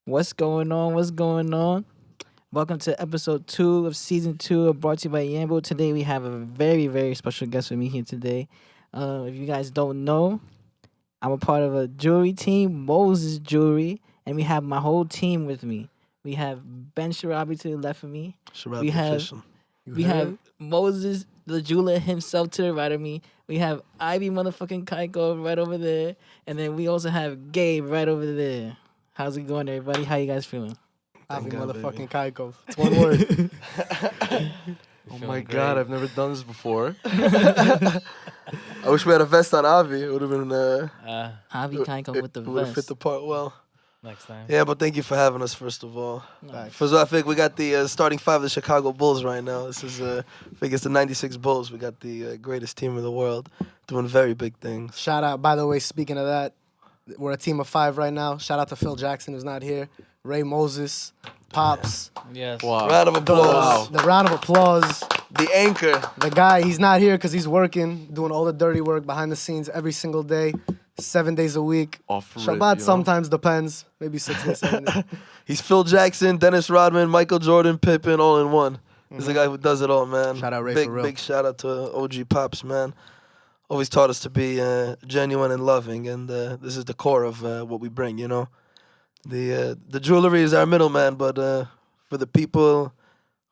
What's going on? What's going on? Welcome to episode 2 of season 2 of Brought to you by Yambo. Today we have a very, very special guest with me here today. If you guys don't know, I'm a part of a jewelry team, Moses Jewelry, and we have my whole team with me. We have Ben Sharabi to the left of me. Sharabi We have official. we have Moses the jeweler himself to the right of me. We have Ivy motherfucking Kaiko right over there, and then we also have Gabe right over there. How's it going, everybody? How you guys feeling? Thank Avi God, motherfucking baby. Kaiko. It's one word. Oh Feeling my great. God, I've never done this before. I wish we had a vest on Avi. It would have been. Ivy Kaiko with the It would have fit vest. the part well. Next time. Yeah, but thank you for having us. First of all, Facts. first of all, I think we got the starting five of the Chicago Bulls right now. This is I think it's the '96 Bulls. We got the greatest team in the world, doing very big things. Shout out, by the way, speaking of that, we're a team of 5 right now. Shout out to Phil Jackson, who's not here. Ray Moses, Pops. Yes. Round of applause. The round of applause. The anchor. The guy, he's not here because he's working, doing all the dirty work behind the scenes every single day, 7 days a week. Off rip, Shabbat yo. sometimes depends. Maybe 6 days, 7 days. He's Phil Jackson, Dennis Rodman, Michael Jordan, Pippen, all in one. This is the guy who does it all, man. Shout out Ray big, for real. Big shout out to OG Pops, man. Always taught us to be genuine and loving, and this is the core of what we bring, you know. The jewelry is our middleman, but for the people,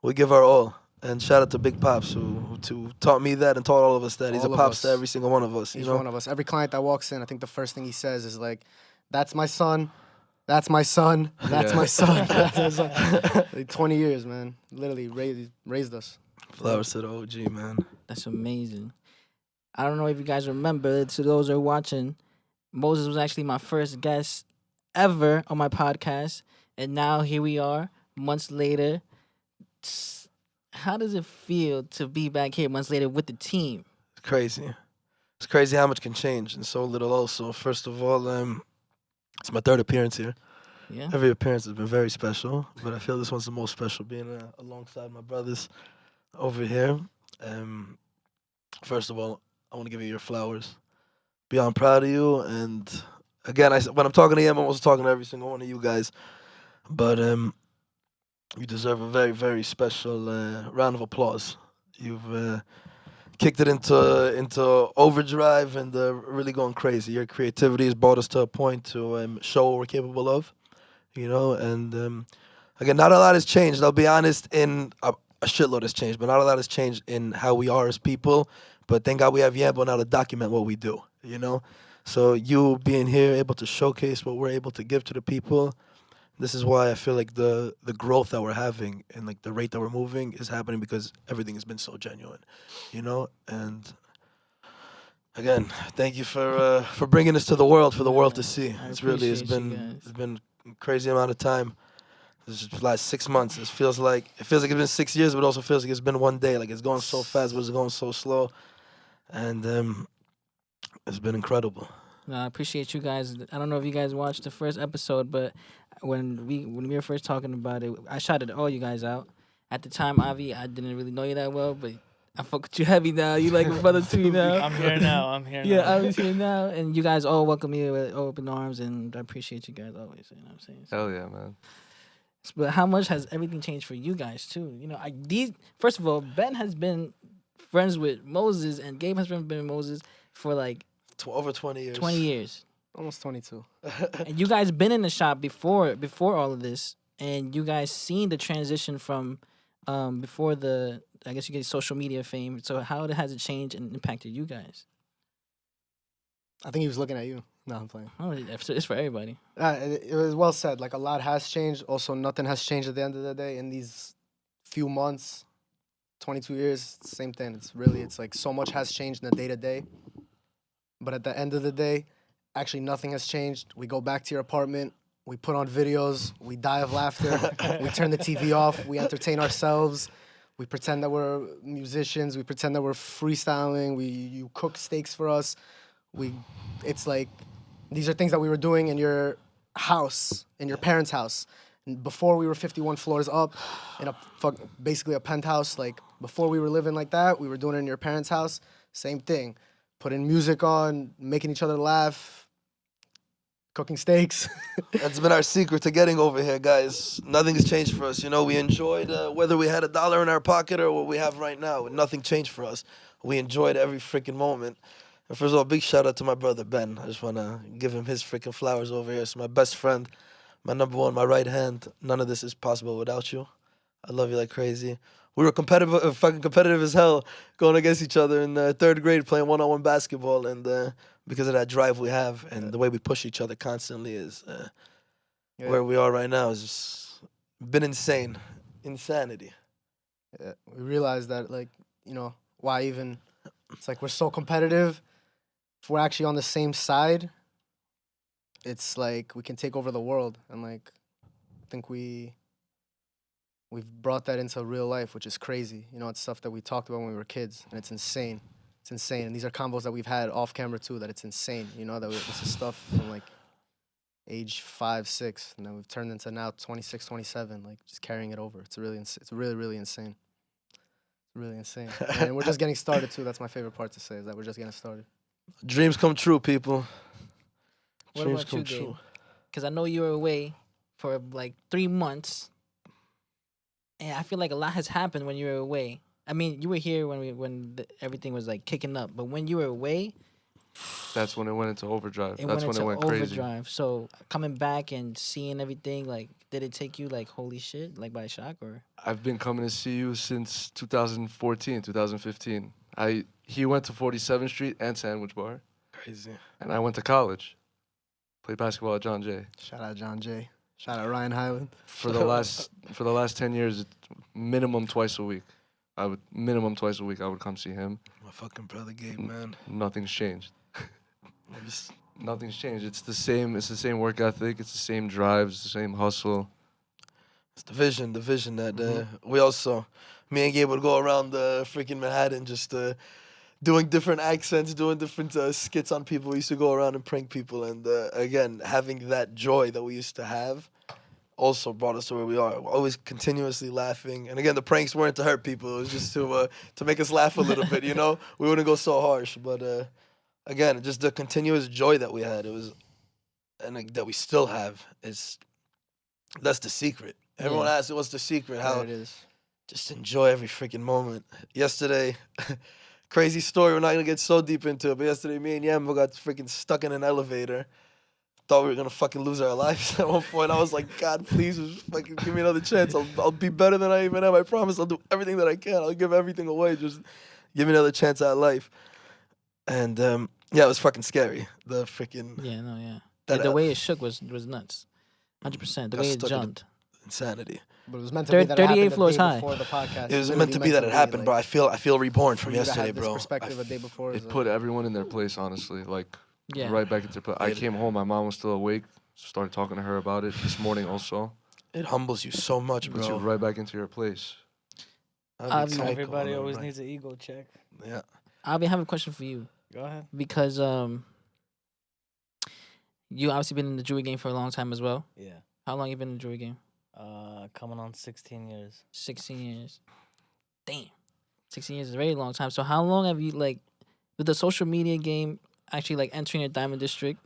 we give our all. And shout out to Big Pops, who taught me that and taught all of us that. He's a All of pops us. to every single one of us, you Each know. one of us. Every client that walks in, I think the first thing he says is like, that's my son. That's my son. That's Yeah. my son. That's my son. Like 20 years, man. Literally raised us. Flowers to the OG, man. That's amazing. I don't know if you guys remember, to those who are watching, Moses was actually my first guest ever on my podcast. And now here we are, months later. How does it feel to be back here months later with the team? It's crazy. It's crazy how much can change in so little also. First of all, it's my third appearance here. Yeah. Every appearance has been very special, but I feel this one's the most special, being alongside my brothers over here. First of all, I want to give you your flowers. Beyond proud of you, and again, when I'm talking to him, I'm also talking to every single one of you guys. But you deserve a very, very special round of applause. You've kicked it into overdrive and really going crazy. Your creativity has brought us to a point to show what we're capable of, you know. And again, not a lot has changed. I'll be honest, in a shitload has changed, but not a lot has changed in how we are as people. But thank God we have Yambo now to document what we do, you know. So you being here, able to showcase what we're able to give to the people. This is why I feel like the growth that we're having and like the rate that we're moving is happening because everything has been so genuine, you know. And again, thank you for bringing this to the world for the world to see. I It's really appreciate you guys. it's been a crazy amount of time. This is the last 6 months. It feels like it's been 6 years, but it also feels like it's been one day. Like it's going so fast, but it's going so slow, and it's been incredible. No, I appreciate you guys. I don't know if you guys watched the first episode, but when we were first talking about it, I shouted all you guys out. At the time, Avi, I didn't really know you that well, but I fuck with you heavy now. You like a brother to me now. I'm here now. I'm here Yeah, now. Avi's here now, and you guys all welcome me with open arms, and I appreciate you guys always. You know what I'm saying? Hell yeah, man. But how much has everything changed for you guys too? You know, first of all, Ben has been friends with Moses, and Gabe has been with Moses for like Over 20 years. 20 years. Almost 22. And you guys been in the shop before all of this, and you guys seen the transition from before the, I guess you get social media fame. So how has it changed and impacted you guys? I think he was looking at you. No, I'm playing. Oh, it's for everybody. It was well said. Like, a lot has changed. Also, nothing has changed at the end of the day. In these few months, 22 years, same thing. It's like so much has changed in the day-to-day. But at the end of the day, actually nothing has changed. We go back to your apartment. We put on videos. We die of laughter. We turn the TV off. We entertain ourselves. We pretend that we're musicians. We pretend that we're freestyling. You cook steaks for us. It's like, these are things that we were doing in your house, in your parents' house. And before we were 51 floors up in basically a penthouse. Like, before we were living like that, we were doing it in your parents' house. Same thing. Putting music on, making each other laugh, cooking steaks. That's been our secret to getting over here, guys. Nothing has changed for us. You know, we enjoyed whether we had $1 in our pocket or what we have right now. Nothing changed for us. We enjoyed every freaking moment. And first of all, big shout out to my brother Ben. I just want to give him his freaking flowers over here. It's my best friend, my number one, my right hand. None of this is possible without you. I love you like crazy. We were fucking competitive as hell, going against each other in third grade, playing one-on-one basketball, and because of that drive we have and the way we push each other constantly is where we are right now. Is just been insane, insanity. Yeah, we realized that, like, you know, why even? It's like we're so competitive. If we're actually on the same side, it's like we can take over the world, and like, I think we've brought that into real life, which is crazy. You know, it's stuff that we talked about when we were kids, and it's insane. It's insane, and these are combos that we've had off camera too. That it's insane. You know, this is stuff from like age 5, 6, and then we've turned into now 26, 27. Like just carrying it over. It's really really insane. Really insane. And we're just getting started too. That's my favorite part to say, is that we're just getting started. Dreams come true, people. What Dreams about come you, Gabe? true. Because I know you were away for like 3 months, and I feel like a lot has happened when you were away. I mean, you were here when everything was like kicking up, but when you were away, That's when it went into overdrive. it That's went when into it went crazy. overdrive. So coming back and seeing everything, like, did it take you like holy shit, like by shock, or? I've been coming to see you since 2014, 2015. He went to 47th Street and Sandwich Bar, Crazy. and I went to college. Played basketball at John Jay. Shout out John Jay. Shout out Ryan Highland. For the last 10 years, minimum twice a week. I would come see him. My fucking brother Gabe, man. Nothing's changed. Just- Nothing's changed. It's the same work ethic. It's the same drive. It's the same hustle. It's the vision that we also, me and Gabe would go around freaking Manhattan just doing different accents, doing different skits on people. We used to go around and prank people. And again, having that joy that we used to have also brought us to where we are. We're always continuously laughing. And again, the pranks weren't to hurt people. It was just to make us laugh a little bit, you know? We wouldn't go so harsh. But again, just the continuous joy that we had, that we still have, that's the secret. Everyone asks, what's the secret? How it is. Just enjoy every freaking moment. Yesterday, crazy story. We're not gonna get so deep into it, but yesterday, me and Yambo got freaking stuck in an elevator. Thought we were gonna fucking lose our lives at one point. I was like, God, please, just fucking give me another chance. I'll be better than I even am. I promise. I'll do everything that I can. I'll give everything away. Just give me another chance at life. And yeah, it was fucking scary. The freaking The way it shook was nuts. 100%. The got way it stuck in jumped. insanity. But it was meant to be that it 38 happened floors the day high. before the podcast. It was meant to be that it happened, bro. I feel reborn from for you to yesterday, have this bro. perspective a day before. It put everyone in their place, honestly. Like, Yeah. right back into place. I came home. My mom was still awake. Started talking to her about it this morning also. It humbles you so much, Puts you bro. right back into your place. Everybody always needs an ego check. Yeah. Avi, I have a question for you. Go ahead. Because you obviously been in the jewelry game for a long time as well. Yeah. How long you been in the jewelry game? Coming on 16 years. 16 years. Damn. 16 years is a very long time. So how long have you, like, with the social media game actually, like, entering your diamond district,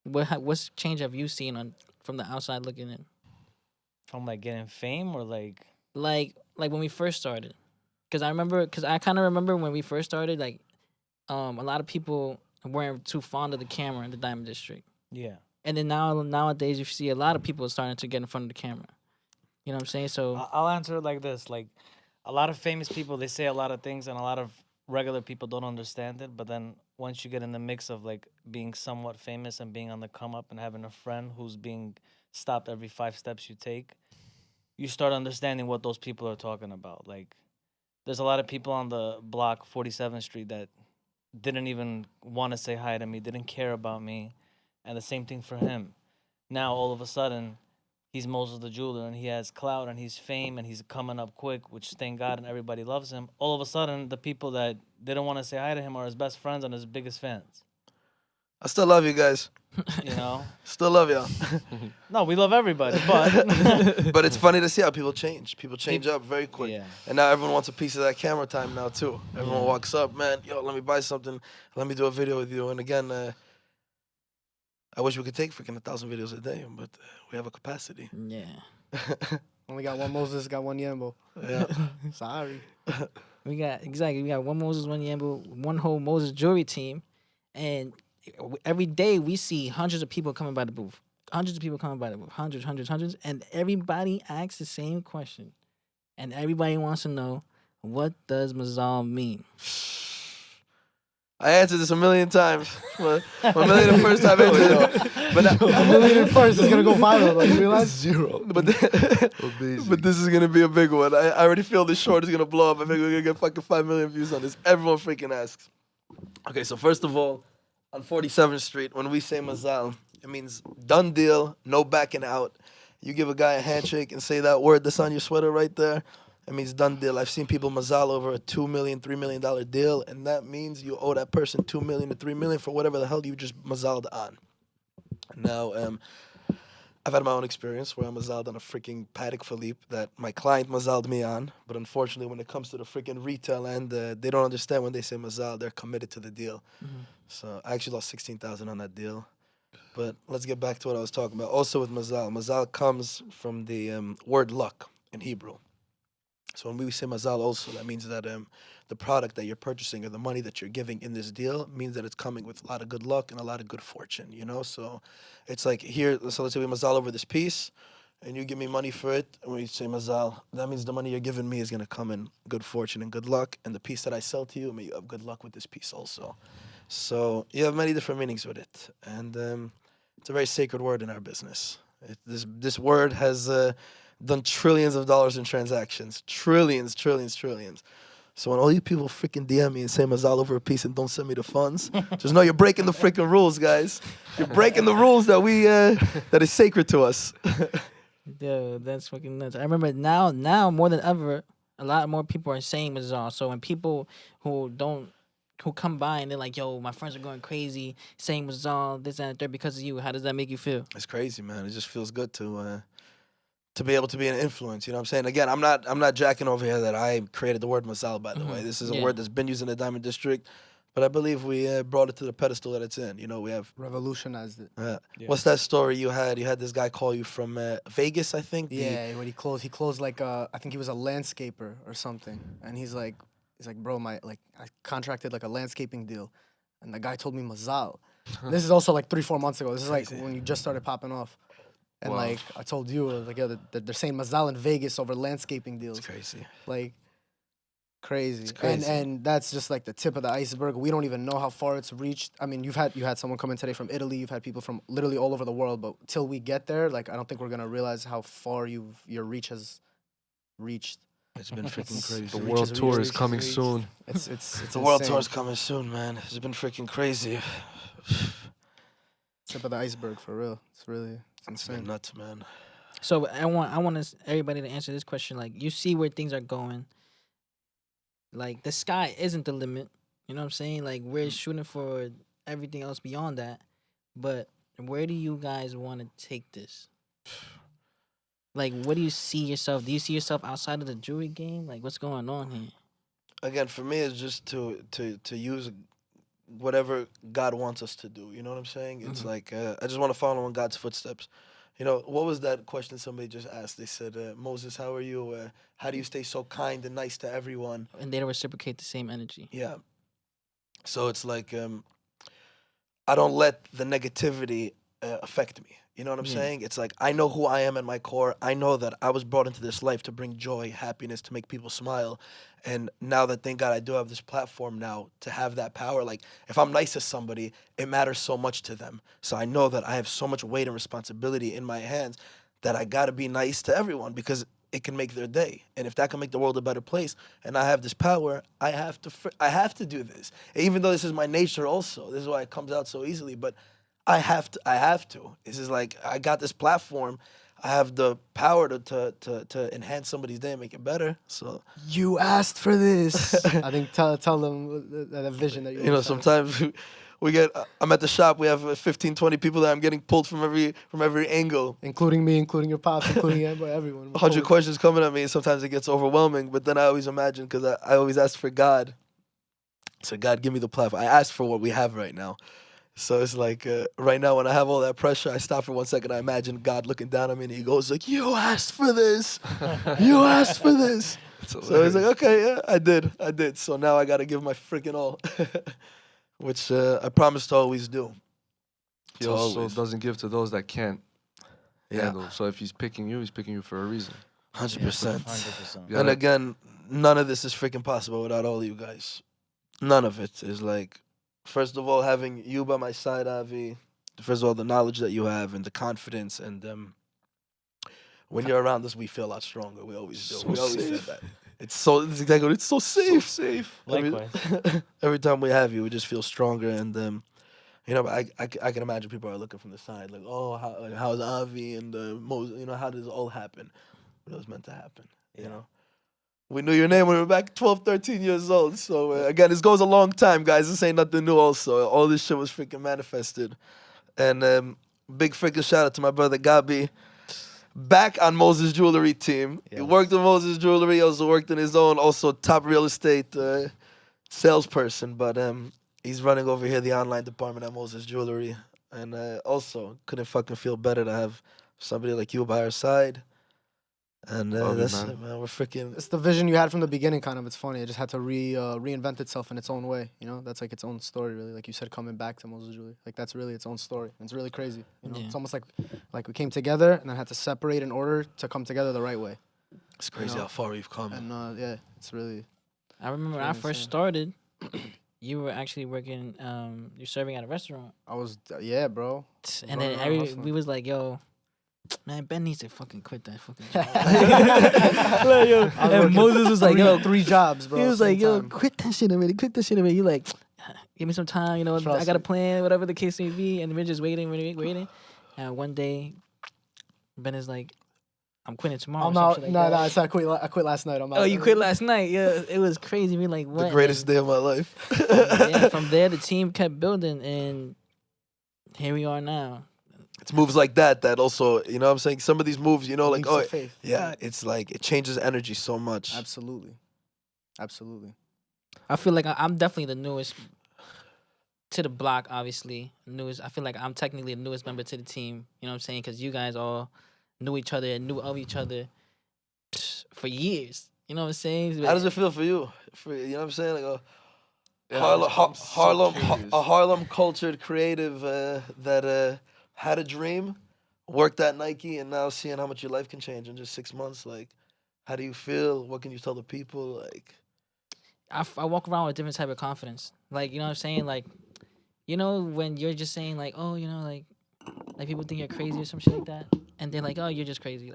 what's change have you seen from the outside looking in? From like getting fame or like when we first started? Because I kind of remember when we first started, like, a lot of people weren't too fond of the camera in the diamond district. yeah. And then nowadays you see a lot of people starting to get in front of the camera. You know what I'm saying? So I'll answer it like this. Like, a lot of famous people, they say a lot of things, and a lot of regular people don't understand it. But then once you get in the mix of, like, being somewhat famous and being on the come up and having a friend who's being stopped every 5 steps you take, you start understanding what those people are talking about. Like, there's a lot of people on the block, 47th Street, that didn't even want to say hi to me, didn't care about me. And the same thing for him. Now, all of a sudden, he's Moses the jeweler, and he has clout, and he's fame, and he's coming up quick, which thank God, and everybody loves him. All of a sudden, the people that didn't want to say hi to him are his best friends and his biggest fans. I still love you guys. You know? Still love y'all. No, we love everybody, but But it's funny to see how people change. People change up very quick. yeah. And now everyone wants a piece of that camera time now, too. Everyone walks up, man, yo, let me buy something. Let me do a video with you. And again, I wish we could take freaking 1,000 videos a day, but we have a capacity. Yeah. Only got one Moses, got one Yambo. Yeah. Sorry. We got one Moses, one Yambo, one whole Moses jewelry team, and every day we see hundreds of people coming by the booth. Hundreds, and everybody asks the same question, and everybody wants to know, what does mazal mean? I answered this a million times. Well, a million the first time I answered it. But A million first is gonna go viral. Like, you realize? Zero. But, Amazing. but this is gonna be a big one. I already feel this short is gonna blow up. I think we're gonna get fucking 5 million views on this. Everyone freaking asks. Okay, so first of all, on 47th Street, when we say mazal, it means done deal, no backing out. You give a guy a handshake and say that word that's on your sweater right there, it means done deal. I've seen people mazal over a $2 million, $3 million deal, and that means you owe that person $2 million to $3 million for whatever the hell you just mazaled on. Now, I've had my own experience where I mazaled on a freaking Patek Philippe that my client mazaled me on, but unfortunately, when it comes to the freaking retail end, they don't understand when they say mazal, they're committed to the deal. So I actually lost $16,000 on that deal. But let's get back to what I was talking about. Also with mazal, mazal comes from the word luck in Hebrew. So when we say mazal also, that means that the product that you're purchasing or the money that you're giving in this deal means that it's coming with a lot of good luck and a lot of good fortune, you know? So it's like here, so let's say we mazal over this piece and you give me money for it, and we say mazal, that means the money you're giving me is going to come in good fortune and good luck, and the piece that I sell to you, may you have good luck with this piece also. So you have many different meanings with it, and it's a very sacred word in our business. This word has done trillions of dollars in transactions. Trillions. So when all you people freaking DM me and say mazal over a piece and don't send me the funds, just know you're breaking the freaking rules, guys. You're breaking the rules that that is sacred to us. Yo, that's fucking nuts. I remember now more than ever, a lot more people are saying mazal. So when people who come by and they're like, yo, my friends are going crazy saying mazal, this and the third because of you, how does that make you feel? It's crazy, man. It just feels good to be able to be an influence. You know what I'm saying? Again, I'm not jacking over here that I created the word mazal, by the way. This is a word that's been used in the Diamond District, but I believe we brought it to the pedestal that it's in. You know, we have Revolutionized it. What's that story you had? You had this guy call you from Vegas, I think. Yeah, when he closed like I think he was a landscaper or something, and he's like, bro, I contracted like a landscaping deal, and the guy told me mazal. This is also like 3-4 months ago. This is like when you just started popping off. And Wow. like I told you, I was like, yeah, they're saying mazal in Vegas over landscaping deals. It's crazy. Like crazy. It's crazy. And that's just like the tip of the iceberg. We don't even know how far it's reached. I mean, you had someone come in today from Italy. You've had people from literally all over the world. But till we get there, like I don't think we're gonna realize how far your reach has reached. It's been freaking crazy. The world tour is coming soon. It's The world insane. tour is coming soon, man. It's been freaking crazy. Tip of the iceberg for real. It's It's been insane. nuts, man. So I want everybody to answer this question. Like, you see where things are going. Like, the sky isn't the limit. You know what I'm saying? Like, we're shooting for everything else beyond that. But where do you guys want to take this? Like, what do you see yourself? Do you see yourself outside of the jewelry game? Like, what's going on here? Again, for me, it's just to use whatever God wants us to do. You know what I'm saying? It's like I just want to follow in God's footsteps. You know, what was that question somebody just asked? They said, Moses, how are you? How do you stay so kind and nice to everyone? And they don't reciprocate the same energy. Yeah. So it's like I don't let the negativity affect me. You know what I'm Yeah. saying? It's like I know who I am at my core. I know that I was brought into this life to bring joy, happiness, to make people smile. And now that, thank God, I do have this platform now to have that power. Like, if I'm nice to somebody, it matters so much to them. So I know that I have so much weight and responsibility in my hands that I got to be nice to everyone because it can make their day. And if that can make the world a better place and I have this power, I have to do this. Even though this is my nature also. This is why it comes out so easily. But I have to. This is like, I got this platform. I have the power to enhance somebody's day and make it better. So You asked for this. I think tell them that vision that you. you know, sometimes we get. I'm at the shop. We have 15, 20 people that I'm getting pulled from every angle. including me, including your pops, including everyone. 100 questions coming at me, and sometimes it gets overwhelming. But then I always imagine, because I always ask for God. So God, give me the platform. I ask for what we have right now. So it's like right now when I have all that pressure, I stop for 1 second. I imagine God looking down at me and he goes like, "You asked for this. You asked for this." So it's like, okay, yeah, I did. So now I got to give my freaking all, which I promise to always do. He To also always. doesn't give to those that can't Yeah, handle. So if he's picking you for a reason. 100%. 100%. Yeah. And again, none of this is freaking possible without all you guys. None of it is like, first of all, having you by my side, Avi. First of all, the knowledge that you have and the confidence, and when you're around us, we feel a lot stronger. We always do. So We always safe. said that. It's exactly. It's so safe. So safe. Likewise. Every time we have you, we just feel stronger, and but I can imagine people are looking from the side, like, oh, how's Avi and Moses? How does it all happen? But it was meant to happen. You know. We knew your name when we were back 12, 13 years old. So, again, this goes a long time, guys. This ain't nothing new also. All this shit was freaking manifested. And big freaking shout out to my brother Gabi. Back on Moses Jewelry team. He Yes. worked with Moses Jewelry, also worked in his own, also top real estate salesperson. But he's running over here the online department at Moses Jewelry. And also couldn't fucking feel better to have somebody like you by our side. And Love you, that's man. it, man. We're freaking... It's the vision you had from the beginning, kind of. It's funny. It just had to reinvent itself in its own way. That's like its own story, really. Like you said, coming back to Moses Jewelry. Like that's really its own story. It's really crazy. Yeah. It's almost like we came together and then had to separate in order to come together the right way. It's crazy know? how far we've come. And yeah, it's really. I remember when I Really first insane. started, you were actually working. You're serving at a restaurant, I was yeah, bro. and Running then around hustling. we was like, yo. Man, Ben needs to fucking quit that fucking job. Like, yo, I was and working Moses was like, yo, three jobs, bro. he was same like, yo, time. quit that shit already. Quit that shit already. You like, give me some time. I Trust got a me. plan, whatever the case may be. And we're just waiting. And one day, Ben is like, I'm quitting tomorrow. I'm or some not. shit like No, that. I said I quit last night. I'm not. Oh, you quit last night? Yeah, it was crazy. We like, what? The greatest day of my life. Yeah, from there, the team kept building, and here we are now. It's moves like that also, you know what I'm saying? Some of these moves, like, Leaps oh, of faith. yeah, it's like, it changes energy so much. Absolutely. I feel like I'm definitely the newest to the block, obviously. Newest. I feel like I'm technically the newest member to the team. You know what I'm saying? Because you guys all knew each other and knew of each other for years. You know what I'm saying? How does it feel for you? You know what I'm saying? Like Yeah, a I'm so Harlem, curious. a Harlem cultured creative that had a dream, worked at Nike, and now seeing how much your life can change in just 6 months. Like, how do you feel? What can you tell the people? Like, I walk around with a different type of confidence. Like, you know what I'm saying? Like, when you're just saying like, oh, like people think you're crazy or some shit like that, and they're like, oh, you're just crazy.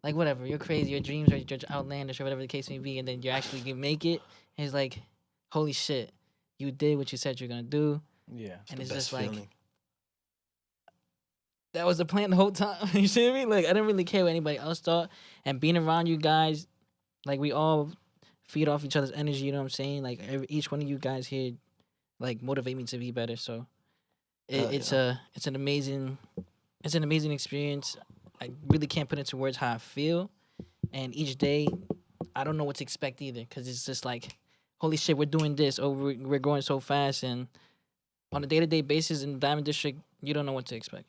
Like whatever, you're crazy. Your dreams are just outlandish or whatever the case may be, and then you actually can make it. And it's like, holy shit, you did what you said you're gonna do, Yeah. and it's the just best like feeling. that was the plan the whole time. You see what I mean? Like I didn't really care what anybody else thought, and being around you guys, like we all feed off each other's energy. You know what I'm saying? Like each one of you guys here, like motivate me to be better. So it's an amazing experience. I really can't put into words how I feel, and each day, I don't know what to expect either, because it's just like, holy shit, we're doing this. Oh, we're going so fast, and on a day-to-day basis in the Diamond District, you don't know what to expect.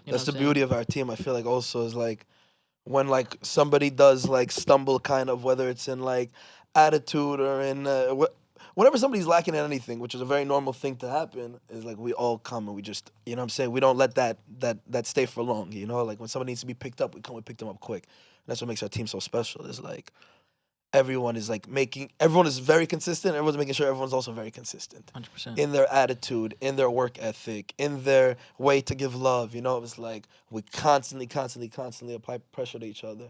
You know That's what the I'm saying? beauty of our team. I feel like also is like when like somebody does like stumble kind of, whether it's in like attitude or in whenever somebody's lacking in anything, which is a very normal thing to happen, is like we all come and we just, you know what I'm saying, we don't let that stay for long, like when somebody needs to be picked up, we pick them up quick. That's what makes our team so special. Is like everyone is very consistent. Everyone's making sure everyone's also very consistent 100%. in their attitude, in their work ethic, in their way to give love. It's like we constantly apply pressure to each other.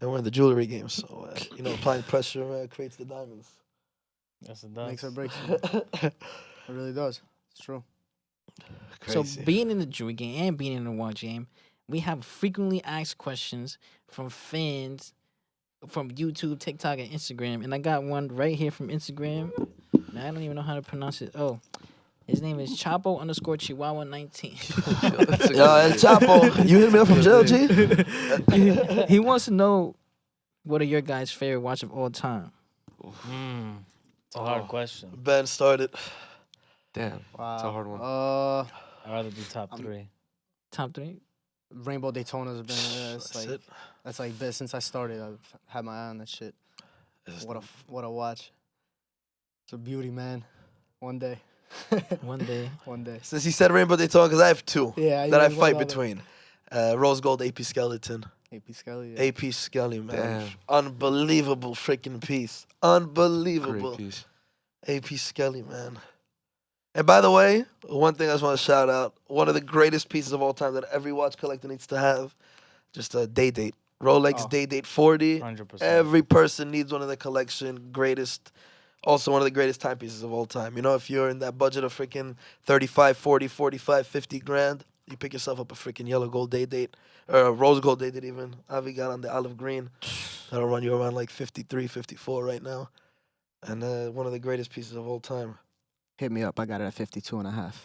And we're in the jewelry game, so applying pressure creates the diamonds. Yes, it does. Makes or breaks. It really does. It's true. So Crazy. being in the jewelry game and being in the war game, we have frequently asked questions from fans from YouTube, TikTok, and Instagram. And I got one right here from Instagram. Now, I don't even know how to pronounce it. Oh, his name is Chapo_Chihuahua19. Yo, El Chapo, you hit me up from jail, G? He wants to know, what are your guys' favorite watch of all time? It's a hard question. Ben started. Damn, Wow. it's a hard one. I'd rather do top I'm- 3. Top 3. Rainbow Daytona's been That's it. that's like this since I started. I've had my eye on that shit. It's- What a watch. It's a beauty, man. One day. One day. One day. Since he said Rainbow Daytona, because I have two Yeah. that I you fight love it. between. Rose Gold AP Skeleton. AP Skelly. Yeah. AP Skelly, man. Damn. Unbelievable freaking piece. Great Unbelievable. piece. AP Skelly, man. And by the way, one thing I just want to shout out, one of the greatest pieces of all time that every watch collector needs to have, just a day date. Rolex Oh. Day Date 40. 100%. Every person needs one in the collection. Greatest, also one of the greatest timepieces of all time. You know, if you're in that budget of freaking 35, 40, 45, 50 grand, you pick yourself up a freaking yellow gold day date, or a rose gold day date even. Avi got on the olive green. That'll run you around like 53, 54 right now. And one of the greatest pieces of all time. Hit me up. I got it at 52 and a half.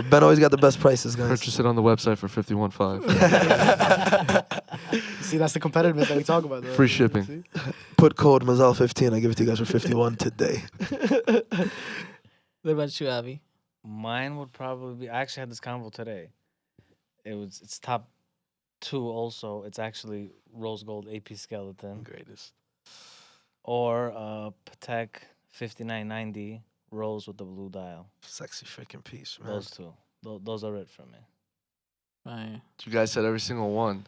Ben always got the best prices, guys. Purchase it on the website for 51.5. See, that's the competitiveness that we talk about. Though. Free shipping. See? Put code mazal15. I give it to you guys for 51 today. What about you, Avi? Mine would probably be. I actually had this convo today. It's top 2 also. It's actually rose gold AP Skeleton Greatest. or Patek 5990 rose with the blue dial. Sexy freaking piece, man. Those two. Those are it for me. Fire. You guys said every single one.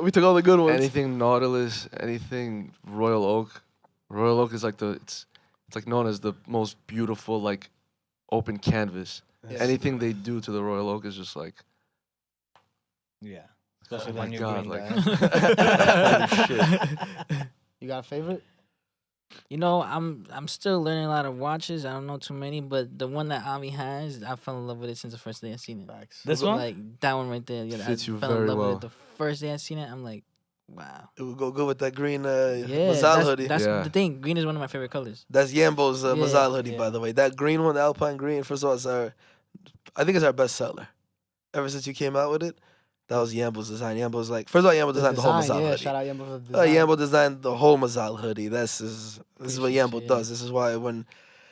We took all the good ones. Anything Nautilus, anything Royal Oak. Royal Oak is like it's like known as the most beautiful like open canvas. Yes. Anything they do to the Royal Oak is just like Yeah. Especially my when you're God, green like- dial. holy shit. You got a favorite? You know, I'm still learning a lot of watches. I don't know too many, but the one that Avi has, I fell in love with it since the first day I seen it. Facts. This one? Like that one right there. Yeah, Fits I you fell very in love well. with it the first day I seen it. I'm like, wow. It would go good with that green Yeah, Mazal hoodie. that's Yeah. the thing. Green is one of my favorite colors. That's Yambo's Yeah, Mazal hoodie, yeah. by the way. That green one, the Alpine green, first of all, I think it's our best seller. Ever since you came out with it, that was Yambo's design. Yambo's like, first of all, Yambo designed the whole Mazal yeah, hoodie. shout out Yambo for the design. Yambo designed the whole Mazal hoodie. This is what Appreciate Yambo you, does. This is why when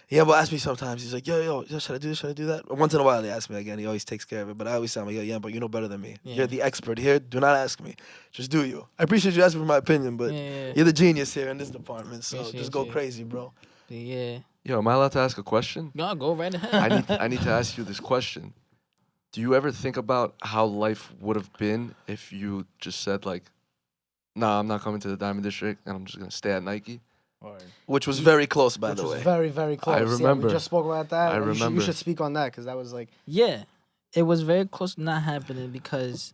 Yambo asks me sometimes, he's like, yo, should I do this? Should I do that? Once in a while, he asks me again. He always takes care of it. But I always tell him, yo, Yambo, you know better than me. Yeah. You're the expert here. Do not ask me. Just do you. I appreciate you asking for my opinion, but Yeah, you're the genius here in this department. So Appreciate just go you. crazy, bro. yeah. Yo, am I allowed to ask a question? No, go right ahead. I need to ask you this question. Do you ever think about how life would have been if you just said like, nah, I'm not coming to the Diamond District and I'm just gonna stay at Nike? Or Which was very close, by Which the was way. very, very close. Yeah, remember. we just spoke about that. I and remember. You should speak on that because that was like Yeah, it was very close to not happening because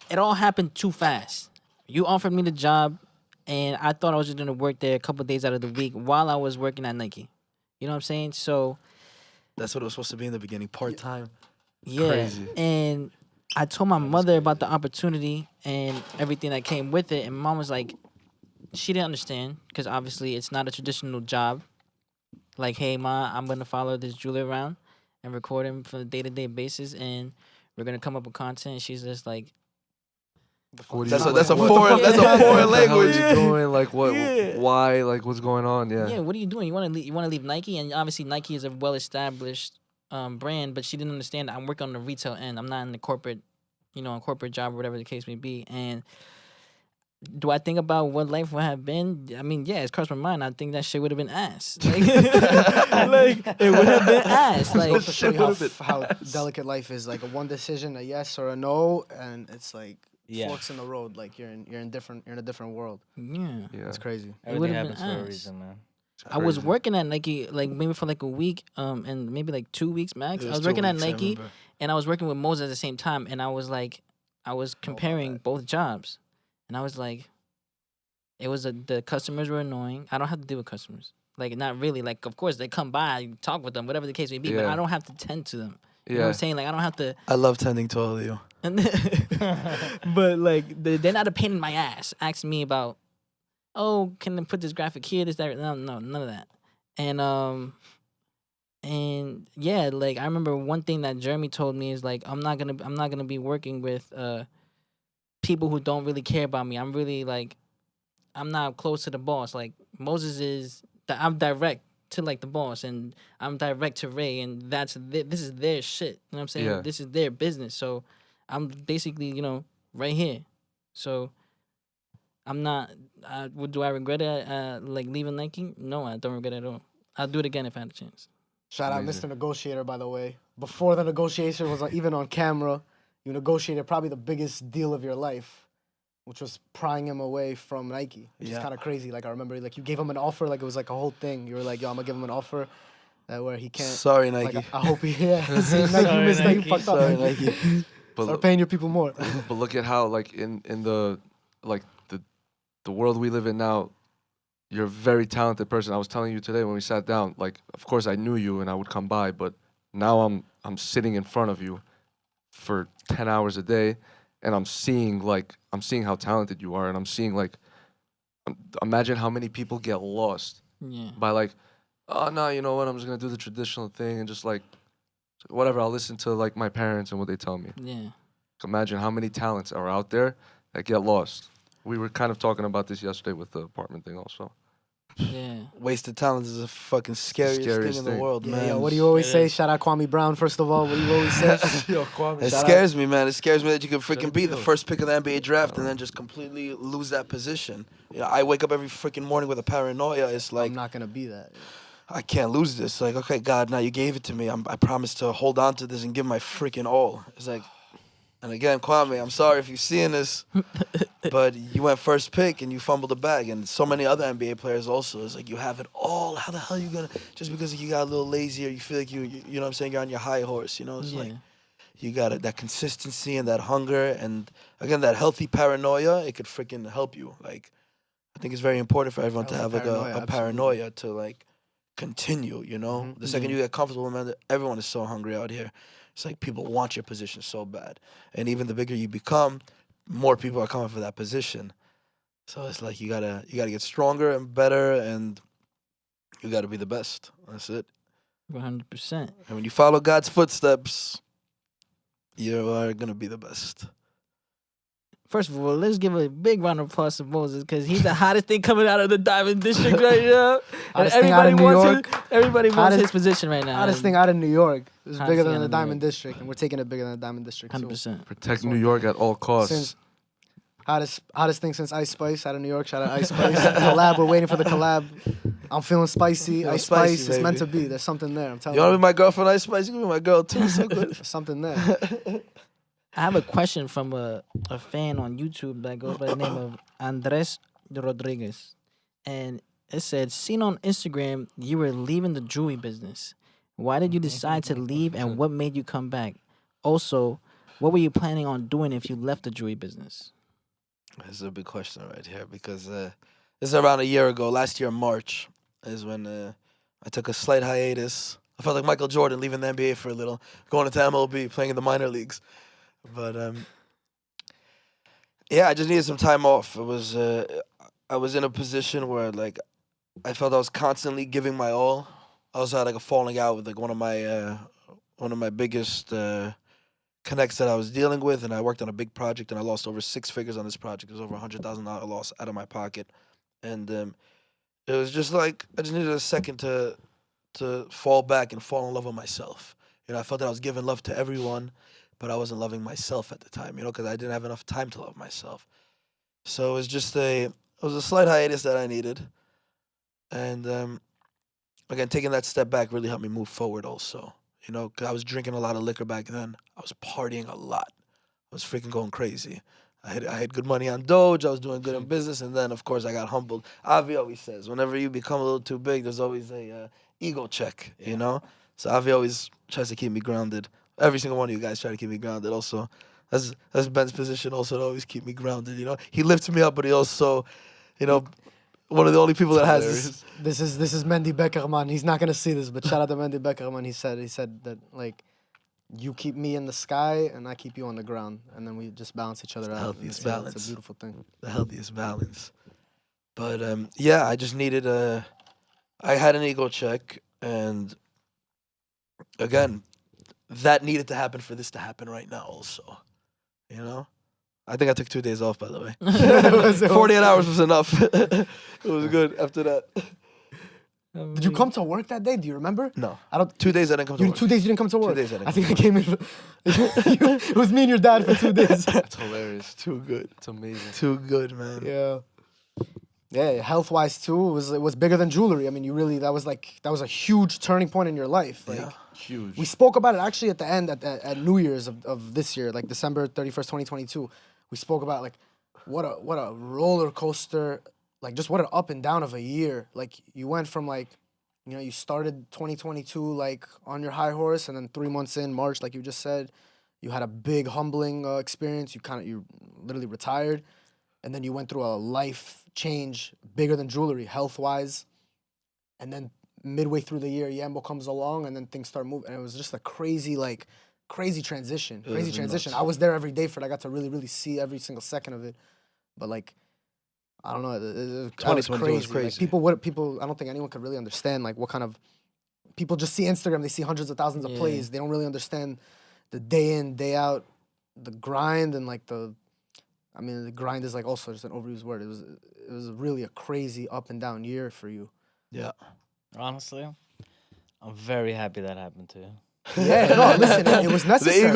it all happened too fast. You offered me the job, and I thought I was just gonna work there a couple days out of the week while I was working at Nike. You know what I'm saying? So That's what it was supposed to be in the beginning, part time. yeah, Crazy. and I told my mother about the opportunity and everything that came with it, and mom was like, she didn't understand because obviously it's not a traditional job. Like, hey, ma, I'm gonna follow this jeweler around and record him for a day-to-day basis, and we're gonna come up with content. And she's just like, What That's do a, you- that's a what- foreign that's a Yeah. foreign What the hell are language. you doing? Like what? Yeah. Why? Like what's going on? yeah, Yeah. what are you doing? You want to leave Nike, and obviously Nike is a well-established brand, but she didn't understand that I'm working on the retail end. I'm not in the corporate, a corporate job or whatever the case may be. And do I think about what life would have been? I mean, yeah, it's crossed my mind. I think that shit would have been ass. Like, it would have been ass. Like, Like, to show you would've been how delicate life is. Like a one decision, a yes or a no, and it's like Yeah. forks in the road. Like you're in a different world. yeah. Yeah. It's crazy. everything would've been happens for a ass. reason, man. I was Crazy. working at Nike like maybe for like a week, and maybe like 2 weeks max. It I was 2 working at weeks, I Nike, remember. and I was working with Moses at the same time, and I was comparing bad. both jobs, and I was like, the customers were annoying. I don't have to deal with customers, like not really. Like of course they come by, you talk with them, whatever the case may be, but Yeah. I don't have to tend to them. You know what Yeah. I'm saying? Like I don't have to. I love tending to all of you. But like they're not a pain in my ass. Asking me about, oh, can I put this graphic here? This that? No, none of that. And yeah, like I remember one thing that Jeremy told me is like I'm not gonna be working with people who don't really care about me. I'm really like I'm not close to the boss. Like Moses is that I'm direct to like the boss, and I'm direct to Ray, and this is their shit. You know what I'm saying? Yeah. This is their business. So I'm basically, right here. So I'm not. Do I regret it? Like leaving Nike? No, I don't regret it at all. I'll do it again if I had a chance. Shout out Amazing. Mr. Negotiator, by the way. Before the negotiation was even on camera, you negotiated probably the biggest deal of your life, which was prying him away from Nike, which is Yeah. kind of crazy. Like, I remember, like, you gave him an offer, like, it was like a whole thing. You were like, yo, I'm gonna give him an offer where he can't. Sorry, Like, Nike. I hope he, yeah. See, Nike, Sorry, you missed that. You Nike. fucked up. Sorry, Nike. Nike. But Start paying your people more. but look at how like in the like the world we live in now, you're a very talented person. I was telling you today when we sat down, like of course I knew you and I would come by, but now I'm sitting in front of you for 10 hours a day, and I'm seeing how talented you are, and I'm seeing like imagine how many people get lost Yeah. by like, oh no, you know what, I'm just gonna do the traditional thing and just like whatever, I'll listen to like my parents and what they tell me. Yeah. Imagine how many talents are out there that get lost. We were kind of talking about this yesterday with the apartment thing also. Yeah. Wasted talent is the fucking scariest thing Scariest in the thing. world, Yeah, man. yo, what do you always It say? is. Shout out Kwame Brown, first of all. What do you always say? It scares me, man. It scares me that you could freaking be the do. first pick of the NBA draft and then just completely lose that position. You know, I wake up every freaking morning with a paranoia. It's like, I'm not gonna be that. I can't lose this. Like, okay, God, now you gave it to me. I promise to hold on to this and give my freaking all. It's like, and again, Kwame, I'm sorry if you're seeing this, but you went first pick and you fumbled the bag. And so many other NBA players also. It's like, you have it all. How the hell are you going to, just because you got a little lazy or you feel like you know what I'm saying, you're on your high horse, you know? It's like, you got it, that consistency and that hunger. And again, that healthy paranoia, it could freaking help you. Like, I think it's very important for everyone to Healthy have like paranoia, a absolutely. paranoia to like continue, you know? Mhm. The second you get comfortable, man, everyone is so hungry out here. It's like people want your position so bad. And even the bigger you become, more people are coming for that position. So it's like you gotta get stronger and better, and you gotta be the best. That's it. 100%. And when you follow God's footsteps, you are gonna be the best. First of all, let's give a big round of applause to Moses because he's the hottest thing coming out of the Diamond District right now. And Hottest thing out everybody of New wants York. everybody wants Hottest- his position right now. Hottest thing out of New York. It was Hottest bigger thing than out the of New Diamond York. District, and we're taking it bigger than the Diamond District too. 100%. Protect New York at all costs. Since hottest thing since Ice Spice out of New York. Shout out Ice Spice. Collab. We're waiting for the collab. I'm feeling spicy. Feeling Ice spicy, Spice. It's meant to baby. be. There's something there. I'm telling You wanna you. be my girlfriend, Ice Spice? You can be my girl too. So good. There's something there. I have a question from a fan on YouTube that goes by the name of Andres Rodriguez. And it said, seen on Instagram, you were leaving the jewelry business. Why did you decide to leave and what made you come back? Also, what were you planning on doing if you left the jewelry business? This is a big question right here because this is around a year ago. Last year, March, is when I took a slight hiatus. I felt like Michael Jordan leaving the NBA for a little, going into MLB, playing in the minor leagues. But yeah, I just needed some time off. It was I was in a position where like I felt I was constantly giving my all. I also had like a falling out with like one of my biggest connects that I was dealing with, and I worked on a big project, and I lost over 6 figures on this project. It was over $100,000 loss out of my pocket, and it was just like I just needed a second to fall back and fall in love with myself. You know, I felt that I was giving love to everyone, but I wasn't loving myself at the time. You know, because I didn't have enough time to love myself. So it was just a slight hiatus that I needed, and again, taking that step back really helped me move forward. Also, you know, 'cause I was drinking a lot of liquor back then. I was partying a lot. I was freaking going crazy. I had good money on Doge. I was doing good in business, and then of course I got humbled. Avi always says, whenever you become a little too big, there's always a ego check. You know, so Avi always tries to keep me grounded. Every single one of you guys try to keep me grounded. Also, that's Ben's position. Also, to always keep me grounded. You know, he lifts me up, but he also, you know, one of the only people that has this. This is Mendy Beckerman. He's not gonna see this, but shout out to Mendy Beckerman. He said that like you keep me in the sky and I keep you on the ground, and then we just balance each other out. Healthiest Yeah, balance. It's a beautiful thing. The healthiest balance. But yeah, I just needed I had an ego check, and again, that needed to happen for this to happen right now. Also, you know, I think I took 2 days off. By the way, 48 hours was enough. It was good after that. Did you come to work that day? Do you remember? No. I don't. 2 days I didn't come to You work. 2 days you didn't come to work. 2 days I didn't I think I came in. It was me and your dad for 2 days. It's hilarious. Too good. It's amazing. Too good, man. Yeah. Yeah, health wise too, it was bigger than jewelry. I mean, you really that was a huge turning point in your life. Like, Yeah. Huge. we spoke about it actually at the end at New Year's of this year, like December 31st, 2022. We spoke about like what a roller coaster, like just what an up and down of a year. Like you went from like, you know, you started 2022 like on your high horse, and then 3 months in March, like you just said, you had a big humbling experience. You literally retired, and then you went through a life change bigger than jewelry, health wise, and then midway through the year, Yambo comes along, and then things start moving, and it was just a crazy transition. It was Transition. nuts. I was there every day for it. I got to really see every single second of it, but like, I don't know, that was 2022 was crazy. Like, crazy. people, I don't think anyone could really understand like what kind of people just see Instagram. They see hundreds of thousands of Yeah. plays. They don't really understand the day in, day out, the grind, and like the grind is like also just an overused word. It was really a crazy up and down year for you. Yeah. Honestly, I'm very happy that happened to you. Yeah, no, listen, it was necessary. The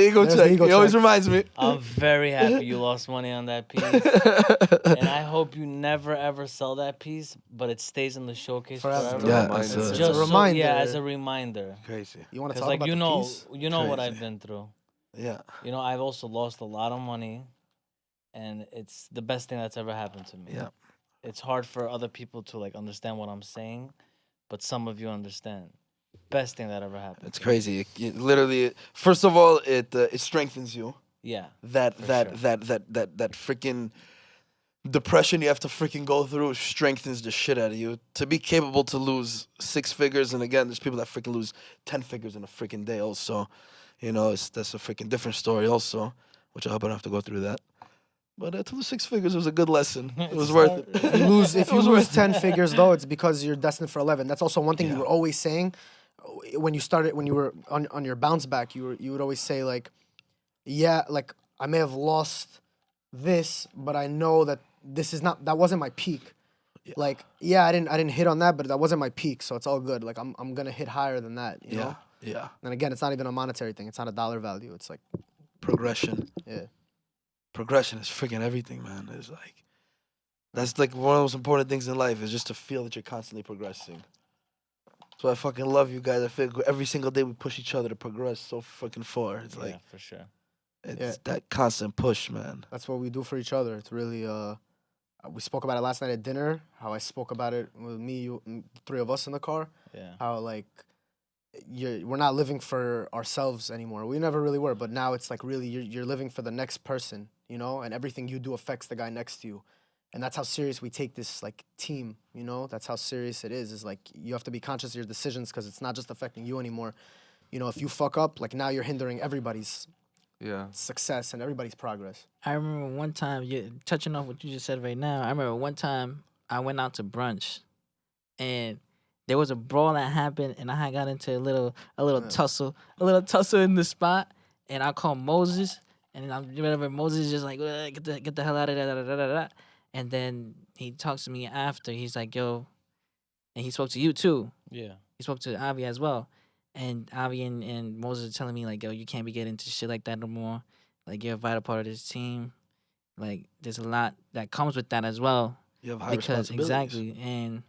ego There's the check. ego He always check. reminds me. I'm very happy you lost money on that piece. And I hope you never ever sell that piece, but it stays in the showcase Forever. forever. Yeah, It's it's It's Just a reminder. yeah, as a reminder. Crazy. You want to Because talk like about you the know, piece? you know what Crazy. I've been through. Yeah. You know, I've also lost a lot of money, and it's the best thing that's ever happened to me. Yeah. It's hard for other people to like understand what I'm saying, but some of you understand. Best thing that ever happened. It's to me. crazy. It literally, first of all, it strengthens you. Yeah. That For that, sure. that freaking depression you have to freaking go through strengthens the shit out of you. To be capable to lose 6 figures, and again, there's people that freaking lose 10 figures in a freaking day. Also, you know, that's a freaking different story. Also, which I hope I don't have to go through that. But to lose 6 figures was a good lesson. It was worth it. If you lose, It was worth it. 10 figures though, it's because you're destined for 11. That's also one thing you Yeah. were always saying when you were on your bounce back. You would always say like, yeah, like I may have lost this, but I know that that wasn't my peak. Yeah. Like, yeah, I didn't hit on that, but that wasn't my peak, so it's all good. Like I'm gonna hit higher than that, you know? Yeah. And again, it's not even a monetary thing. It's not a dollar value. It's like, Progression. yeah. Progression is freaking everything, man. It's like that's like one of the most important things in life is just to feel that you're constantly progressing. So I fucking love you guys. I feel every single day we push each other to progress so fucking far. It's like Yeah, for sure. it's Yeah. that constant push, man. That's what we do for each other. It's really we spoke about it last night at dinner. How I spoke about it with me, you, and the 3 of us in the car. Yeah. How like we're not living for ourselves anymore. We never really were, but now it's like really you're living for the next person, you know, and everything you do affects the guy next to you. And that's how serious we take this like team, you know? That's how serious it is. Is like you have to be conscious of your decisions because it's not just affecting you anymore. You know, if you fuck up, like now you're hindering everybody's Yeah. success and everybody's progress. I remember one time, you touching off what you just said right now. I remember one time I went out to brunch, and there was a brawl that happened, and I had got into a little tussle in the spot, and I called Moses, and I remember Moses just like get the hell out of there, da, da, da, da. And then he talks to me after. He's like, yo, and he spoke to you too. Yeah. He spoke to Avi as well. And Avi and Moses are telling me, like, yo, you can't be getting into shit like that no more. Like, you're a vital part of this team. Like, there's a lot that comes with that as well. You have high Because, responsibilities. exactly. And,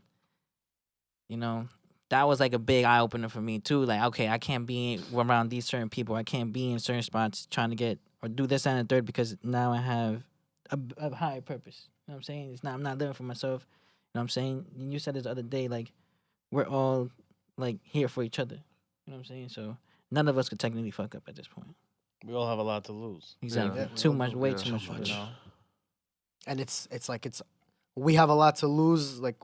you know, that was like a big eye opener for me, too. Like, okay, I can't be around these certain people. I can't be in certain spots trying to get or do this and the third because now I have a higher purpose. You know what I'm saying? I'm not living for myself. You know what I'm saying? And you said this the other day, like, we're all, like, here for each other. You know what I'm saying? So none of us could technically fuck up at this point. We all have a lot to lose. Exactly. Yeah. Too much, way Yeah. too much. Too for much. it. You know? And it's we have a lot to lose. Like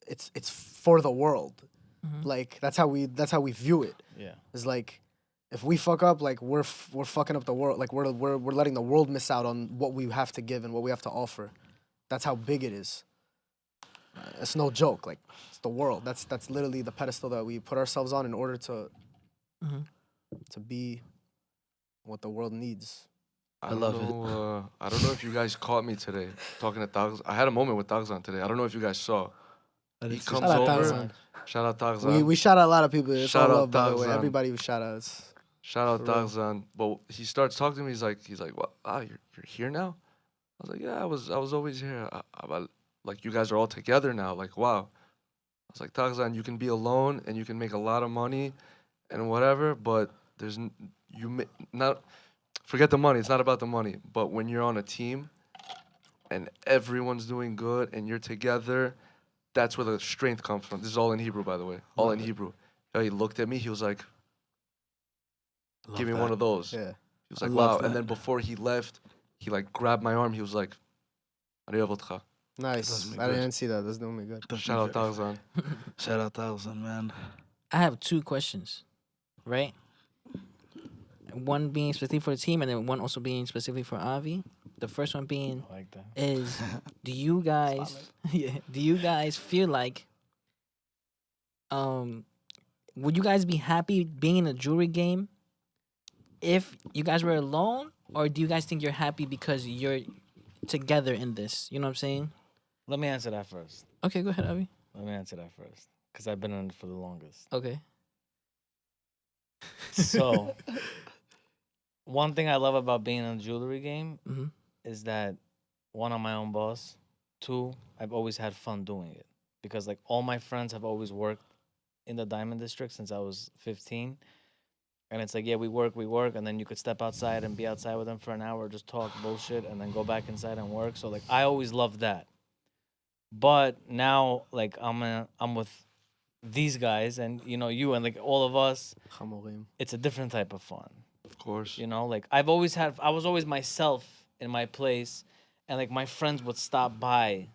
it's for the world. Mhm. Like that's how we view it. Yeah. It's like if we fuck up, like we're fucking up the world. Like we're letting the world miss out on what we have to give and what we have to offer. That's how big it is. It's no joke. Like it's the world. That's literally the pedestal that we put ourselves on in order to Mhm. to be what the world needs. I love it. I don't know if you guys caught me today talking to Dogs. I had a moment with Dogs on today. I don't know if you guys saw. he didn't see comes Shout out over. Tarzan. Shout out Tarzan. We shout out a lot of people. It's Shout all out love, by the way. Tarzan. Everybody we shout out. Shout out For real. Tarzan. But he starts talking to me. He's like, what? Ah, you're here now? I was like, yeah, I was always here. Like, you guys are all together now. Like, wow. I was like, Tarzan, you can be alone and you can make a lot of money and whatever, but not forget the money. It's not about the money. But when you're on a team and everyone's doing good and you're together, that's where the strength comes from. This is all in Hebrew, by the way. All in Hebrew. Yo, he looked at me. He was like, give me one of those. Yeah. He was like, love wow. that. And then before he left, he like grabbed my arm. He was like, "Ariavotcha." Nice. does me I good. didn't see that. That's doing me good. Shout out Tarzan. Shout out Tarzan, man. I have two questions, right? One being specifically for the team, and then one also being specifically for Avi. The first one being I like that. is, do you guys, do you guys feel like, would you guys be happy being in a jewelry game if you guys were alone, or do you guys think you're happy because you're together in this? You know what I'm saying? Let me answer that first. Okay, go ahead, Avi. Let me answer that first. Because I've been in it for the longest. Okay. So, one thing I love about being in a jewelry game Mm-hmm. is that, one, I'm my own boss. Two, I've always had fun doing it. Because, like, all my friends have always worked in the diamond district since I was 15. And it's like, yeah, we work, and then you could step outside and be outside with them for an hour, just talk bullshit, and then go back inside and work. So, like, I always loved that. But now, like, I'm with these guys and, you know, you and, like, all of us, Chamorim. it's a different type of fun. Of course. You know, like, I was always myself in my place, and, like, my friends would stop by,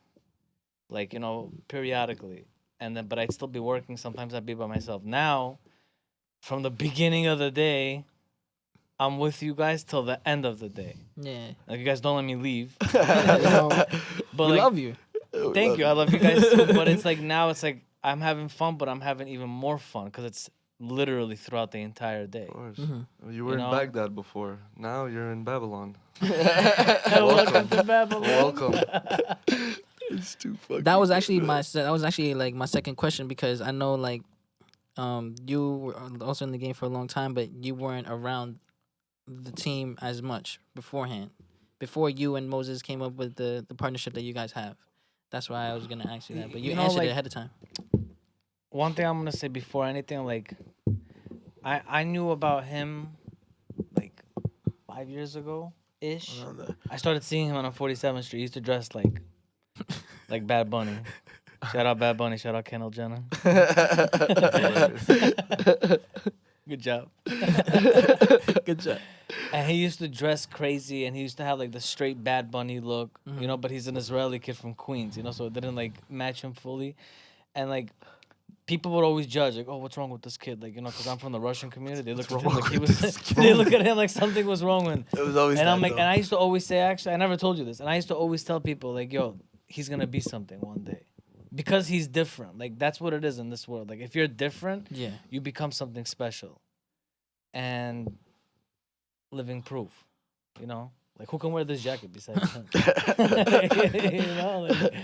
like, you know, periodically. And then, but I'd still be working. Sometimes I'd be by myself. Now, from the beginning of the day, I'm with you guys till the end of the day. Yeah. Like, you guys don't let me leave. We But, like, love you. thank you. I love you guys too. But it's like, now it's like, I'm having fun, but I'm having even more fun because it's literally throughout the entire day. Of course. Mm-hmm. You were You in know? Baghdad before. Now you're in Babylon. Welcome to Babylon. Welcome. It's too fucking. That was actually like my second question, because I know like you were also in the game for a long time, but you weren't around the team as much beforehand. Before you and Moses came up with the partnership that you guys have. That's why I was gonna ask you that, but you You know, answered like- it ahead of time. One thing I'm gonna say before anything, like, I knew about him like 5 years ago ish. Around there. I started seeing him on 47th Street. He used to dress like Bad Bunny. Shout out Bad Bunny. Shout out Kendall Jenner. Good job. Good job. And he used to dress crazy, and he used to have like the straight Bad Bunny look, Mhm. you know. But he's an Israeli kid from Queens, you know, so it didn't like match him fully. And like, people would always judge, like, oh, what's wrong with this kid? Like, you know, because I'm from the Russian community. They look at him like he was. They look at him like something was wrong with him. It was always. And that, I'm like, though. and I used to always say, actually, I never told you this, and I used to always tell people, like, yo, he's gonna be something one day, because he's different. Like, that's what it is in this world. Like, if you're different, Yeah. you become something special, and living proof, you know. Like, who can wear this jacket besides him? You know, like,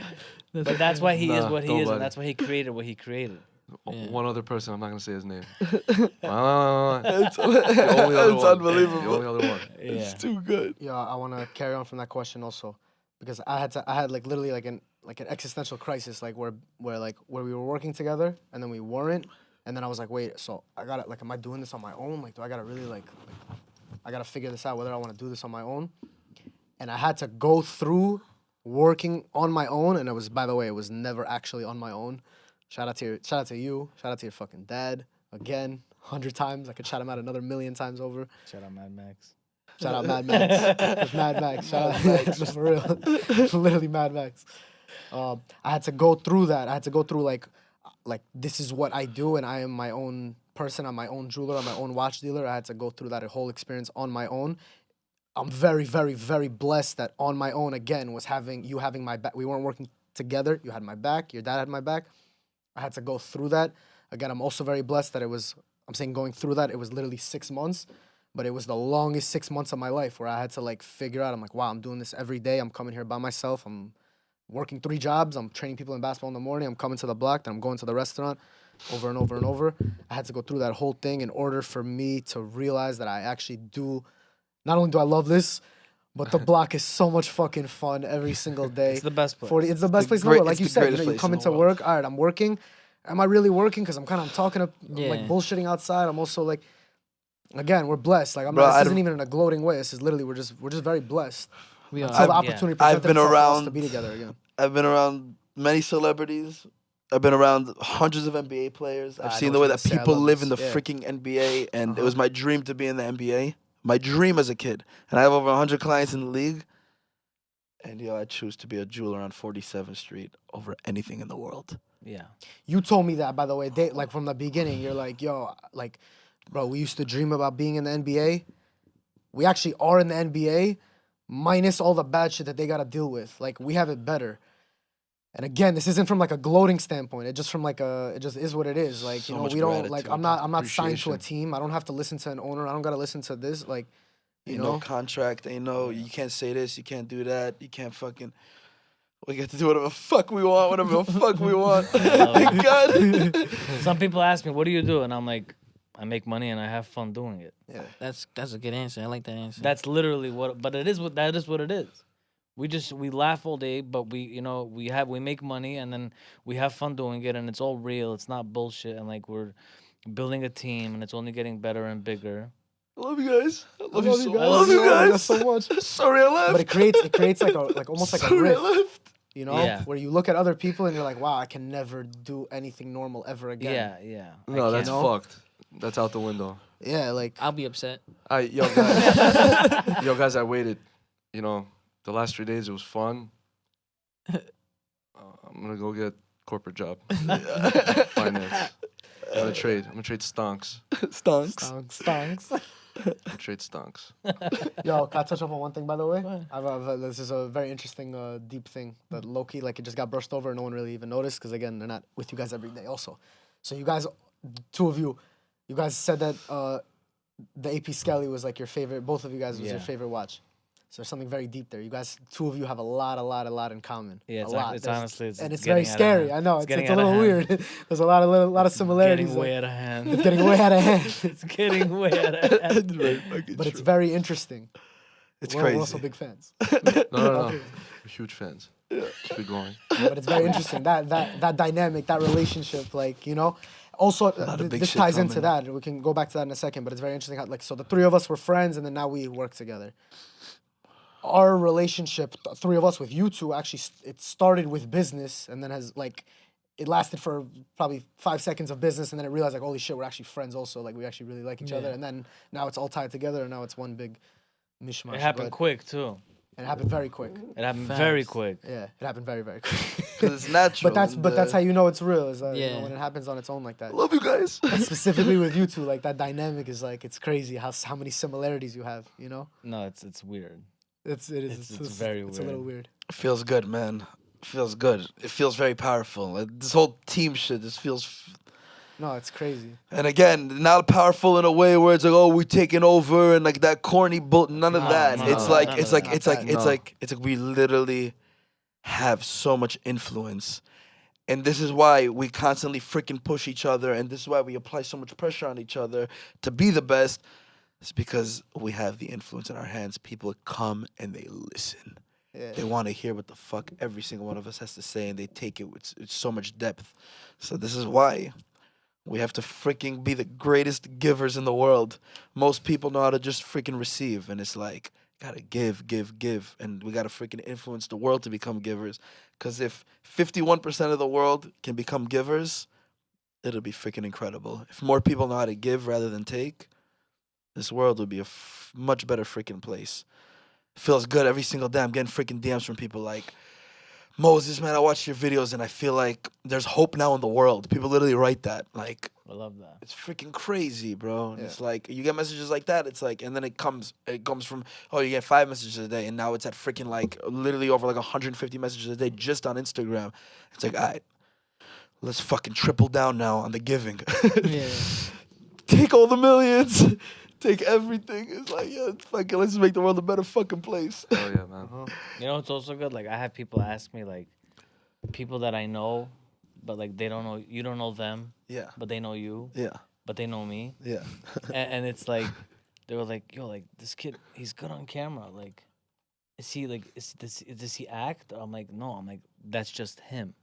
but that's why he is Nah, what he is, nobody. and that's why he created what he created. Yeah. One other person, I'm not gonna say his name. The It's, only other it's one. The unbelievable. only other one. Yeah. It's too good. Yeah, I want to carry on from that question also, because I had like literally like an existential crisis, like where we were working together and then we weren't, and then I was like, wait, so I gotta, like, am I doing this on my own? Like, do I gotta really like I gotta figure this out whether I want to do this on my own, and I had to go through working on my own, and it was, by the way, it was never actually on my own. Shout out to you, shout out to your fucking dad again, 100 times. I could shout him out another 1,000,000 times over. Shout out Mad Max. Shout out Mad Max. It's Mad Max. Shout out Max. For real. Literally Mad Max. I had to go through that. I had to go through like this is what I do, and I am my own person. I'm my own jeweler. I'm my own watch dealer. I had to go through that whole experience on my own. I'm very, very, very blessed that on my own again was having my back. We weren't working together. You had my back. Your dad had my back. I had to go through that. Again, I'm also very blessed that I'm saying going through that, it was literally 6 months. But it was the longest 6 months of my life where I had to like figure out, I'm like, wow, I'm doing this every day. I'm coming here by myself. I'm working 3 jobs. I'm training people in basketball in the morning. I'm coming to the block. Then I'm going to the restaurant over and over and over. I had to go through that whole thing in order for me to realize that I actually do. Not only do I love this, but the block is so much fucking fun every single day. It's the best place. It's the best place in the world. Like you said, you come into work. All right, I'm working. Am I really working? Because I'm talking to, I'm like bullshitting outside. I'm also like, again, we're blessed. Like this isn't even in a gloating way. This is literally we're just very blessed. We are. Until the opportunity I've been around to be together again. I've been around many celebrities. I've been around hundreds of NBA players. I've seen the way that people live in the freaking NBA, and it was my dream to be in the NBA. My dream as a kid. And I have over 100 clients in the league. And I choose to be a jeweler on 47th Street over anything in the world. Yeah. You told me that, by the way, like from the beginning. You're like, yo, like, bro, we used to dream about being in the NBA. We actually are in the NBA, minus all the bad shit that they got to deal with. Like, we have it better. And again, this isn't from like a gloating standpoint. It just from like it just is what it is. Like, So you know, much we don't gratitude, like. I'm not signed to a appreciation. team. I don't have to listen to an owner. I don't gotta listen to this. Like, you Ain't know, no contract. Ain't no, you can't say this. You can't do that. You can't fucking. We get to do whatever the fuck we want. Whatever the fuck we want. Thank God. Some people ask me, "What do you do?" And I'm like, "I make money and I have fun doing it." yeah. That's a good answer. I like that answer. That's literally what. But it is what that is what it is. We laugh all day, but we make money and then we have fun doing it, and it's all real. It's not bullshit, and like we're building a team, and it's only getting better and bigger. I love you guys. I love you so much. I love you guys so much. Sorry I left. But it creates like almost like a Sorry I rift. left. You know, Yeah. where you look at other people and you're like, wow, I can never do anything normal ever again. Yeah, yeah. No, that's know? fucked. That's out the window. Yeah, like I'll be upset. Yo guys, I waited. You know, the last 3 days it was fun. I'm gonna go get corporate job, finance. I'm gonna trade stonks. Stonks. stonks. Trade stonks. Yo, can I touch up on one thing, by the way? This is a very interesting, deep thing that low-key, like, it just got brushed over and no one really even noticed because, again, they're not with you guys every day also. So you guys, two of you guys said that the AP Skelly was, like, your favorite, both of you guys was your favorite watch. So there's something very deep there. You guys, two of you have a lot in common. Yeah, a lot. it's honestly, and it's getting very out of scary. hand. I know, it's getting a out of little hand. weird. There's a lot of similarities. Getting way out of hand. It's getting way out of hand. It's getting way out of hand. But it's very interesting. It's We're crazy. also big fans. No. We're huge fans. Keep it going. But it's very interesting that dynamic, that relationship, like, you know. Also, big this shit ties into coming. that. We can go back to that in a second. But it's very interesting how, like, so the three of us were friends, and then now we work together. Our relationship, three of us with you two, actually, it started with business, and then it lasted for probably 5 seconds of business, and then it realized, like, holy shit, we're actually friends also. Like, we actually really like each other. And then now it's all tied together, and now it's one big mishmash. It happened but quick too. it happened very quick. It happened very Fast. quick. Yeah, it happened very, very quick. Because it's natural. But that's how you know it's real. Is that, you know, Yeah. when it happens on its own like that. I love you guys. And specifically with you two, like that dynamic is like it's crazy how many similarities you have. You know, No, it's weird. it's very It's a little weird. It feels good, man. It feels good. It feels very powerful. Like, this whole team shit, this feels... No, it's crazy. And again, not powerful in a way where it's like, oh, we're taking over and like that corny bull. None of No, that. no, It's no, like none it's of like that. it's like Not it's that. like it's like we literally have so much influence, and this is why we constantly freaking push each other, and this is why we apply so much pressure on each other to be the best. It's because we have the influence in our hands. People come and they listen. Yeah. They want to hear what the fuck every single one of us has to say, and they take it with so much depth. So this is why we have to freaking be the greatest givers in the world. Most people know how to just freaking receive, and it's like, gotta give, and we gotta freaking influence the world to become givers. Because if 51% of the world can become givers, it'll be freaking incredible. If more people know how to give rather than take, this world would be a much better freaking place. Feels good every single day. I'm getting freaking DMs from people like, Moses, man, I watch your videos and I feel like there's hope now in the world. People literally write that. Like, I love that. it's freaking crazy, bro. And Yeah. it's like, you get messages like that. It's like, and then it comes from, oh, you get 5 messages a day. And now it's at freaking like, literally over like 150 messages a day just on Instagram. It's like, all right, let's fucking triple down now on the giving. Yeah. Take all the millions. Take everything. It's like, yeah, fucking, let's make the world a better fucking place. Oh yeah, man. You know, it's also good. Like I have people ask me, like, people that I know, but like they don't know. You don't know them, Yeah. but they know you, Yeah. but they know me. Yeah. And it's like they were like, yo, like this kid, he's good on camera. Like, is he like, does he act? I'm like, no. I'm like, that's just him.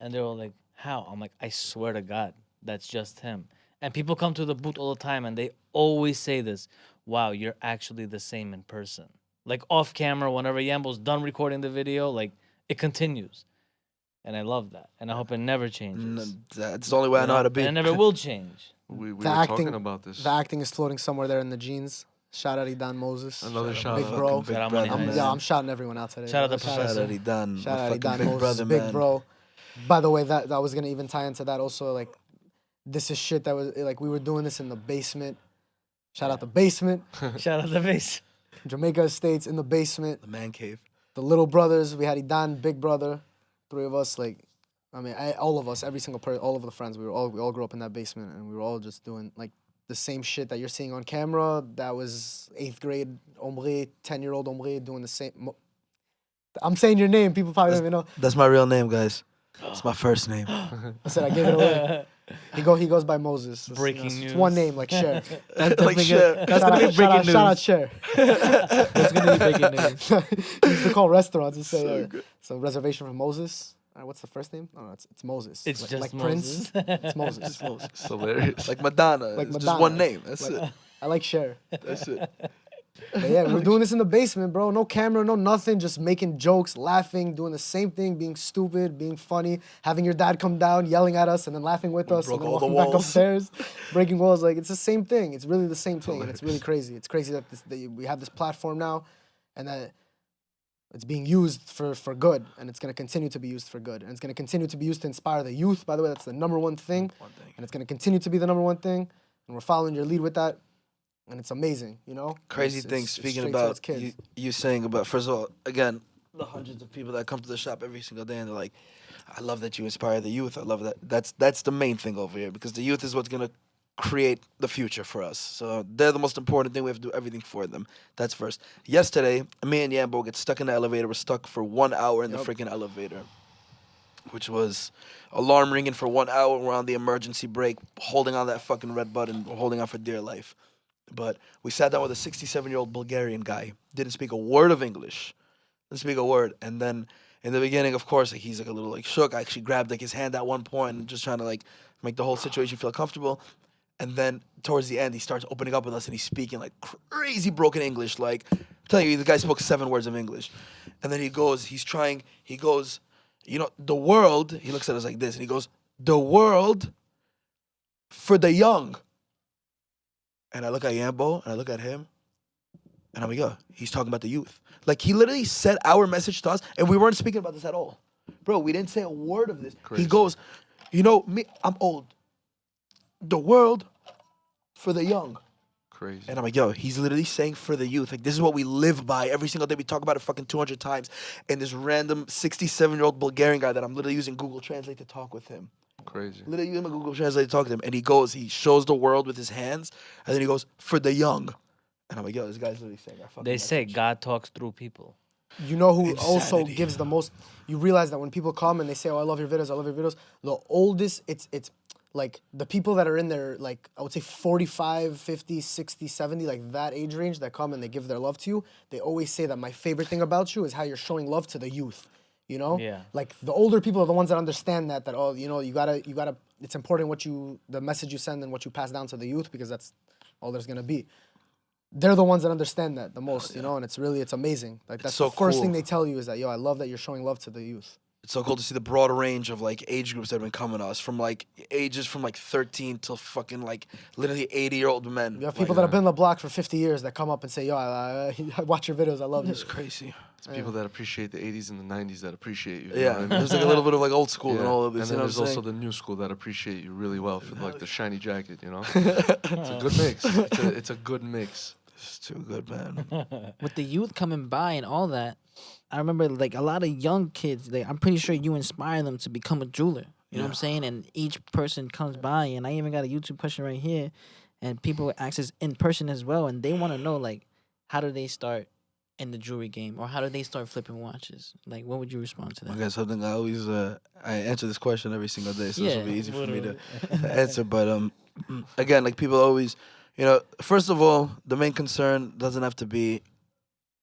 And they were like, how? I'm like, I swear to God, that's just him. And people come to the booth all the time, and they always say this: wow, you're actually the same in person. Like off camera, whenever Yambo's done recording the video, like it continues. And I love that, and I hope it never changes. That's the only way I know how to be. And it never will change. We The were acting- talking about this. The acting is floating somewhere there in the jeans. Shout out Idan Moses. Another Shout out shout Big out. bro. Big Shout out brother, Money man. Yeah, I'm shouting everyone out today. Shout out bro. the Shout professor. out Idan. Shout out fucking Idan big Moses, brother, big man. bro. By the way, that was gonna even tie into that also. Like, this is shit that was like we were doing this in the basement. Shout out the basement, Shout out the face. Jamaica Estates in the basement. The man cave. The little brothers. We had Idan, big brother, three of us. Like, I mean, all of us, every single person, all of the friends. We all grew up in that basement, and we were all just doing like the same shit that you're seeing on camera. That was 8th grade Ombre, 10-year-old Ombre doing the same. I'm saying your name. People probably don't even know. That's my real name, guys. It's my first name. I said I gave it away. He goes by Moses. It's, Breaking it's news. one name, like Cher. That's Like definitely shit. good. That's gonna be breaking news. Shout out Cher. That's gonna be breaking news. He used to call restaurants and say, "So reservation for Moses." What's the first name? Oh, it's Moses. It's like, just like Moses. Prince. It's Moses. It's Moses. It's hilarious. Like Madonna. Like It's just Madonna. one name. That's Like- it. I like Cher. That's it. But yeah, we're doing this in the basement, bro. No camera, no nothing. Just making jokes, laughing, doing the same thing, being stupid, being funny, having your dad come down, yelling at us, and then laughing with us, broke and then all the walking back walls. upstairs, breaking walls. Like, it's the same thing. It's really the same thing, and it's really crazy. It's crazy that we have this platform now, and that it's being used for good, and it's gonna continue to be used for good, and it's gonna continue to be used to inspire the youth. By the way, that's the number one thing, and it's gonna continue to be the number one thing, and we're following your lead with that. And it's amazing, you know? Crazy It's- thing. it's Speaking straight about towards kids. you saying about, first of all, again, the hundreds of people that come to the shop every single day and they're like, I love that you inspire the youth. I love that. That's the main thing over here because the youth is what's gonna create the future for us. So they're the most important thing. We have to do everything for them. That's first. Yesterday, me and Yambo get stuck in the elevator. We're stuck for 1 hour in the Yup. freaking elevator, which was alarm ringing for 1 hour. We're on the emergency brake, holding on that fucking red button, holding on for dear life. But we sat down with a 67-year-old Bulgarian guy. Didn't speak a word of English. Didn't speak a word. And then in the beginning, of course, like, he's like a little like shook. I actually grabbed like his hand at one point and just trying to like make the whole situation feel comfortable. And then towards the end, he starts opening up with us and he's speaking like crazy broken English. Like, I'm telling you, the guy spoke 7 words of English. And then he goes, you know, the world, he looks at us like this and he goes, the world for the young. And I look at Yambo and I look at him and I'm like, yo, he's talking about the youth. Like, he literally said our message to us and we weren't speaking about this at all. Bro, we didn't say a word of this. Crazy. He goes, you know, me, I'm old. The world for the young. Crazy. And I'm like, yo, he's literally saying for the youth. Like, this is what we live by every single day. We talk about it fucking 200 times. And this random 67-year-old Bulgarian guy that I'm literally using Google Translate to talk with him. Crazy. Literally using my Google Translate to talk to him. And he goes, he shows the world with his hands. And then he goes, for the young. And I'm like, yo, this guy's literally saying our fucking They say message. God talks through people. You know who also Insanity. gives the most? You realize that when people come and they say, "Oh, I love your videos, I love your videos," the oldest, it's like the people that are in their, like, I would say 45, 50, 60, 70, like that age range that come and they give their love to you, they always say that my favorite thing about you is how you're showing love to the youth. You know? Yeah. Like, the older people are the ones that understand that oh, you know, you gotta, it's important the message you send and what you pass down to the youth because that's all there's gonna be. They're the ones that understand that the most, you know, and it's amazing. Like, that's so the first cool. thing they tell you is that, yo, I love that you're showing love to the youth. It's so cool to see the broad range of like age groups that have been coming to us from like ages from like 13 till fucking like literally 80-year-old men. You have people that have been on the block for 50 years that come up and say, yo, I watch your videos, I love you. It's crazy. It's people that appreciate the 80s and the 90s that appreciate you. you know Yeah, what I mean? there's like a little bit of like old school and Yeah. all of this. And you then know there's what I'm also saying? the new school that appreciate you really well for like the shiny jacket, you know? It's a good mix. It's a good mix. It's too good, man. With the youth coming by and all that, I remember like a lot of young kids. Like, I'm pretty sure you inspire them to become a jeweler. You know what I'm saying? And each person comes by, and I even got a YouTube question right here, and people access in person as well, and they want to know like, how do they start in the jewelry game, or how did they start flipping watches? Like, what would you respond to that? Okay, something I always I answer this question every single day, so this will be Yeah, easy for me to Literally. answer. But again, like people always, first of all, the main concern doesn't have to be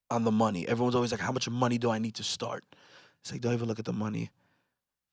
on the money. Everyone's always like, how much money do I need to start? It's like, don't even look at the money.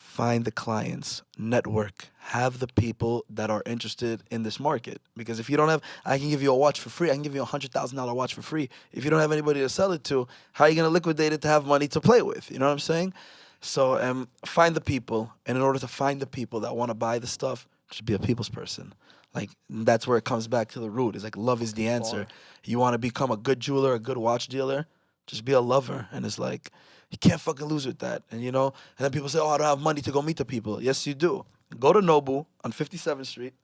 Find the clients, network, have the people that are interested in this market. Because if you don't have, I can give you a watch for free. I can give you $100,000 watch for free. If you don't have anybody to sell it to, how are you going to liquidate it to have money to play with? You know what I'm saying? So find the people. And in order to find the people that want to buy the stuff, just be a people's person. Like, that's where it comes back to the root. It's like love is the answer. You want to become a good jeweler, a good watch dealer, just be a lover. And it's like, you can't fucking lose with that. And and then people say, oh, I don't have money to go meet the people. Yes, you do. Go to Nobu on 57th Street.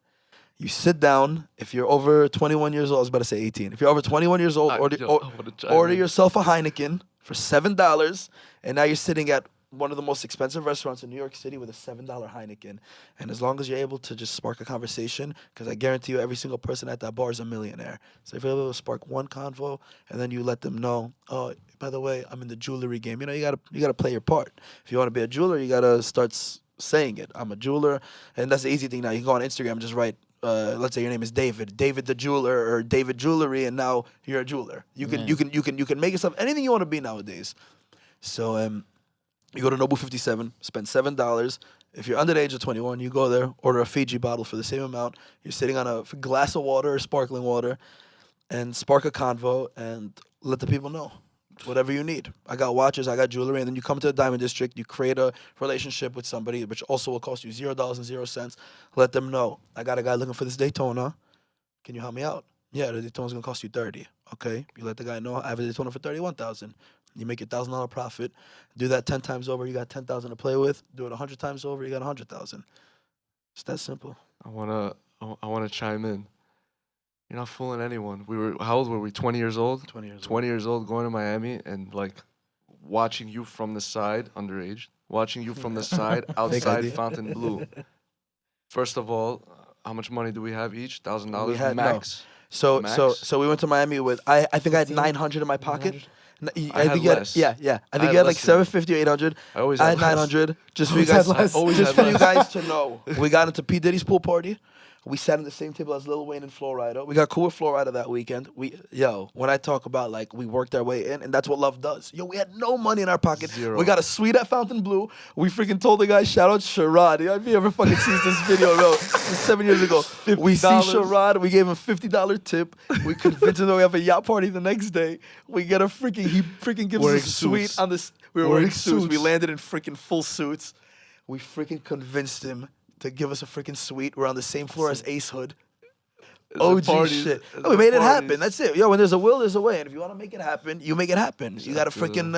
You sit down. If you're over 21 years old, I was about to say 18. If you're over 21 years old, order yourself a Heineken for $7. And now you're sitting at one of the most expensive restaurants in New York City with a $7 Heineken. And as long as you're able to just spark a conversation, because I guarantee you every single person at that bar is a millionaire. So if you're able to spark one convo and then you let them know, oh, by the way, I'm in the jewelry game. You gotta play your part. If you want to be a jeweler, you gotta start saying it. I'm a jeweler. And that's the easy thing now. You can go on Instagram and just write, let's say your name is David the jeweler, or David Jewelry, and now you're a jeweler. You can make yourself anything you want to be nowadays. So you go to Nobu 57, spend $7. If you're under the age of 21, you go there, order a Fiji bottle for the same amount. You're sitting on a glass of water or sparkling water, and spark a convo and let the people know whatever you need. I got watches, I got jewelry, and then you come to the Diamond District, you create a relationship with somebody, which also will cost you $0.00. Let them know, I got a guy looking for this Daytona. Can you help me out? Yeah, the Daytona's gonna cost you $30. Okay, you let the guy know I have a Daytona for $31,000. You make your $1,000 profit. Do that 10 times over, you got 10,000 to play with. Do it 100 times over, you got 100,000. It's that simple. I wanna chime in. You're not fooling anyone. How old were we? 20 years old. 20 years old. 20 years old, going to Miami and like watching you from the side, underage, watching you from the side outside idea. Fontainebleau. First of all, how much money do we have each? We $1,000 had- max. So Max? so we went to Miami with I think I had 15? 900 in my pocket. I had think you had, less. yeah. I I think had you had like less than that. 750 or 800. I always I had had less. 900. Just for you Always had guys, less. Always just had for you less. guys to know, we got into P Diddy's pool party. We sat on the same table as Lil Wayne and Flo Rida. We got cool with Flo Rida that weekend. When I talk about like we worked our way in, and that's what love does. We had no money in our pocket. Zero. We got a suite at Fontainebleau. We freaking told the guy, shout out Sherrod. If you ever fucking sees this video, bro, this was 7 years ago. We see $50. Sherrod. We gave him $50 tip. We convinced him that we have a yacht party the next day. He freaking gives Wearing us a suite suits. on this. We were Wearing wearing suits. We suits. landed in freaking full suits. We freaking convinced him to give us a freaking suite. We're on the same floor as Ace Hood. OG shit. We made it happen. That's it. When there's a will, there's a way. And if you want to make it happen, you make it happen. You got to freaking,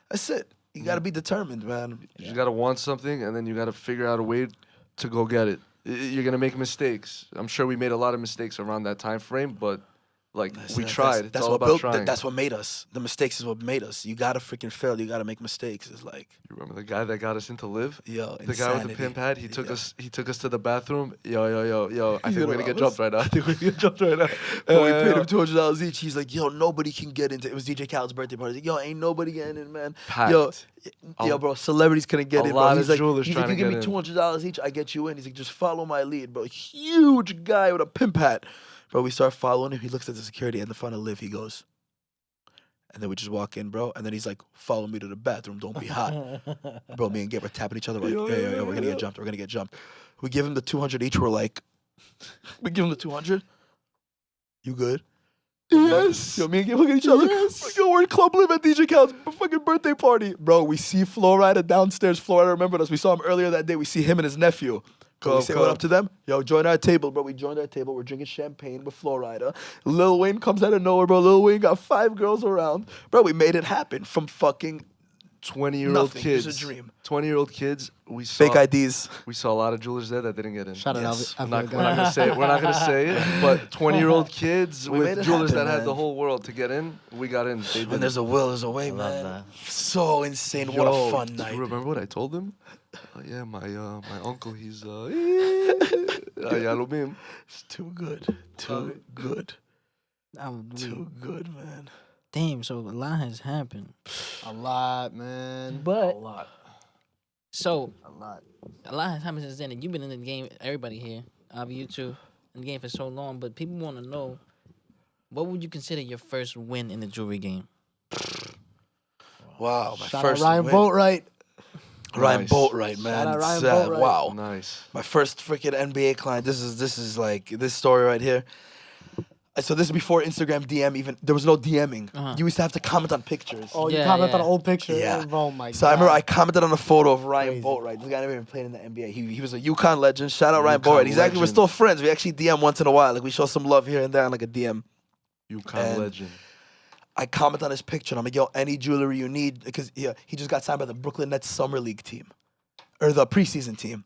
that's it. You got to be determined, man. You just gotta want something, and then you gotta figure out a way to go get it. You're gonna make mistakes. I'm sure we made a lot of mistakes around that time frame, but like we tried. It's all about trying. That's what made us. The mistakes is what made us. You got to freaking fail. You got to make mistakes. It's like, You remember the guy that got us into Live? yo, The guy with the insanity. pimp hat. He took Yeah. us. He took us to the bathroom. Yo. I think we're gonna get us? jumped right now. I think we're gonna get jumped right now. But we paid him $200 each. He's like, yo, nobody can get into. It was DJ Khaled's birthday party. He's like, yo, ain't nobody getting in, man. Packed. Yo, bro, celebrities couldn't get a in. lot Bro. of He's like, jewelers you trying to give me get in. $200 each, I get you in. He's like, just follow my lead, bro. Huge guy with a pimp hat. Bro, we start following him. He looks at the security in the front of Live. He goes, and then we just walk in, bro. And then he's like, follow me to the bathroom. Don't be hot. Bro, me and Gabe are tapping each other like, yo, we're going to get jumped. We're going to get jumped. We give him the 200 each. We're like, we give him the 200. You good? Yes. Yo, me and Gabe look at each other. We're in Club Live at DJ Khaled's fucking birthday party. Bro, we see Flo Rida downstairs. Flo Rida remembered us. We saw him earlier that day. We see him and his nephew. We say what up to them. Yo, join our table, bro. We joined our table. We're drinking champagne with Flo Rida. Lil Wayne comes out of nowhere, bro. Lil Wayne got 5 girls around. Bro, we made it happen from fucking 20-year-old nothing. kids. It's a dream. 20-year-old kids. We saw Fake IDs. We saw a lot of jewelers there that didn't get in. Shout out Yes. We're not gonna say it. We're not gonna say it. But 20-year-old kids We made with it jewelers happen, that had man. the whole world to get in, we got in. They When didn't. there's a will, there's a way, Love man. that. So insane. What a Yo, fun do night. you remember what I told him? Yeah, my uncle, he's It's too good. Too good. I'm Too good, man. Damn, so a lot has happened. A lot, man. But lot. so A lot. a lot has happened since then, and you've been in the game. Everybody here, you too, in the game for so long. But people want to know, what would you consider your first win in the jewelry game? Wow, my Shout first out Ryan win. Boatwright. Ryan Nice. Boatwright, man. out Ryan It's, Boatwright. Wow. Nice. My first freaking NBA client. This is like this story right here. So this is before Instagram DM even. There was no DMing. Uh-huh. You used to have to comment on pictures. Oh, you Yeah, comment on yeah. an old picture? Yeah. Oh, my God. So I remember I commented on a photo of Ryan Crazy. Boatwright. This guy never even played in the NBA. He was a UConn legend. Shout out Ryan UConn Boatwright. He's actually we're legend. still friends. We actually DM once in a while. Like we show some love here and there on like a DM. UConn And- legend. I comment on his picture and I'm like, yo, any jewelry you need, because he just got signed by the Brooklyn Nets Summer League team, or the preseason team.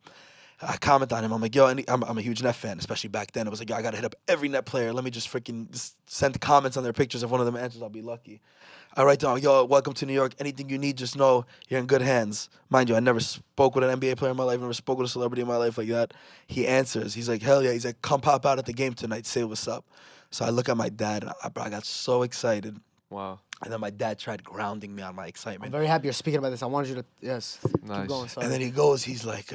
I comment on him. I'm like, yo, I'm a huge Net fan, especially back then. It was like, yo, I gotta hit up every Net player. Let me just freaking send comments on their pictures. If one of them answers, I'll be lucky. I write down, yo, welcome to New York. Anything you need, just know you're in good hands. Mind you, I never spoke with an NBA player in my life, never spoke with a celebrity in my life like that. He answers. He's like, hell yeah. He's like, come pop out at the game tonight. Say what's up. So I look at my dad, and I got so excited. Wow. And then my dad tried grounding me on my I'm excitement. very happy you're speaking about this. I wanted you to, yes. Nice. Keep going. Sorry. And then he goes, he's like,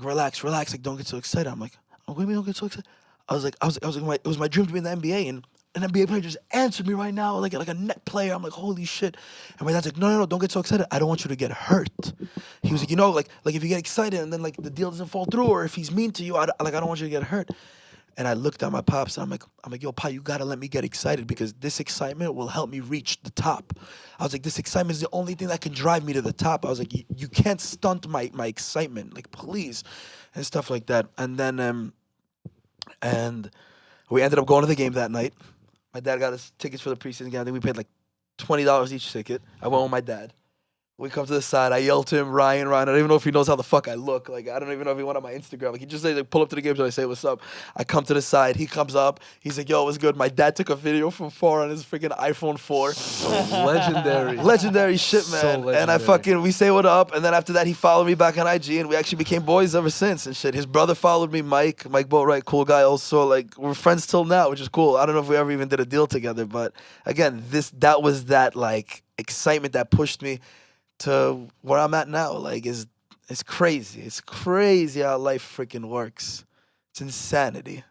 relax, like, don't get so excited. I'm like, oh, what do you mean don't get so excited? I was like, it was my dream to be in the NBA, and an NBA player just answered me right now, like a Net player. I'm like, holy shit. And my dad's like, no, don't get so excited. I don't want you to get hurt. He was like, like if you get excited and then like the deal doesn't fall through, or if he's mean to you, I don't want you to get hurt. And I looked at my pops and I'm like, yo, Pa, you gotta let me get excited because this excitement will help me reach the top. I was like, this excitement is the only thing that can drive me to the top. I was like, you can't stunt my excitement, like please, and stuff like that. And then and we ended up going to the game that night. My dad got us tickets for the preseason game. I think we paid like $20 each ticket. I went with my dad. We come to the side. I yell to him, Ryan. I don't even know if he knows how the fuck I look. Like, I don't even know if he went on my Instagram. Like, he just says, like, pull up to the game and I say, what's up? I come to the side. He comes up. He's like, yo, what's good? My dad took a video from far on his freaking iPhone 4. Legendary. Legendary shit, So man. And I legendary. we say what up. And then after that, he followed me back on IG. And we actually became boys ever since and shit. His brother followed me, Mike Boatwright, cool guy also. Like, we're friends till now, which is cool. I don't know if we ever even did a deal together. But again, that was that, like, excitement that pushed me to where I'm at now. Like, it's crazy. It's crazy how life freaking works. It's insanity.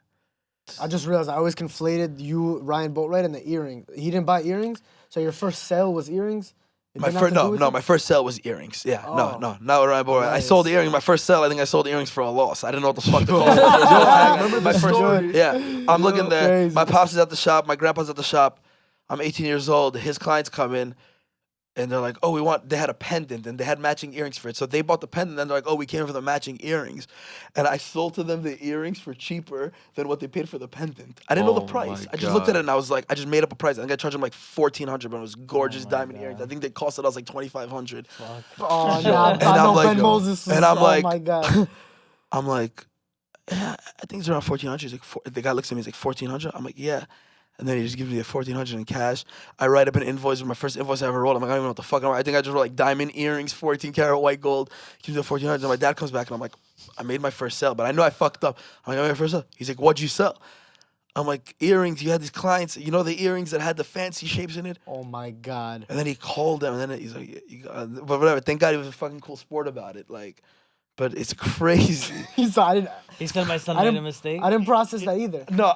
I just realized I always conflated you, Ryan Boatwright, and the earring. He didn't buy earrings, so your first sale was earrings? It didn't have to do with it? My first sale was earrings. Yeah, Oh. no, not with Ryan Boatwright. I Nice. sold the earrings. My first sale, I think I sold the earrings for a loss. I didn't know what the fuck to call it. Remember My the first, story? yeah, I'm looking there. Crazy. My pops is at the shop. My grandpa's at the shop. I'm 18 years old. His clients come in. And they're like, oh, they had a pendant and they had matching earrings for it. So they bought the pendant and they're like, oh, we came for the matching earrings. And I sold to them the earrings for cheaper than what they paid for the pendant. I didn't know Oh the price. my I just looked at God. it and I was like, I just made up a price. I think I charged them like $1,400, but it was gorgeous my diamond God. earrings. I think they costed us like $2,500. Oh, nah, And I know I'm like- Ben Moses was, and I'm oh like- my God. I'm like, yeah, I think it's around $1,400. He's like, the guy looks at me, he's like, $1,400? I'm like, yeah. And then he just gives me the $1,400 in cash. I write up an invoice. My first invoice I ever wrote. I'm like, I don't even know what the fuck. I think I just wrote like diamond earrings, 14 karat white gold. Gives me the $1,400. And my dad comes back and I'm like, I made my first sale, but I know I fucked up. I'm like, I made my first sale. He's like, what'd you sell? I'm like, earrings. You had these clients. You know the earrings that had the fancy shapes in it? Oh my God. And then he called them. And then he's like, but whatever. Thank God he was a fucking cool sport about it. Like, but it's crazy. He said my son I made a didn't- mistake. I didn't process that either. No,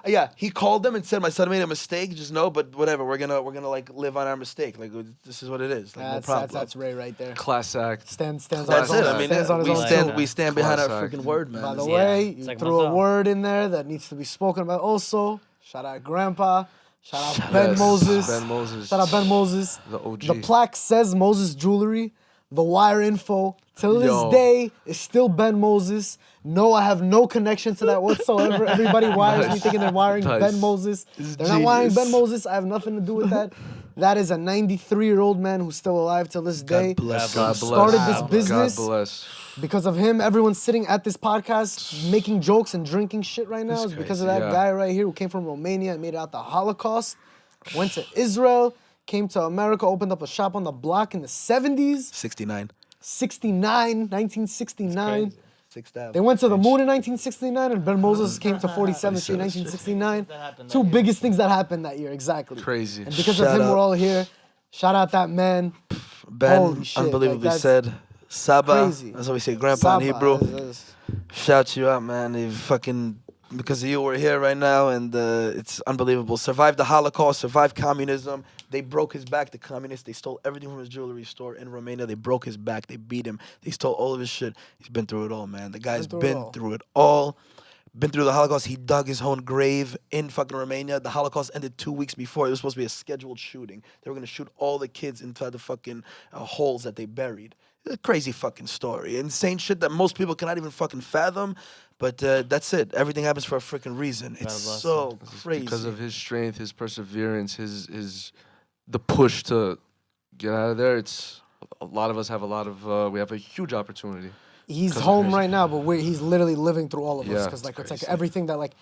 yeah. He called them and said, "My son made a mistake. Just know, but whatever. We're gonna like live on our mistake. Like this is what it is. Like no problem." That's Ray right there. Class act. Stands on That's his it. own. I mean, stands on his we own stand too. we stand behind our Class freaking act. word, man. By the This- Yeah, way, it's you like threw a mazal. word in there that needs to be spoken about also. Shout out Grandpa. Shout out Ben Yes, Moses. Ben Moses. Shout out Ben Moses. The OG. The plaque says Moses Jewelry. The wire info till this Yo. day is still Ben Moses. No, I have no connection to that whatsoever. Everybody wires me Nice. thinking they're wiring Nice. Ben Moses. This is They're not wiring genius. Ben Moses. I have nothing to do with that. That is a 93-year-old man who's still alive till this day. God bless. God him. bless. Started this God business. bless. Because of him, everyone's sitting at this podcast making jokes and drinking shit right now. It's It's because of crazy, that yeah. guy right here who came from Romania and made it out the Holocaust. Went to Israel, came to America, opened up a shop on the block in the 70s. 69. 1969. Sixth Ave. They went to the H. moon in 1969, and Ben Moses came to 47th Street in 1969. Two biggest things that happened that year, exactly. Crazy. And because Shout of him, out. we're all here. Shout out that man. Ben, Holy shit, like, unbelievably that's said. Saba, crazy. that's what we say, grandpa in Saba, Hebrew. is- Shout you out, man. You fucking, because of you, we're here right now, and it's unbelievable. Survived the Holocaust, survived communism. They broke his back, the communists. They stole everything from his jewelry store in Romania. They broke his back. They beat him. They stole all of his shit. He's been through it all, man. The guy's been through it all. Been through the Holocaust. He dug his own grave in fucking Romania. The Holocaust ended 2 weeks before. It was supposed to be a scheduled shooting. They were going to shoot all the kids inside the fucking holes that they buried. A crazy fucking story. Insane shit that most people cannot even fucking fathom. But that's it. Everything happens for a freaking reason. It's bless so crazy. Because of his strength, his perseverance, his the push to get out of there. It's a lot of us have we have a huge opportunity. He's 'Cause of home his- right now, but he's literally living through all of us Yeah, because like it's like crazy. everything that like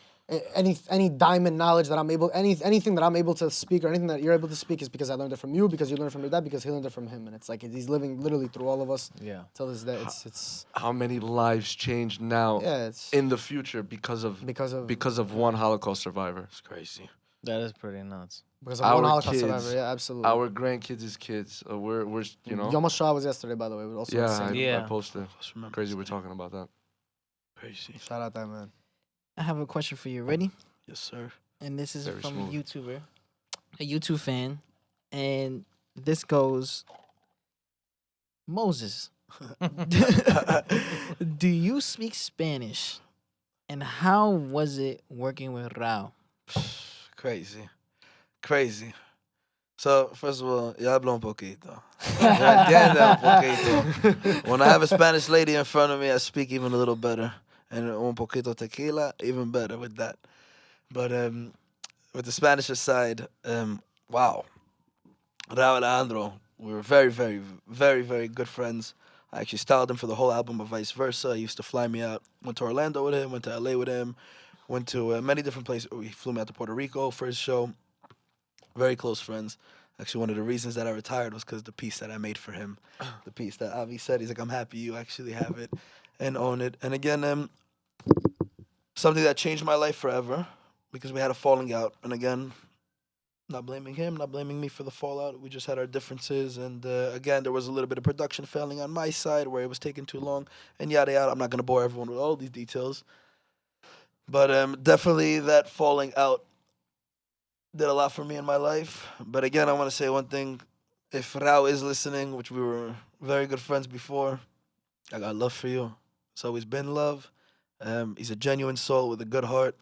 any diamond knowledge that I'm able anything that I'm able to speak or anything that you're able to speak is because I learned it from you, because you learned it from your dad, because he learned it from him, and it's like he's living literally through all of us Yeah. till this day. It's How many lives changed now yeah, it's in the future because of one Holocaust survivor? It's crazy. That is pretty nuts. because of our one Holocaust kids, survivor. Yeah, absolutely. Our grandkids' kids. We're you know. Yom HaShoah was yesterday, by the way. Also Yeah, insane. I Yeah. posted. Just remember Crazy, this we're day. talking about that. Crazy. Shout out that man. I have a question for you. Ready? Yes, sir. And this is Very from smooth. a YouTuber, a YouTube fan, and this goes, Moses. Do you speak Spanish? And how was it working with Rao? Crazy. Crazy. So, first of all, yo hablo un poquito. Entiende un poquito. When I have a Spanish lady in front of me, I speak even a little better. And un poquito tequila, even better with that. But with the Spanish aside, wow. Rao Alejandro, we were very, very, very, very good friends. I actually styled him for the whole album, but vice versa. He used to fly me out. Went to Orlando with him, went to LA with him, went to many different places. He flew me out to Puerto Rico for his show. Very close friends. Actually, one of the reasons that I retired was because the piece that I made for him. The piece that Avi said, he's like, I'm happy you actually have it and own it. And again, something that changed my life forever because we had a falling out. And again, not blaming him, not blaming me for the fallout. We just had our differences. And again, there was a little bit of production failing on my side where it was taking too long and yada yada. I'm not going to bore everyone with all these details. But definitely that falling out did a lot for me in my life. But again, I want to say one thing. If Rao is listening, which we were very good friends before, I got love for you. It's always been love. He's a genuine soul with a good heart.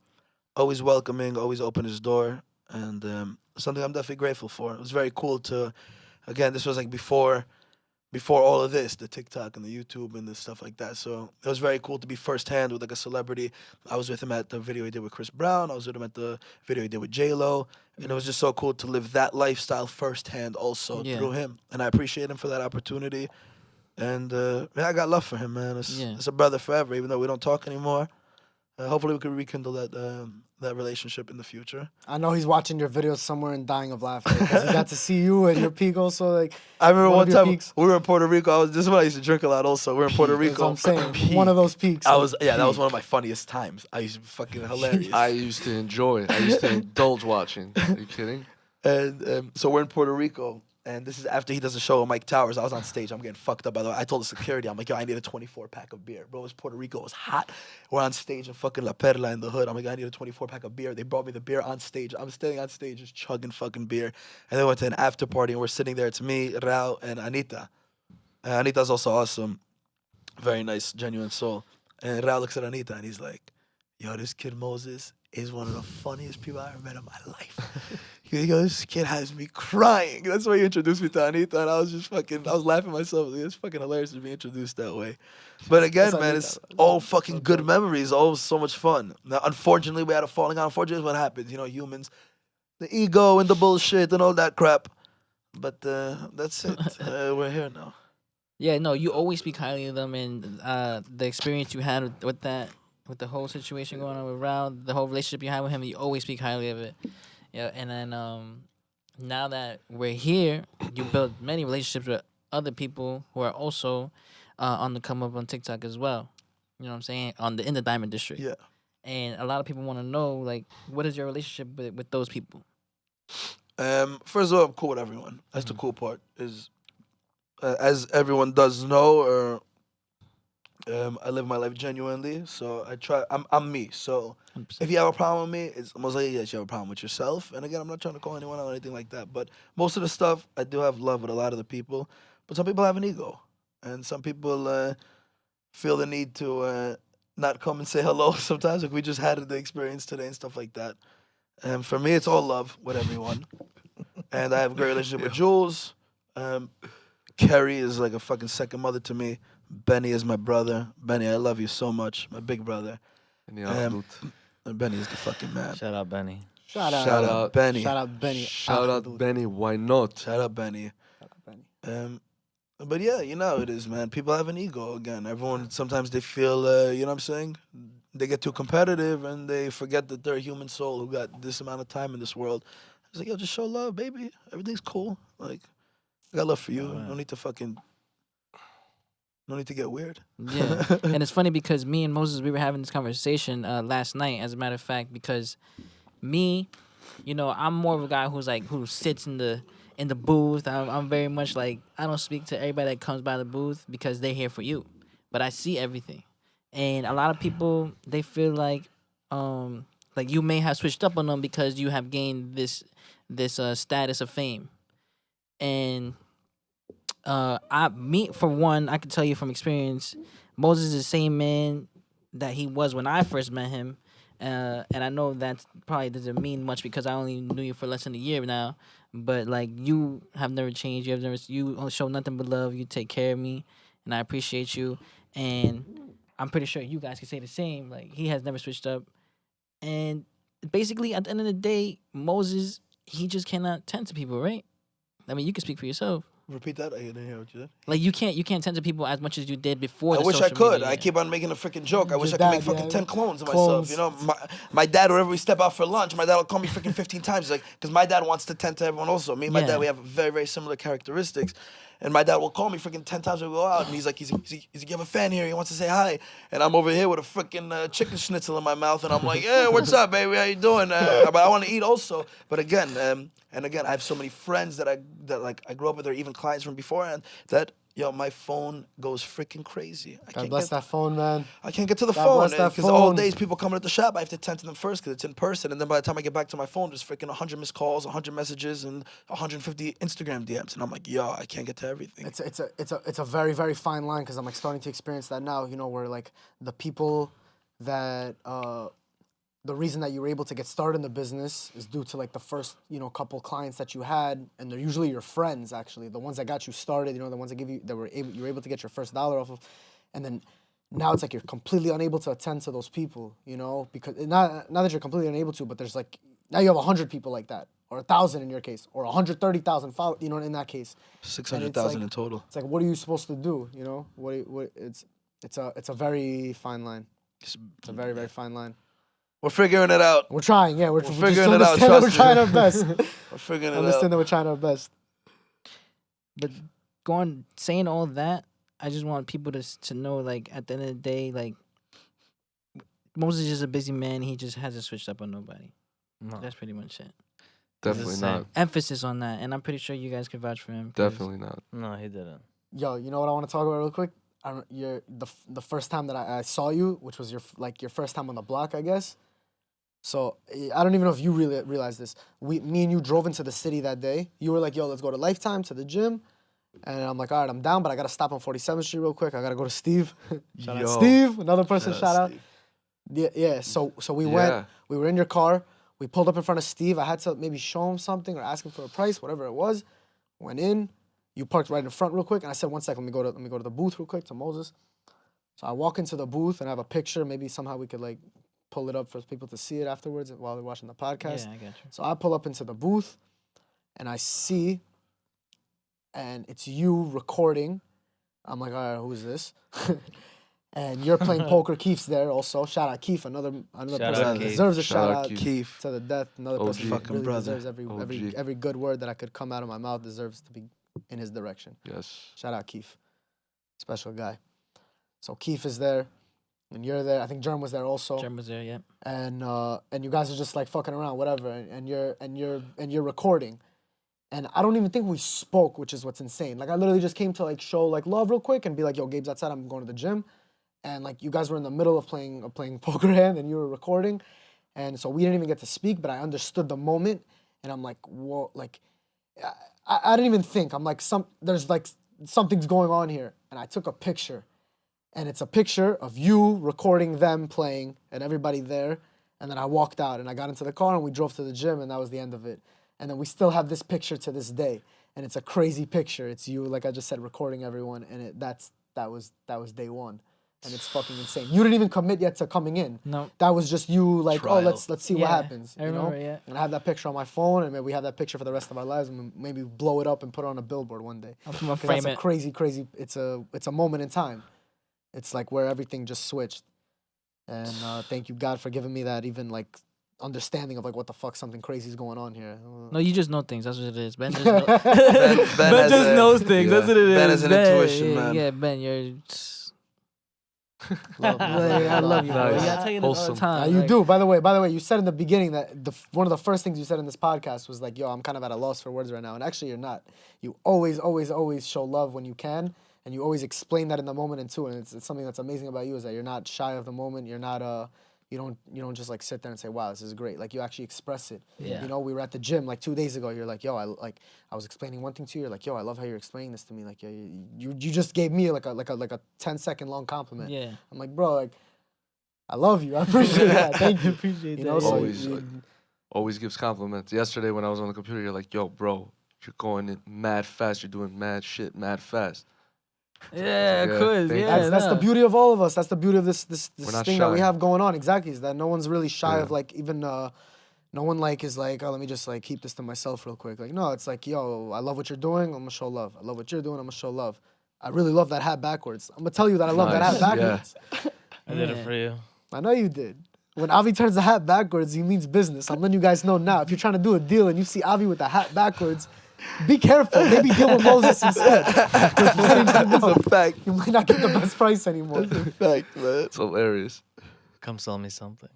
Always welcoming, always open his door. And something I'm definitely grateful for. It was very cool to, again, this was like before all of this, the TikTok and the YouTube and the stuff like that. So it was very cool to be firsthand with like a celebrity. I was with him at the video he did with Chris Brown. I was with him at the video he did with J-Lo. And it was just so cool to live that lifestyle firsthand also through him. And I appreciate him for that opportunity. And I got love for him, man. It's a brother forever, even though we don't talk anymore. Hopefully we can rekindle that relationship in the future. I know he's watching your videos somewhere and dying of laughter because he got to see you at your peak also. Like I remember One one of your time peaks. we were in Puerto Rico. This is when I used to drink a lot. Also, we were in Puerto that's what Rico. I'm saying. One of those peaks. That was one of my funniest times. I used to be fucking hilarious. I used to enjoy. I used to indulge watching. Are you kidding? And so we're in Puerto Rico, and this is after he does a show with Mike Towers. I was on stage. I'm getting fucked up, by the way. I told the security, I'm like, yo, I need a 24-pack of beer. Bro, it was Puerto Rico. It was hot. We're on stage in fucking La Perla in the hood. I'm like, I need a 24-pack of beer. They brought me the beer on stage. I'm standing on stage just chugging fucking beer. And then went to an after party, and we're sitting there. It's me, Rao, and Anita. Anita's also awesome. Very nice, genuine soul. And Rao looks at Anita, and he's like, yo, this kid Moses is one of the funniest people I ever met in my life. He goes, this kid has me crying. That's why he introduced me to Anita, and I was laughing myself. It's fucking hilarious to be introduced that way. But again, That's man, Anita. it's all fucking good memories, all so much fun. Now, unfortunately, we had a falling out. Unfortunately, it's what happens. You know, humans, the ego and the bullshit and all that crap. But that's it. We're here now. Yeah, no, you always speak highly of them, and the experience you had with that, with the whole situation going on with Rao, the whole relationship you had with him, you always speak highly of it. Yeah, and then now that we're here, you built many relationships with other people who are also on the come up on TikTok as well. You know what I'm saying? In the diamond district. Yeah. And a lot of people want to know, like, what is your relationship with those people? First of all, I'm cool with everyone. That's the cool part. Is as everyone does know, or I live my life genuinely. So I try. I'm me. So 100%. if you have a problem with me, it's almost like yes, you have a problem with yourself. And again, I'm not trying to call anyone out or anything like that. But most of the stuff, I do have love with a lot of the people. But some people have an ego, and some people feel the need to not come and say hello sometimes. Like we just had the experience today and stuff like that. And for me, it's all love with everyone. And I have a great relationship with Jules. Kerry is like a fucking second mother to me. Benny is my brother. Benny, I love you so much. My big brother. And Benny is the fucking man. Shout out Benny. Shout Shout out Benny. Shout out Benny. Shout out Benny. Why not? Shout out Benny. Shout out Benny. But yeah, you know how it is, man. People have an ego again. Everyone, sometimes they feel, you know what I'm saying? They get too competitive and they forget that they're a human soul who got this amount of time in this world. It's like, yo, just show love, baby. Everything's cool. Like, I got love for you. Right. No need to get weird. Yeah. And it's funny because me and Moses, we were having this conversation last night, as a matter of fact, because me, you know, I'm more of a guy who sits in the booth. I'm very much like, I don't speak to everybody that comes by the booth because they're here for you. But I see everything. And a lot of people, they feel like you may have switched up on them because you have gained this status of fame. And for one, I can tell you from experience, Moses is the same man that he was when I first met him. And I know that probably doesn't mean much because I only knew you for less than a year now. But like, you have never changed. You show nothing but love. You take care of me, and I appreciate you. And I'm pretty sure you guys can say the same. Like, he has never switched up. And basically, at the end of the day, Moses, he just cannot tend to people, right? I mean, you can speak for yourself. Repeat that. I didn't hear what you said. Like, you can't tend to people as much as you did before. I the wish I social could. media. I keep on making a freaking joke. I wish I Your could make dad, fucking yeah. 10 clones of myself. You know, my dad, wherever we step out for lunch, my dad will call me freaking 15 times. Like, because my dad wants to tend to everyone also. Me and my Yeah. dad, we have very, very similar characteristics. And my dad will call me freaking 10 times when we go out. And he's like, you have a fan here. He wants to say hi. And I'm over here with a freaking chicken schnitzel in my mouth. And I'm like, yeah, what's up, baby? How you doing? But I want to eat also. But again, I have so many friends that I grew up with, or even clients from beforehand, that, yo, my phone goes freaking crazy. God bless that phone, man. I can't get to the God phone bless that because all phone. days people coming at the shop, I have to tend to them first because it's in person. And then by the time I get back to my phone, there's freaking 100 missed calls, 100 messages, and 150 Instagram DMs. And I'm like, yo, I can't get to everything. It's a very, very fine line because I'm like starting to experience that now. You know, where like the people that the reason that you were able to get started in the business is due to like the first, you know, couple clients that you had, and they're usually your friends, actually, the ones that got you started, you know, the ones that you were able to get your first dollar off of, and then now it's like you're completely unable to attend to those people, you know, because not that you're completely unable to, but there's like, now you have 100 people like that, or 1,000 in your case, or 130,000 followers, you know, in that case. 600,000 in total. It's like, what are you supposed to do, you know? It's a very fine line. It's a very, very fine line. We're figuring it out. We're trying, yeah. We're figuring it out, We're trust me. trying our best. We're figuring it Understand that out. we're trying our best. But saying all that, I just want people to know, like, at the end of the day, like, Moses is just a busy man. He just hasn't switched up on nobody. No. That's pretty much it. Definitely not. Emphasis on that, and I'm pretty sure you guys can vouch for him. 'cause- Definitely not. No, he didn't. Yo, you know what I want to talk about real quick? The first time that I saw you, which was your first time on the block, I guess. So I don't even know if you really realize this. Me and you drove into the city that day. You were like, yo, let's go to Lifetime, to the gym. And I'm like, all right, I'm down, but I got to stop on 47th Street real quick. I got to go to Steve. Shout out Yo. Steve, another person, Yeah, shout out. Steve. Yeah. So we Yeah. went, we were in your car. We pulled up in front of Steve. I had to maybe show him something or ask him for a price, whatever it was. Went in. You parked right in front real quick. And I said, 1 second, let me go to the booth real quick, to Moses. So I walk into the booth and I have a picture. Maybe somehow we could like pull it up for people to see it afterwards while they're watching the podcast. Yeah, I got you. So I pull up into the booth and I see, and it's you recording. I'm like, all right, who's this? And you're playing poker. Keith's there also. Shout out Keith, another Shout person out that Keith. deserves a Shout shout out out Keith. Keith. to the death. Another OG. person that Fucking really brother. deserves OG. every good word that I could come out of my mouth deserves to be in his direction. Yes. Shout out Keith, special guy. So Keith is there. and you're there. I think Germ was there also. Germ was there, yeah. And you guys are just like fucking around, whatever. And you're recording. And I don't even think we spoke, which is what's insane. Like I literally just came to like show like love real quick and be like, yo, Gabe's outside. I'm going to the gym. And like you guys were in the middle of playing poker hand and you were recording. And so we didn't even get to speak, but I understood the moment. And I'm like, whoa, like, I didn't even think. I'm like, there's like, something's going on here. And I took a picture. And it's a picture of you recording them playing and everybody there. And then I walked out and I got into the car and we drove to the gym and that was the end of it. And then we still have this picture to this day. And it's a crazy picture. It's you, like I just said, recording everyone. And that was day one. And it's fucking insane. You didn't even commit yet to coming in. No. That was just you like, Trial. oh, let's see what happens. I You remember, know? yeah. And I have that picture on my phone, and maybe we have that picture for the rest of our lives, and maybe blow it up and put it on a billboard one day. I'm gonna 'Cause frame that's a it. crazy. It's a moment in time. It's like where everything just switched. And thank you God for giving me that even like understanding of like what the fuck something crazy is going on here. No, you just know things. That's what it is. Ben just, know- Ben Ben has just a- knows things. yeah. That's what it is. Ben has an intuition, yeah, man. Yeah, Ben, you're. Love, I love you, bro. Nice. Yeah, I tell you this all the Wholesome. time. you like- do. By the way, you said in the beginning that one of the first things you said in this podcast was like, yo, I'm kind of at a loss for words right now. And actually, you're not. You always show love when you can. And you always explain that in the moment and too. And it's something that's amazing about you is that you're not shy of the moment. You're not, you don't just like sit there and say, wow, this is great. Like you actually express it. Yeah. You know, we were at the gym like 2 days ago. You're like, yo, I was explaining one thing to you. You're like, yo, I love how you're explaining this to me. Like, yo, you just gave me like a 10-second long compliment. Yeah. I'm like, bro, like, I love you. I appreciate that. Thank you. Appreciate You know, that. so Always, you- like, always gives compliments. Yesterday when I was on the computer, you're like, yo, bro, you're going in mad fast. You're doing mad shit mad fast. Yeah, of Yeah, course. thank Yeah, that's the no. beauty of all of us. That's the beauty of this We're not thing that we shy. have going on. Exactly, is that no one's really shy Yeah. of like even no one like is like, oh, let me just like keep this to myself real quick. Like no, it's like, yo, I love what you're doing. I'm gonna show love. I love what you're doing. I'm gonna show love. I really love that hat backwards. I'm gonna tell you that I love that hat Nice, yeah. backwards. I did Yeah. it for you. I know you did. When Avi turns the hat backwards, he means business. I'm letting you guys know now. If you're trying to do a deal and you see Avi with the hat backwards, be careful. Maybe deal with Moses instead. That's a fact. You might not get the best price anymore. That's a fact, man. It's hilarious. Come sell me something.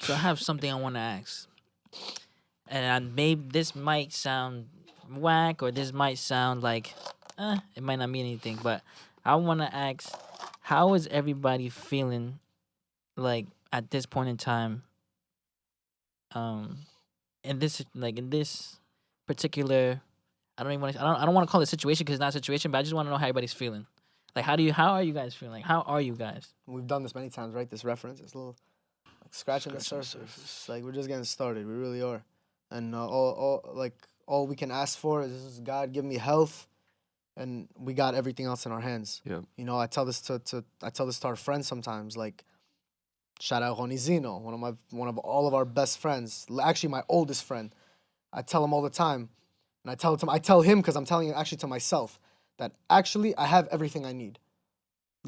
So I have something I want to ask, and maybe this might sound whack, or this might sound like, it might not mean anything. But I want to ask, how is everybody feeling, like at this point in time? In this particular, I don't want to call it situation because it's not a situation, but I just want to know how everybody's feeling. Like, how are you guys feeling? Like, how are you guys? We've done this many times, right? This reference, it's a little like scratching the surface. Like we're just getting started. We really are, and all we can ask for is God give me health, and we got everything else in our hands. Yeah. You know, I tell this to our friends sometimes. Like, shout out Ronizino, one of all of our best friends. Actually, my oldest friend. I tell him all the time, and I tell him because I'm telling it actually to myself that actually I have everything I need.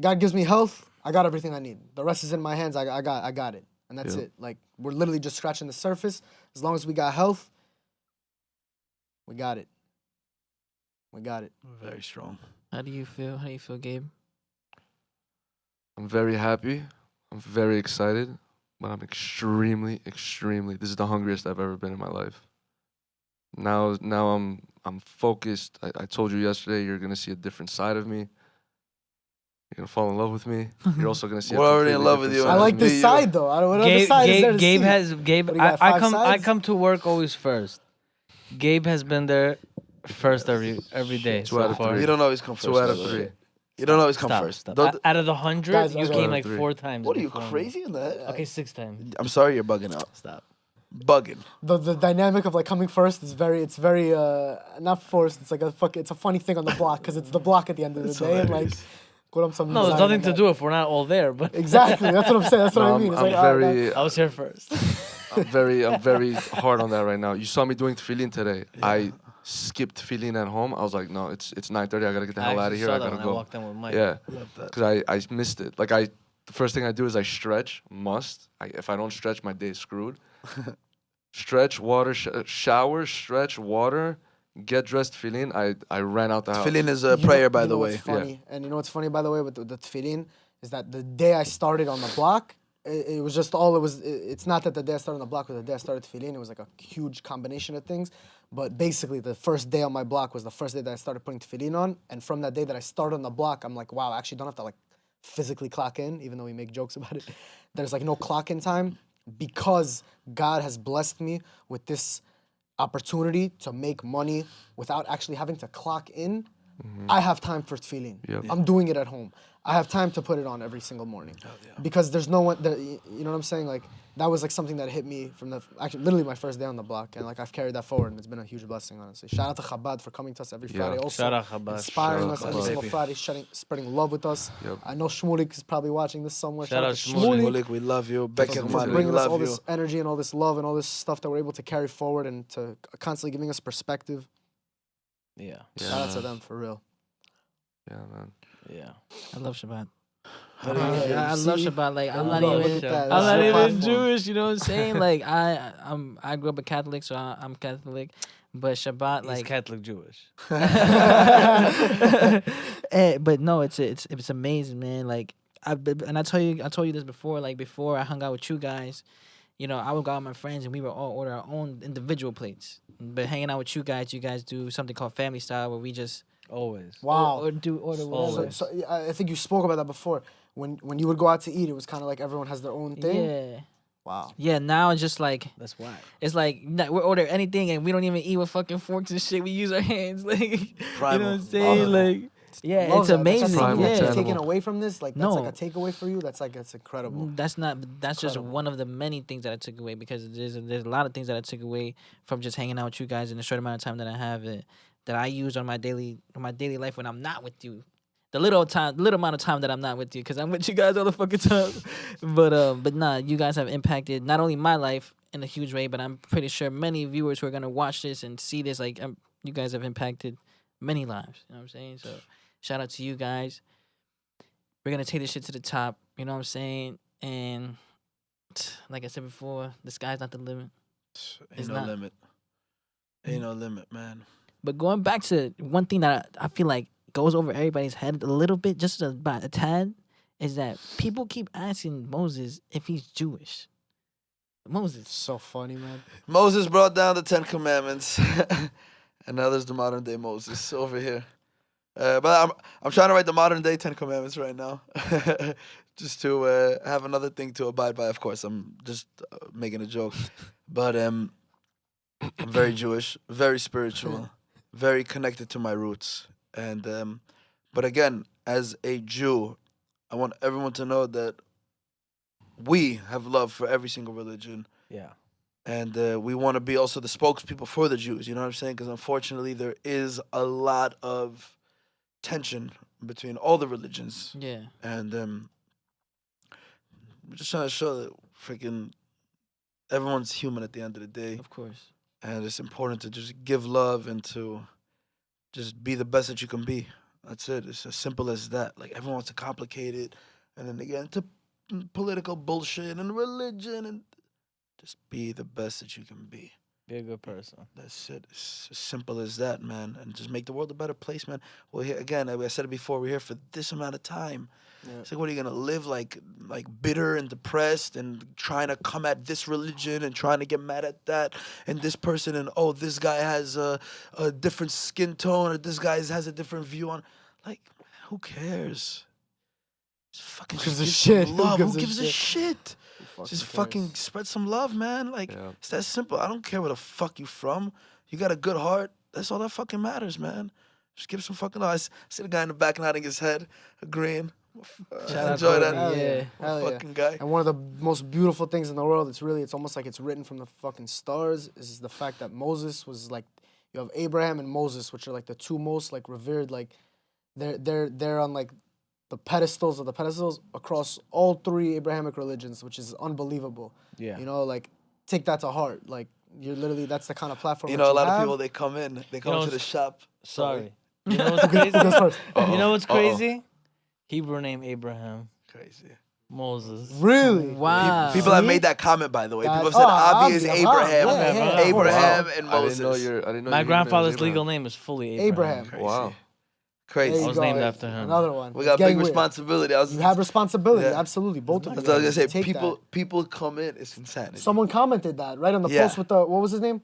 God gives me health. I got everything I need. The rest is in my hands. I got it, and that's Yeah. it. Like we're literally just scratching the surface. As long as we got health, we got it. We got it. Very strong. How do you feel? How do you feel, Gabe? I'm very happy. I'm very excited, but I'm extremely. This is the hungriest I've ever been in my life. Now I'm focused. I told you yesterday you're gonna see a different side of me. You're gonna fall in love with me. You're also gonna see. We're already in love with you. I like Me, this you. side though. What other side is there to Gabe see? has Gabe. What do you got, I five come sides? to work always first. Gabe has been there first every day. Two so out of far. three. You don't always come first. 2 out of by the 3. way. You don't always come Stop, first. stop. Don't- Out of the 100, Guys, you guys, came guys. like 3. 4 times. What are you, before me. crazy in that? Okay, 6 times. I'm sorry you're bugging out. Stop. Bugging. The dynamic of like coming first is very not forced. It's like it's a funny thing on the block because it's the block at the end of the It's day and like hilarious. No, there's nothing to do if we're not all there. But Exactly, that's what I'm saying. That's what No, I mean. It's I'm like, all right, very. I was here first. I'm very hard on that right now. You saw me doing tefillin today. I skipped tefillin at home. I was like, no, it's 9:30. I gotta get the hell out of here. I gotta I go. walked in with Mike. Yeah, I love that. because I missed it. Like the first thing I do is I stretch. If I don't stretch, my day's screwed. Stretch, water, shower, stretch, water, get dressed, tefillin, I ran out the house. Tefillin is a prayer, by the way. What's funny? And you know what's funny, by the way, with the tefillin is that the day I started on the block, it was just all it was. It's not that the day I started on the block was the day I started tefillin. It was like a huge combination of things. But basically, the first day on my block was the first day that I started putting tefillin on. And from that day that I started on the block, I'm like, wow, I actually don't have to like physically clock in, even though we make jokes about it. There's like no clock in time because God has blessed me with this opportunity to make money without actually having to clock in. I have time for tefillin. Yep. I'm doing it at home. I have time to put it on every single morning because there's no one. You know what I'm saying? Like that was like something that hit me from actually literally my first day on the block, and like I've carried that forward, and it's been a huge blessing, honestly. Shout out to Chabad for coming to us every Friday. Also, Shout out Chabad. inspiring Shout us out every Chabad. single Friday, spreading love with us. Yep. I know Shmulik is probably watching this somewhere. Shout out to Shmulik. Mulik, we love you. Becker, for man, we bringing us all love you. this energy and all this love and all this stuff that we're able to carry forward and to constantly giving us perspective. Yeah. Shout out to them for real. Yeah, man. Yeah. I love Shabbat. Yeah, I you love see? Shabbat. Like I'm Look not at even. that. I'm That's not your even platform. Jewish. You know what I'm saying? Like I grew up a Catholic, so I'm Catholic. But Shabbat, He's like, Catholic Jewish. but no, it's amazing, man. Like I told you this before. Like before I hung out with you guys, you know, I would go out with my friends and we would all order our own individual plates. But hanging out with you guys do something called family style, where we just Always. Wow. order whatever. Always. So yeah, I think you spoke about that before. When you would go out to eat, it was kind of like everyone has their own thing. Yeah. Wow. Yeah, now it's just like That's whack. it's like we order anything and we don't even eat with fucking forks and shit. We use our hands, like you know what Primal. I'm saying? Love it. Like yeah, Love it's that. That's amazing. something Primal that's Yeah, animal. taken away from this. Like that's No. like a takeaway for you. That's incredible. that's just Incredible. one of the many things that I took away, because there's a lot of things that I took away from just hanging out with you guys in the short amount of time that I have that I use on my daily life when I'm not with you. The little amount of time that I'm not with you, because I'm with you guys all the fucking time. But nah, you guys have impacted not only my life in a huge way, but I'm pretty sure many viewers who are gonna watch this and see this, like you guys have impacted many lives. You know what I'm saying? So shout out to you guys. We're gonna take this shit to the top. You know what I'm saying? And like I said before, the sky's not the limit. Ain't It's no not. limit. Ain't no limit, man. But going back to one thing that I feel like goes over everybody's head a little bit, just about a tad, is that people keep asking Moses if he's Jewish. Moses. So funny, man. Moses brought down the 10 Commandments, and now there's the modern day Moses over here. But I'm trying to write the modern day 10 Commandments right now, just to have another thing to abide by. Of course, I'm just making a joke, but I'm very Jewish, very spiritual, very connected to my roots, and but again, as a Jew, I want everyone to know that we have love for every single religion. Yeah. And we want to be also the spokespeople for the Jews. You know what I'm saying? Because unfortunately, there is a lot of tension between all the religions. Yeah. And we're just trying to show that freaking everyone's human at the end of the day. Of course. And it's important to just give love and to just be the best that you can be. That's it. It's as simple as that. Like, everyone wants to complicate it. And then they get into political bullshit and religion, and just be the best that you can be. Be a good person. That's it. It's as simple as that, man. And just make the world a better place, man. Well, here again, I said it before. We're here for this amount of time. Yeah. It's like, what are you gonna live like bitter and depressed and trying to come at this religion and trying to get mad at that and this person, and oh, this guy has a different skin tone, or this guy has a different view on. Like, who cares? Just fucking Who gives a give shit? some Who love. gives Who a gives a shit? Just fucking cares? spread some love, man. Like, Yeah. it's that simple. I don't care where the fuck you from. You got a good heart. That's all that fucking matters, man. Just give some fucking love. I see the guy in the back nodding his head, agreeing. Shout out Enjoy that. Courtney, yeah. Hell yeah. Fucking guy. And one of the most beautiful things in the world, it's almost like it's written from the fucking stars, is the fact that Moses was like, you have Abraham and Moses, which are like the two most like revered, like they're on like the pedestals of the pedestals across all three Abrahamic religions, which is unbelievable. Yeah. You know, like take that to heart. Like you're literally, that's the kind of platform. You that know, a lot have. of people, they come into know, the shop. Sorry. You know what's crazy? Who goes first? You know what's Uh-oh. crazy? Hebrew name Abraham. Crazy. Moses. Really? Wow. People have See? made that comment, by the way. That- People have said Avi is Avi, Abraham, yeah, yeah, of Abraham course. and I didn't Moses. know I didn't know My your grandfather's Abraham. legal name is fully Abraham. Abraham. Crazy. Wow. There Crazy. you I was go. named after him. Another one. We It's got big getting weird. responsibility. You have responsibility, Yeah. absolutely. Both of I you. was gonna guys. say Take people come in. It's insanity. Someone commented that right on the Yeah. post with the what was his name?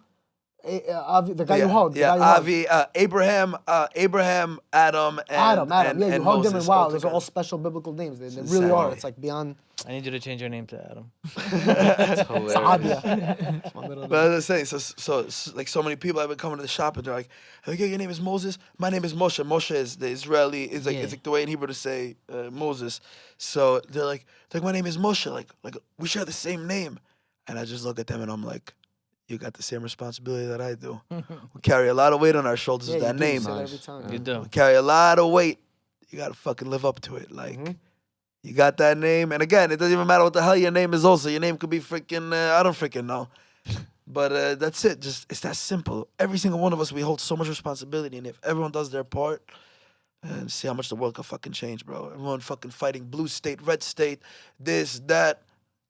Avi, the guy you hugged. The Yeah, guy you hugged. Avi, Abraham, Adam, and Adam. and, Yeah, you and hugged him, Moses and wow, all those are all together. special biblical names. They It's really are. insanity. It's like beyond I need you to change your name to Adam. Hilarious. Saabia. It's my middle But name. as I was saying, like so many people have been coming to the shop and they're like, "Okay, your name is Moses. My name is Moshe. Moshe is the Israeli. It's like Yeah. it's like the way in Hebrew to say Moses. So they're like my name is Moshe. Like we share the same name. And I just look at them and I'm like, you got the same responsibility that I do. We carry a lot of weight on our shoulders Yeah, with you that do, you name. say that Nice. every time. You do. We carry a lot of weight. You gotta fucking live up to it. Like. Mhm. You got that name, and again, it doesn't even matter what the hell your name is. Also, your name could be freaking I don't freaking know, but that's it. Just it's that simple. Every single one of us, we hold so much responsibility, and if everyone does their part, and see how much the world can fucking change, bro. Everyone fucking fighting blue state, red state, this, that.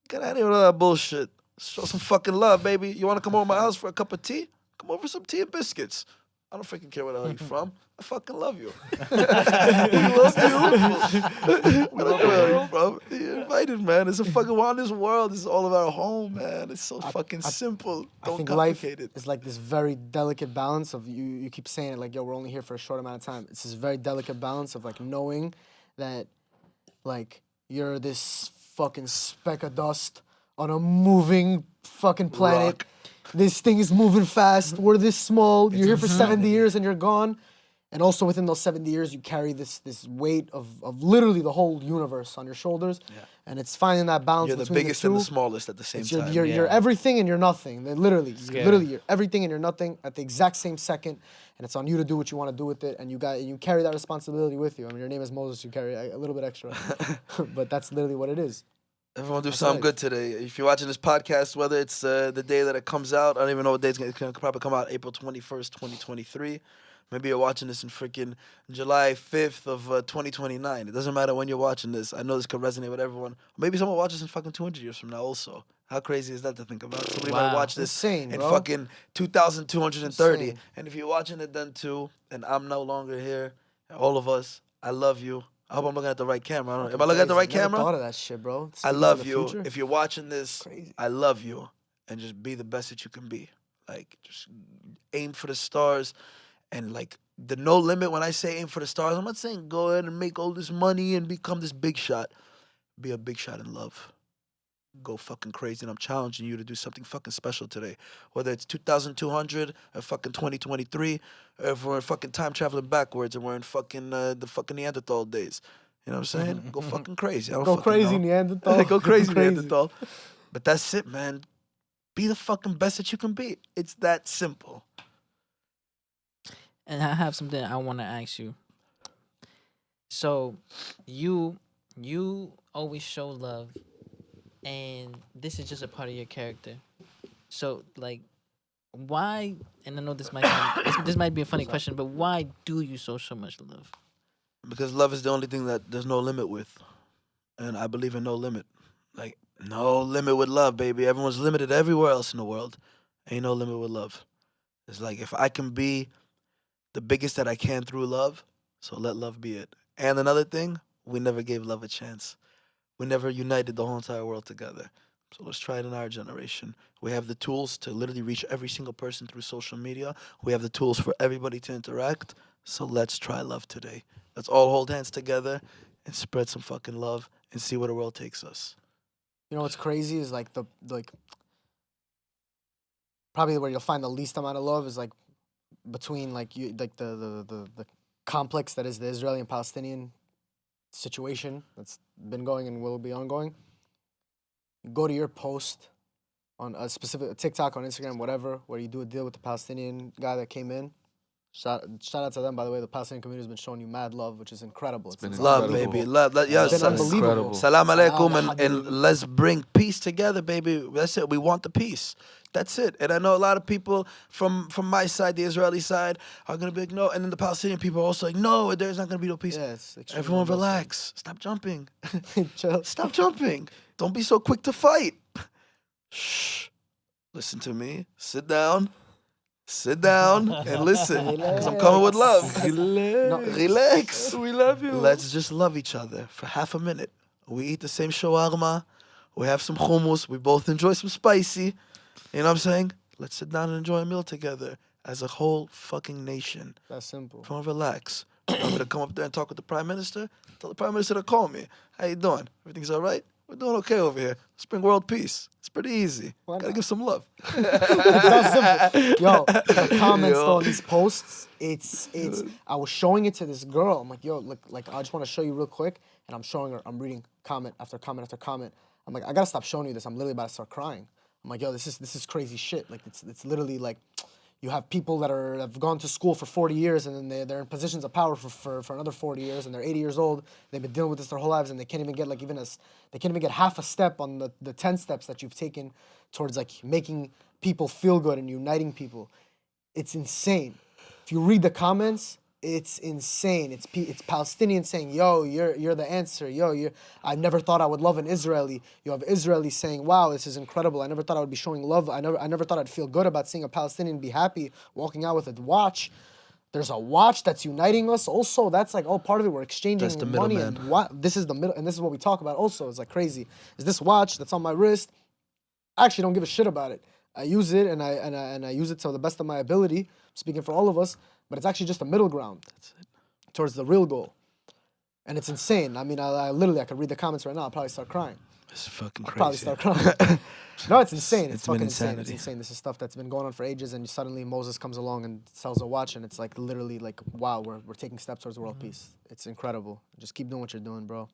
Get out of here with all that bullshit. Show some fucking love, baby. You want to come over to my house for a cup of tea? Come over for some tea and biscuits. I don't freaking care where the hell you're from. I fucking love you. I love you. I don't care where you're from. You're invited, man. It's a fucking we're on this world. It's all about home, man. It's so fucking simple. I Don't think life complicate it. is like this very delicate balance of you keep saying it like, yo, we're only here for a short amount of time. It's this very delicate balance of like knowing that like you're this fucking speck of dust on a moving fucking planet. Rock. This thing is moving fast. We're this small. You're here for 70 years and you're gone. And also within those 70 years, you carry this weight of literally the whole universe on your shoulders. Yeah. And it's finding that balance You're the between biggest the two. and the smallest at the same It's time. you're Yeah. everything and you're nothing. They're literally, Scary. you're everything and you're nothing at the exact same second. And it's on you to do what you want to do with it. And you carry that responsibility with you. I mean, your name is Moses. You carry a little bit extra, but that's literally what it is. Everyone do That's something life. good today. If you're watching this podcast, whether it's the day that it comes out, I don't even know what day it's going to probably come out, April 21st, 2023. Maybe you're watching this in freaking July 5th of 2029. It doesn't matter when you're watching this. I know this could resonate with everyone. Maybe someone watches in fucking 200 years from now also. How crazy is that to think about? Somebody might Wow. watch this Insane, in bro. fucking 2230. Insane. And if you're watching it then too, and I'm no longer here, all of us, I love you. I hope I'm looking at the right camera. I don't know. Am I looking at the right Never camera? thought of that shit, bro. I Speaking to love the you. future? If you're watching this, Crazy. I love you. And just be the best that you can be. Like, just aim for the stars. And, like, the no limit, when I say aim for the stars, I'm not saying go ahead and make all this money and become this big shot. Be a big shot in love. Go fucking crazy. And I'm challenging you to do something fucking special today. Whether it's 2200 or fucking 2023, or if we're fucking time traveling backwards and we're in fucking the fucking Neanderthal days. You know what I'm saying? Go fucking crazy. I don't Go fucking crazy, know. Neanderthal. Go crazy, Neanderthal. But that's it, man. Be the fucking best that you can be. It's that simple. And I have something I want to ask you. So, you always show love, and this is just a part of your character. So, like, why? And I know this this might be a funny question, but why do you show so much love? Because love is the only thing that there's no limit with. And I believe in no limit. Like, no limit with love, baby. Everyone's limited everywhere else in the world. Ain't no limit with love. It's like, if I can be the biggest that I can through love, so let love be it. And another thing, we never gave love a chance. We never united the whole entire world together. So let's try it in our generation. We have the tools to literally reach every single person through social media. We have the tools for everybody to interact. So let's try love today. Let's all hold hands together and spread some fucking love and see where the world takes us. You know what's crazy is like probably where you'll find the least amount of love is like between like you like the complex that is the Israeli and Palestinian situation that's been going and will be ongoing. You go to your post on a specific TikTok, on Instagram, whatever, where you do a deal with the Palestinian guy that came in. Shout out to them, by the way. The Palestinian community has been showing you mad love, which is incredible. It's been Love, incredible. baby. Love. It's been Yes. unbelievable. Salam alaikum, and Alhamdulillah. let's bring peace together, baby. That's it. We want the peace. That's it. And I know a lot of people from my side, the Israeli side, are gonna be like, no. And then the Palestinian people are also like, no, there's not gonna be no peace. Yeah, it's extremely Everyone well relax. Stop jumping. said. Chill. Stop jumping. Don't be so quick to fight. Shh. Listen to me. Sit down. Sit down and listen. Because I'm coming with love. Relax. We love you. Let's just love each other for half a minute. We eat the same shawarma. We have some hummus. We both enjoy some spicy. You know what I'm saying? Let's sit down and enjoy a meal together as a whole fucking nation. That's simple. Come on, relax. I'm going to come up there and talk with the Prime Minister. Tell the Prime Minister to call me. How you doing? Everything's all right? We're doing okay over here. Let's bring world peace. It's pretty easy. Why Gotta not? give some love. It's that simple. Yo, the comments though on these posts, it's. I was showing it to this girl. I'm like, yo, look, like I just want to show you real quick, and I'm showing her. I'm reading comment after comment after comment. I'm like, I gotta stop showing you this. I'm literally about to start crying. I'm like, yo, this is crazy shit. Like it's literally like, you have people that have gone to school for 40 years and then they're in positions of power for another 40 years and they're 80 years old. They've been dealing with this their whole lives and they can't even get they can't even get half a step on the 10 steps that you've taken towards like making people feel good and uniting people. It's insane. If you read the comments, it's insane. It's Palestinians saying, "Yo, you're the answer. Yo, I never thought I would love an Israeli." You have Israelis saying, "Wow, this is incredible. I never thought I would be showing love. I never thought I'd feel good about seeing a Palestinian be happy walking out with a watch." There's a watch that's uniting us. Also, that's like all part of it. We're exchanging That's the money, middleman. and this is the middle, and this is what we talk about. Also, it's like crazy. Is this watch that's on my wrist? I actually don't give a shit about it. I use it, and I use it to the best of my ability. Speaking for all of us. But it's actually just a middle ground towards the real goal. And it's insane. I mean, I literally, I could read the comments right now. I'll probably start crying. It's fucking I'll crazy. probably start crying. No, it's insane. It's It's been fucking insane. It's insanity. insane. This is stuff that's been going on for ages, and suddenly Moses comes along and sells a watch, and it's like literally like, wow, we're taking steps towards world peace. It's incredible. Just keep doing what you're doing, bro.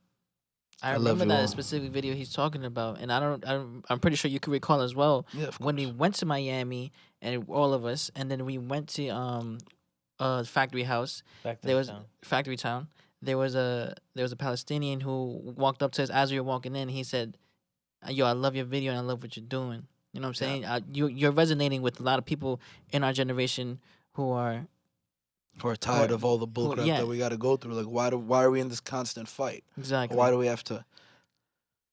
I love remember you that all. specific video he's talking about, and I'm pretty sure you could recall as well Yeah, of when we course. went to Miami and all of us, and then we went to Factory House. Back to There the was town. Factory Town. There was a Palestinian who walked up to us as we were walking in. He said, "Yo, I love your video and I love what you're doing." You know what I'm saying? You're resonating with a lot of people in our generation who are We're tired of all the bullcrap yeah. that we got to go through. Like, why are we in this constant fight? exactly. Why do we have to?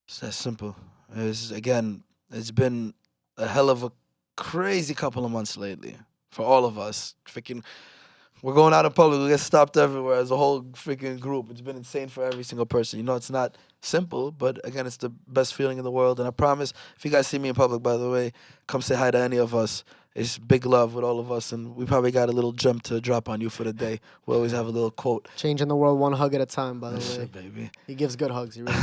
It's that simple. It's been a hell of a crazy couple of months lately for all of us. Freaking, we're going out in public. We get stopped everywhere as a whole freaking group. It's been insane for every single person. You know, it's not simple, but again, it's the best feeling in the world. And I promise, if you guys see me in public, by the way, come say hi to any of us. It's big love with all of us, and we probably got a little gem to drop on you for the day. We always have a little quote. Changing the world one hug at a time, by the That's way. it, baby. He gives good hugs. He really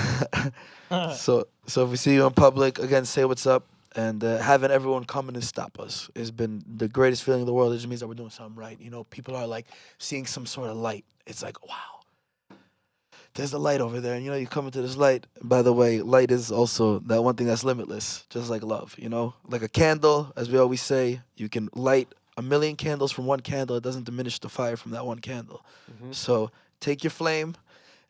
does. So if we see you in public, again, say what's up. And having everyone come in and stop us has been the greatest feeling in the world. It just means that we're doing something right. You know, people are like seeing some sort of light. It's like, wow, there's a light over there. And, you know, you come into this light. By the way, light is also that one thing that's limitless, just like love, you know? Like a candle, as we always say, you can light 1,000,000 candles from one candle. It doesn't diminish the fire from that one candle. So take your flame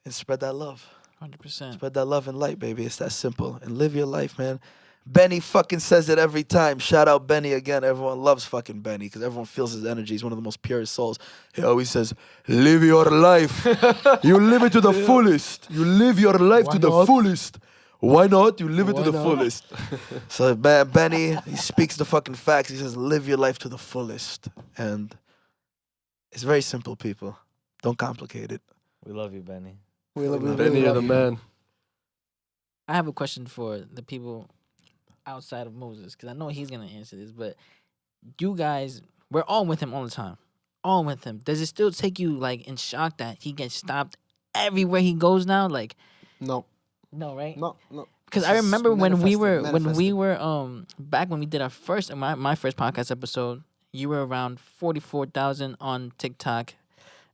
and spread that love. 100%. Spread that love and light, baby. It's that simple. And live your life, man. Benny fucking says it every time. Shout out Benny again. Everyone loves fucking Benny because everyone feels his energy. He's one of the most purest souls. He always says, live your life. You live it to the fullest. You live your life Why to the not? fullest. Why not? You live it to Why the not? fullest. So Benny, he speaks the fucking facts. He says, live your life to the fullest. And it's very simple, people. Don't complicate it. We love you, Benny. We Benny, really Benny, you're love the you. man. I have a question for the people outside of Moses because I know he's gonna answer this. But you guys, we're all with him all the time, all with him. Does it still take you like in shock that he gets stopped everywhere he goes now? Like, No, no, right? no. Because This I is remember when we manifested. were back when we did our first my first podcast episode, you were around 44,000 on TikTok.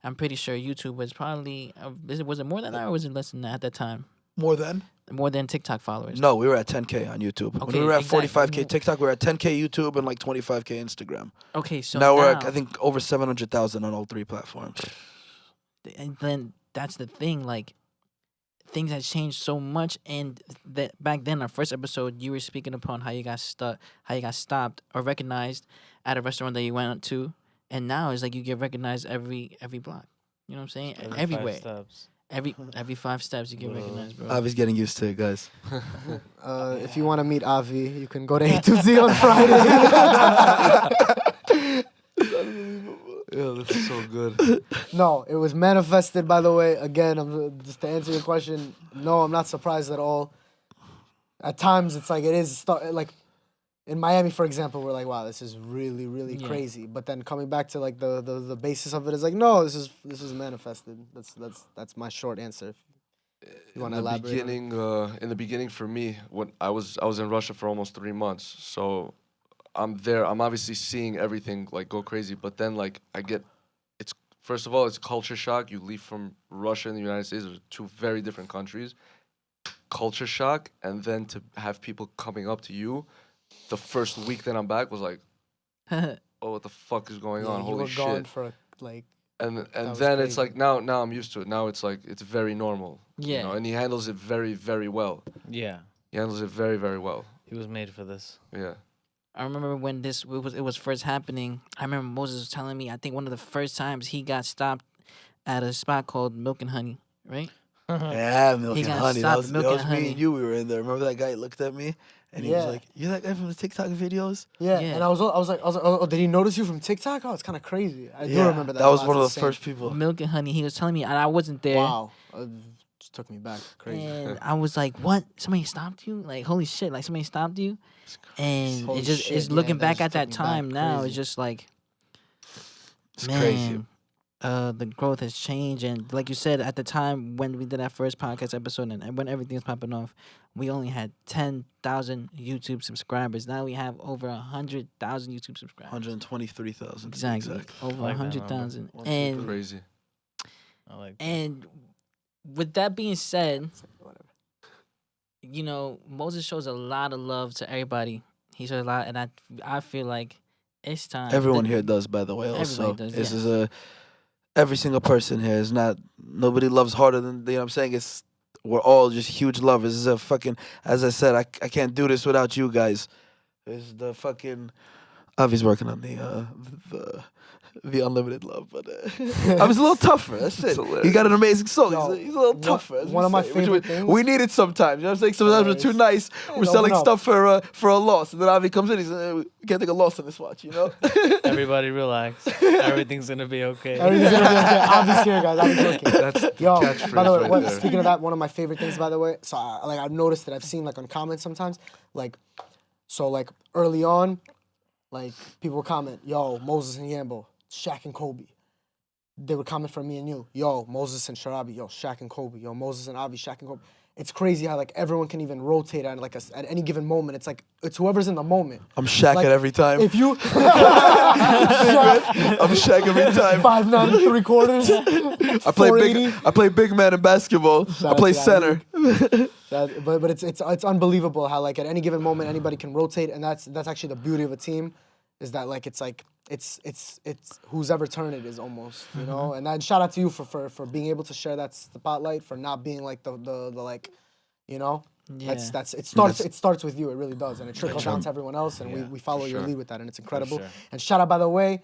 I'm pretty sure YouTube was probably was it more than that or was it less than that at that time? More than? More than TikTok followers. No, we were at 10K on YouTube. When Okay, we were at exactly. 45K TikTok, we were at 10K YouTube and like 25K Instagram. Okay, so now we're at, I think, over 700,000 on all 3 platforms. and then that's the thing, like things have changed so much, and that back then, our first episode, you were speaking upon how you got stuck, how you got stopped or recognized at a restaurant that you went to, and now it's like you get recognized every block. You know what I'm saying? Every 5 Everywhere, steps. every 5 steps you get recognized, bro. Avi's getting used to it, guys. If you want to meet Avi, you can go to A to Z on Friday. Yeah, this is so good. No, it was manifested, by the way. Again, just to answer your question, no, I'm not surprised at all. At times, it's like it is like in Miami, for example, we're like, wow, this is really, really Yeah. crazy. But then coming back to like the basis of it is like, no, this is manifested. That's my short answer. If you want to elaborate? In the beginning, for me, when I was in Russia for almost 3 months, so I'm there. I'm obviously seeing everything like go crazy, but then like it's first of all, it's culture shock. You leave from Russia and the United States, they're 2 very different countries. Culture shock, and then to have people coming up to you, the first week that I'm back was like, oh, what the fuck is going on? you Holy were gone shit! for like. And was then it's crazy. like now I'm used to it. Now it's like it's very normal. Yeah. You know, and he handles it very, very well. Yeah. He handles it very, very well. He was made for this. Yeah. I remember when it was first happening. I remember Moses was telling me. I think one of the first times he got stopped at a spot called Milk and Honey, right? Yeah, Milk He and got Honey. That stopped was, at Milk that was and me Honey. and you. We were in there. Remember that guy looked at me and he was Yeah. like, "You're that guy from the TikTok videos?" Yeah, Yeah. and I was like, oh, did he notice you from TikTok? Oh, it's kind of crazy. I do Yeah, remember that. That was Wow, one of the that's first insane. people. Milk and Honey. He was telling me, and I wasn't there. Wow, just took me back. Crazy. And I was like, "What? Somebody stopped you? Like, holy shit! Like, somebody stopped you?" And Holy it just shit, it's yeah, looking that back just at took that me back. time now. Crazy. It's just like, It's man, crazy. the growth has changed, and like you said, at the time when we did our first podcast episode, and when everything was popping off, we only had 10,000 YouTube subscribers. Now we have over 100,000 YouTube subscribers. 123,000. Exactly, Exact. over I like that 100,000. number. And Crazy. I like that. and with that being said, Whatever. you know, Moses shows a lot of love to everybody. He shows a lot, and I feel like it's time. Everyone that- here does, by the way. Also, Everybody does, this yeah. is every single person here is not. Nobody loves harder than, you know what I'm saying. It's we're all just huge lovers. This is a fucking. As I said, I can't do this without you guys. It's the fucking. Avi's working on the unlimited love, but I was a little tougher. That's it. He got an amazing soul. Yo, He's a little one- tougher. as we one of my say, which favorite we, things- we need it sometimes. You know what I'm saying? Sometimes we're too nice. We're open selling up. stuff for a loss, and then Avi comes in. He's we can't take a loss on this watch. You know. Everybody relax. Everything's gonna be okay. Everything's gonna be okay. Avi's here, guys. Avi's working. That's Yo, catchphrase by the way, right there. speaking of that, one of my favorite things, by the way, so I've noticed that I've seen like on comments sometimes, like early on, like people would comment, yo, Moses and Yambo, Shaq and Kobe. They would comment from me and you, yo, Moses and Sharabi, yo, Shaq and Kobe, yo, Moses and Avi, Shaq and Kobe. It's crazy how like everyone can even rotate at like at any given moment. It's like it's whoever's in the moment. I'm Shaq Like, at every time. If you I'm Shaq every time. 5'9" 3/4, I play 480. big. I play big man in basketball. I out play to that center. But it's unbelievable how like at any given moment anybody can rotate, and that's actually the beauty of a team, is that like it's whose ever turn it is almost, you know. And then shout out to you for being able to share that spotlight, for not being like the like, you know. Yeah. It starts with you. It really does, and it trickles down to everyone else, and we follow your sure. lead with that, and it's incredible. sure. And shout out, by the way,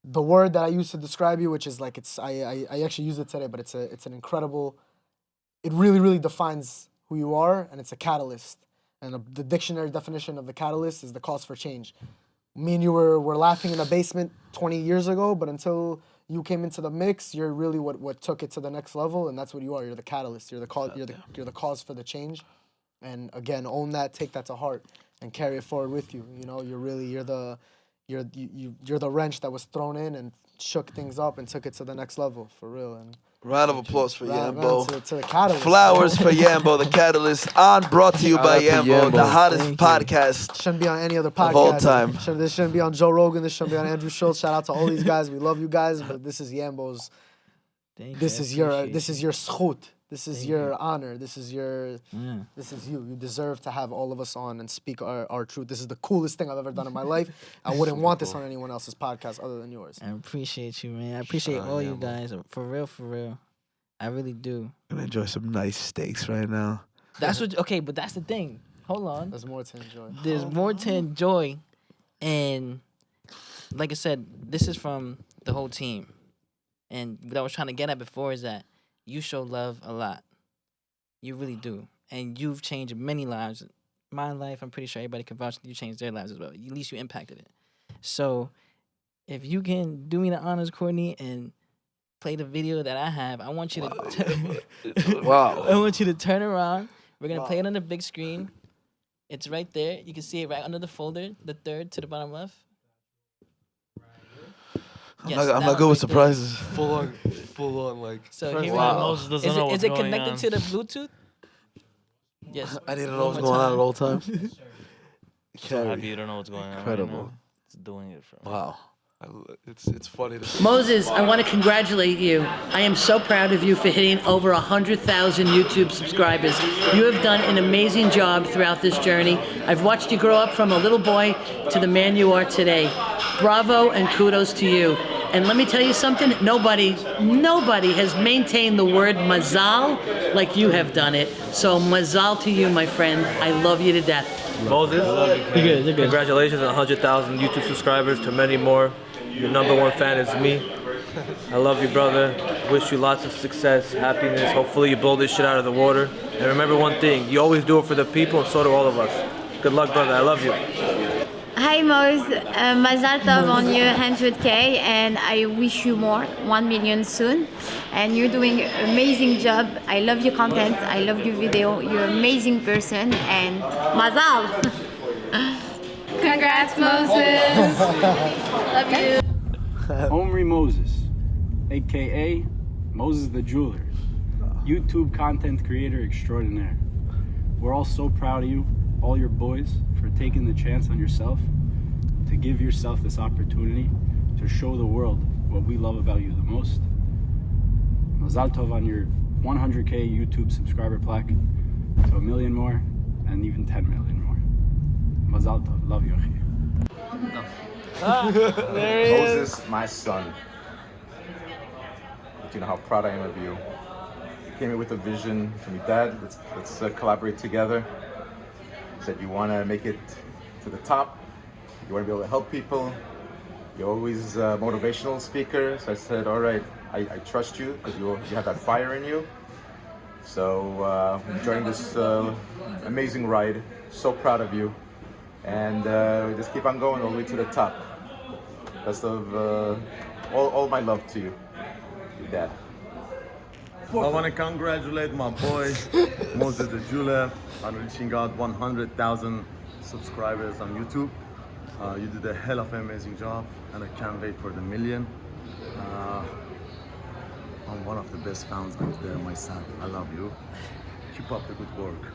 the word that I use to describe you, which is like I actually used it today, but it's an incredible. It really defines who you are, and it's a catalyst. And the dictionary definition of the catalyst is the cause for change. Me and you were laughing in the basement 20 years ago, but until you came into the mix, you're really what took it to the next level, and that's what you are. You're the catalyst. You're the cause. You're the cause for the change. And again, own that, take that to heart, and carry it forward with you. You know, you're the wrench that was thrown in and shook things up and took it to the next level, for real. And Round of applause for round Yambo. to the catalyst. Flowers for Yambo, the catalyst. Brought to you by Shout out to Yambo, the Yambo. hottest Thank you. podcast. Shouldn't be on any other podcast. Of all time. This shouldn't be on Joe Rogan. This shouldn't be on Andrew Schultz. Shout out to all these guys. We love you guys, but this is Yambo's. Thank you, This I is your appreciate this you. is your schut. This is Thank your you. honor. This is your. Yeah. This is you. You deserve to have all of us on and speak our truth. This is the coolest thing I've ever done in my life. I wouldn't Super want this cool. on anyone else's podcast other than yours. I appreciate you, man. I appreciate Shout out all you Yambo. guys. For real, for real. I really do. Gonna enjoy some nice steaks right now. That's what. Okay, but that's the thing. Hold on. There's more to enjoy. There's more to enjoy, and like I said, this is from the whole team. And what I was trying to get at before is that you show love a lot. You really do, and you've changed many lives. My life, I'm pretty sure everybody can vouch that you changed their lives as well. At least you impacted it. So, if you can do me the honors, Courtney, and play the video that I have, I want you to. Wow. I want you to turn around. We're gonna play it on the big screen. It's right there. You can see it right under the folder, the third to the bottom left. I'm Yes, not, that I'm one not good with right there. surprises. Full on, like. So First here time we go. Moses doesn't know Is what's it going connected on. to the Bluetooth? Yes. I need to know One what's more going on time. at all times. So happy Carry. you don't know what's going on. Incredible. Right now. It's doing it for. Wow. It's funny to see. Moses, I want to congratulate you. I am so proud of you for hitting over 100,000 YouTube subscribers. You have done an amazing job throughout this journey. I've watched you grow up from a little boy to the man you are today. Bravo and kudos to you. And let me tell you something, nobody has maintained the word mazal like you have done it. So mazal to you, my friend. I love you to death. Moses, You're good. congratulations on 100,000 YouTube subscribers, to many more. Your number one fan is me. I love you, brother. Wish you lots of success, happiness. Hopefully you blow this shit out of the water. And remember one thing, you always do it for the people, and so do all of us. Good luck, brother. I love you. Hi Moz, mazal tov on your 100K, and I wish you more, 1 million soon. And you're doing an amazing job. I love your content, I love your video. You're an amazing person, and mazal. Congrats, Moses. Love you. Omri Moses, aka Moses the Jeweler, YouTube content creator extraordinaire. We're all so proud of you, all your boys, for taking the chance on yourself, to give yourself this opportunity to show the world what we love about you the most. Mazal tov on your 100K YouTube subscriber plaque, to 1 million more, and even 10 million more. Mazal tov, love you, Achi. Moses, my son. You know how proud I am of you. You came in with a vision to me, Dad. Let's collaborate together. You said you want to make it to the top. You want to be able to help people. You're always a motivational speaker. So I said, all right, I trust you because you have that fire in you. So enjoying this amazing ride. So proud of you. And just keep on going all the way to the top. Best of all my love to you, your dad. I want to congratulate my boy, Moses the Jeweler, on reaching out 100,000 subscribers on YouTube. You did a hell of an amazing job, and I can't wait for the million. I'm one of the best fans out there, my son. I love you. Keep up the good work.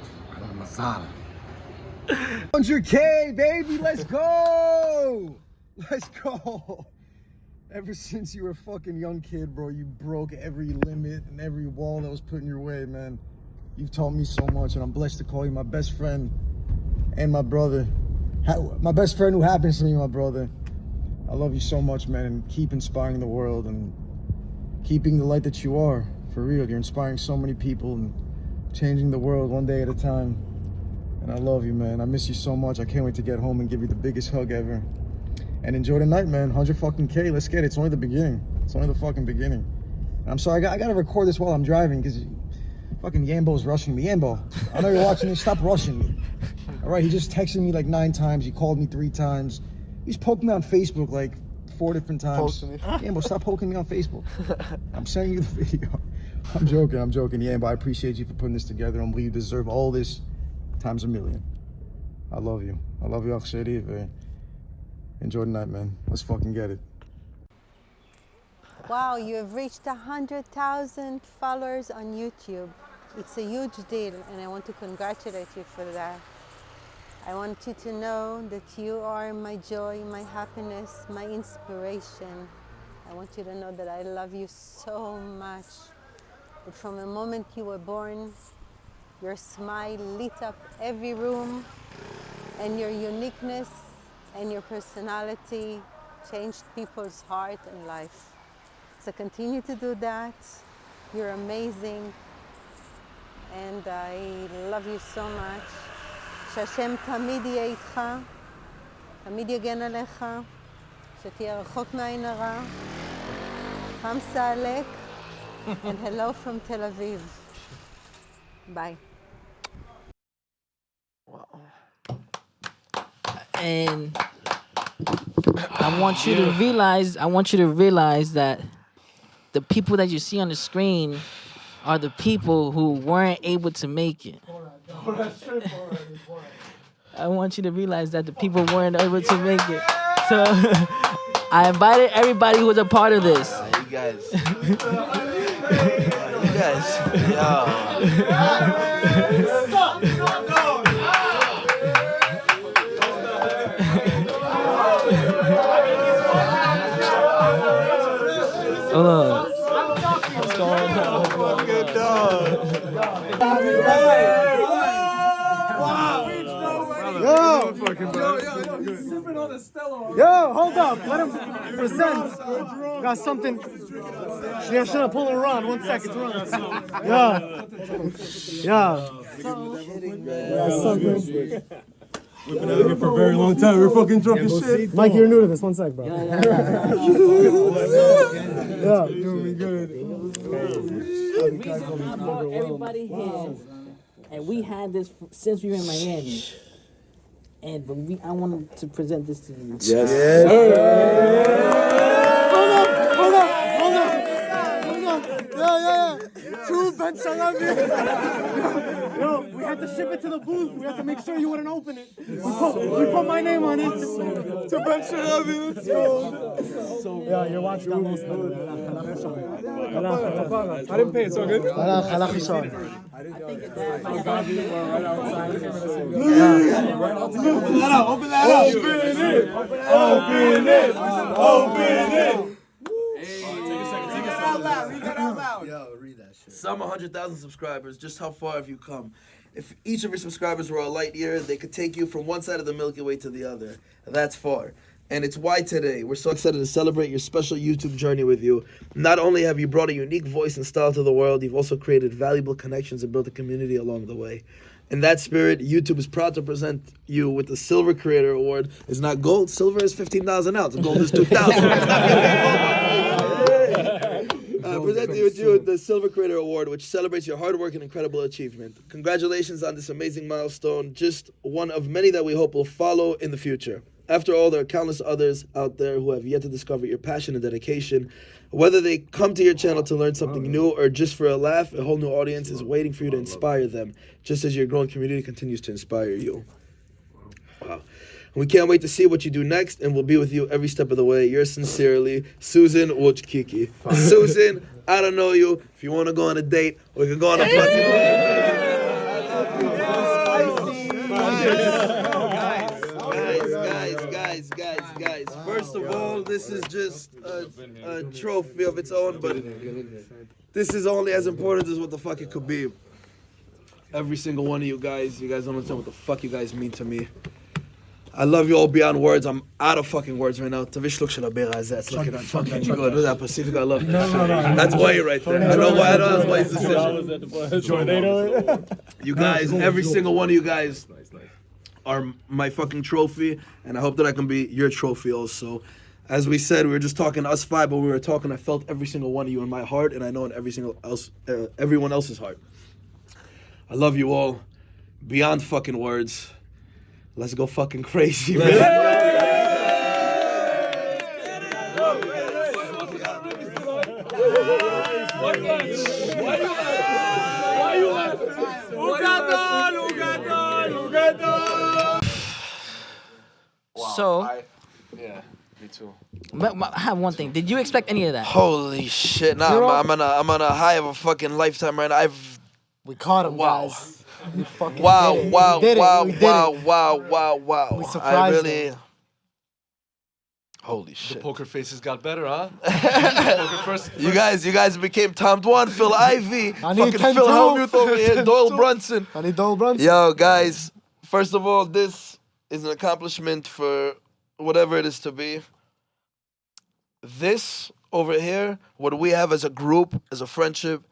Mazal. 100K, baby, let's go! Let's go! Ever since you were a fucking young kid, bro, you broke every limit and every wall that was put in your way, man. You've taught me so much, and I'm blessed to call you my best friend and my brother. My best friend who happens to be my brother. I love you so much, man, and keep inspiring the world and keeping the light that you are, for real. You're inspiring so many people and changing the world one day at a time. And I love you, man. I miss you so much. I can't wait to get home and give you the biggest hug ever. And enjoy the night, man. 100 fucking K. Let's get it. It's only the beginning. It's only the fucking beginning. And I'm sorry, I gotta record this while I'm driving because fucking Yambo's rushing me. Yambo, I know you're watching this. Stop rushing me. All right, he just texted me like 9 times. He called me 3 times. He's poked me on Facebook like 4 different times. Posting me. Yambo, stop poking me on Facebook. I'm sending you the video. I'm joking. Yambo, I appreciate you for putting this together. I believe you deserve all this times a million. I love you. I love you, Akhshari. Enjoy the night, man. Let's fucking get it. Wow, you have reached 100,000 followers on YouTube. It's a huge deal, and I want to congratulate you for that. I want you to know that you are my joy, my happiness, my inspiration. I want you to know that I love you so much. that from the moment you were born, your smile lit up every room, and your uniqueness and your personality changed people's heart and life. So continue to do that. You're amazing, and I love you so much. שהשם תמיד יהיה איתך, תמיד יגן עליך, שתהיה רחוק מעין הרע. חמסה עלק, and hello from Tel Aviv. Bye. And I want you to realize that the people that you see on the screen are the people who weren't able to make it. I want you to realize that the people weren't able to make it. So I invited everybody who was a part of this. You guys. Hold on. What's going on? Good dog. Yo, hold up. Let him present. Got something. Yeah, shut up. Pull it around. 1 second. Yeah. We've been out here for a very long time. We're fucking drunk as shit. Mike, you're new to this. 1 sec, bro. Yeah. Doing me good. The reason I brought everybody here, and we had this since we were in Miami, and I wanted to present this to you. Yes. Hold up. Yeah. Two bench Yo, we had to ship it to the booth. We had to make sure you wouldn't open it. We put my name on it. To bench Let's go. Yeah, you're watching almost. I didn't pay it, so good. I think that might have been Open that up. Open it. Take a second. Read that out loud. Yo, read that shit. Some 100,000 subscribers, just how far have you come? If each of your subscribers were a light year, they could take you from one side of the Milky Way to the other. That's far. And it's why today we're so excited to celebrate your special YouTube journey with you. Not only have you brought a unique voice and style to the world, you've also created valuable connections and built a community along the way. In that spirit, YouTube is proud to present you with the Silver Creator Award. It's not gold. Silver is 15,000 ounces. Gold is 2,000. Presenting you with the Silver Creator Award, which celebrates your hard work and incredible achievement. Congratulations on this amazing milestone, just one of many that we hope will follow in the future. After all, there are countless others out there who have yet to discover your passion and dedication. Whether they come to your channel to learn something new or just for a laugh, a whole new audience is waiting for you to inspire them, just as your growing community continues to inspire you. Wow. We can't wait to see what you do next, and we'll be with you every step of the way. Yours sincerely, Susan Wojcicki. Susan, I don't know you. If you want to go on a date, we can go on a Guys. First of all, this is just a trophy of its own, but this is only as important as what the fuck it could be. Every single one of you guys don't understand what the fuck you guys mean to me. I love you all beyond words. I'm out of fucking words right now. It's looking fucking good. That Pacific, I love it. That's why you're right there. I know why. That's why it's decision. You guys, every single one of you guys are my fucking trophy, and I hope that I can be your trophy also. As we said, we were just talking us five, but we were talking. I felt every single one of you in my heart, and I know in everyone else's heart. I love you all beyond fucking words. Let's go fucking crazy, man. So, Yeah, me too. but I have one thing. Did you expect any of that? Holy shit! Nah, I'm on a high of a fucking lifetime right now. We caught him, Wow. guys. We fucking Wow! did it. Wow! We did it. Wow! We did Wow! it. Wow! Wow! Wow! We I surprised really. them. Holy The shit. poker faces got better, huh? Poker first. You guys became Tom Dwan, Phil Ivey, I need fucking 10 Phil too. Hellmuth over here, 10 Doyle too. Brunson. I need Doyle Brunson. Yo, guys, first of all, this is an accomplishment for whatever it is to be. This over here, what we have as a group, as a friendship,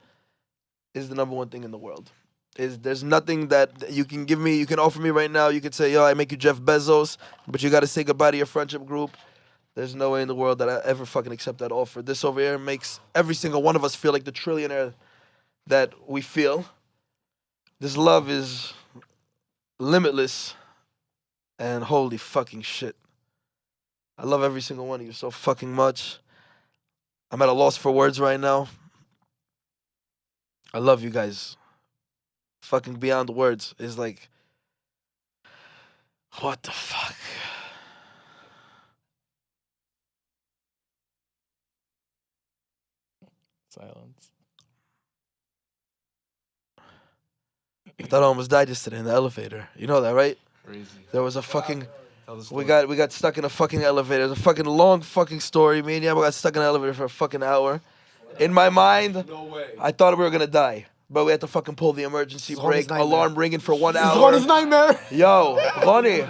is the number one thing in the world. There's nothing that you can give me, you can offer me right now. You could say, yo, I make you Jeff Bezos, but you got to say goodbye to your friendship group. There's no way in the world that I ever fucking accept that offer. This over here makes every single one of us feel like the trillionaire that we feel. This love is limitless, and holy fucking shit. I love every single one of you so fucking much. I'm at a loss for words right now. I love you guys. Fucking beyond words is like, what the fuck? Silence. I thought I almost died yesterday in the elevator. You know that, right? Crazy. There was a fucking. Tell the We story. got stuck in a fucking elevator. It was a fucking long fucking story. Me and Yambo got stuck in an elevator for a fucking hour. In my mind, I thought we were gonna die. But we had to fucking pull the emergency brake, alarm ringing for 1 hour. Ronnie's nightmare. Yo, Ronnie.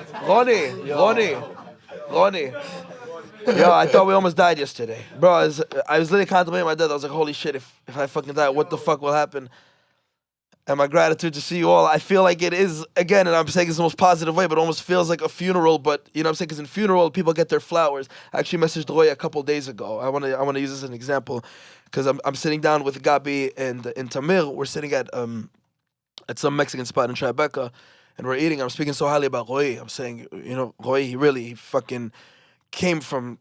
Yo, I thought we almost died yesterday. Bro, I was literally contemplating my death. I was like, holy shit, if I fucking die, what the fuck will happen? And my gratitude to see you all, I feel like it is, again, and I'm saying it's the most positive way, but it almost feels like a funeral, but, you know what I'm saying? Because in funeral, people get their flowers. I actually messaged Roy a couple days ago. I want to use this as an example, because I'm sitting down with Gabi and Tamir. We're sitting at some Mexican spot in Tribeca, and we're eating. I'm speaking so highly about Roy. I'm saying, you know, Roy, he fucking came from,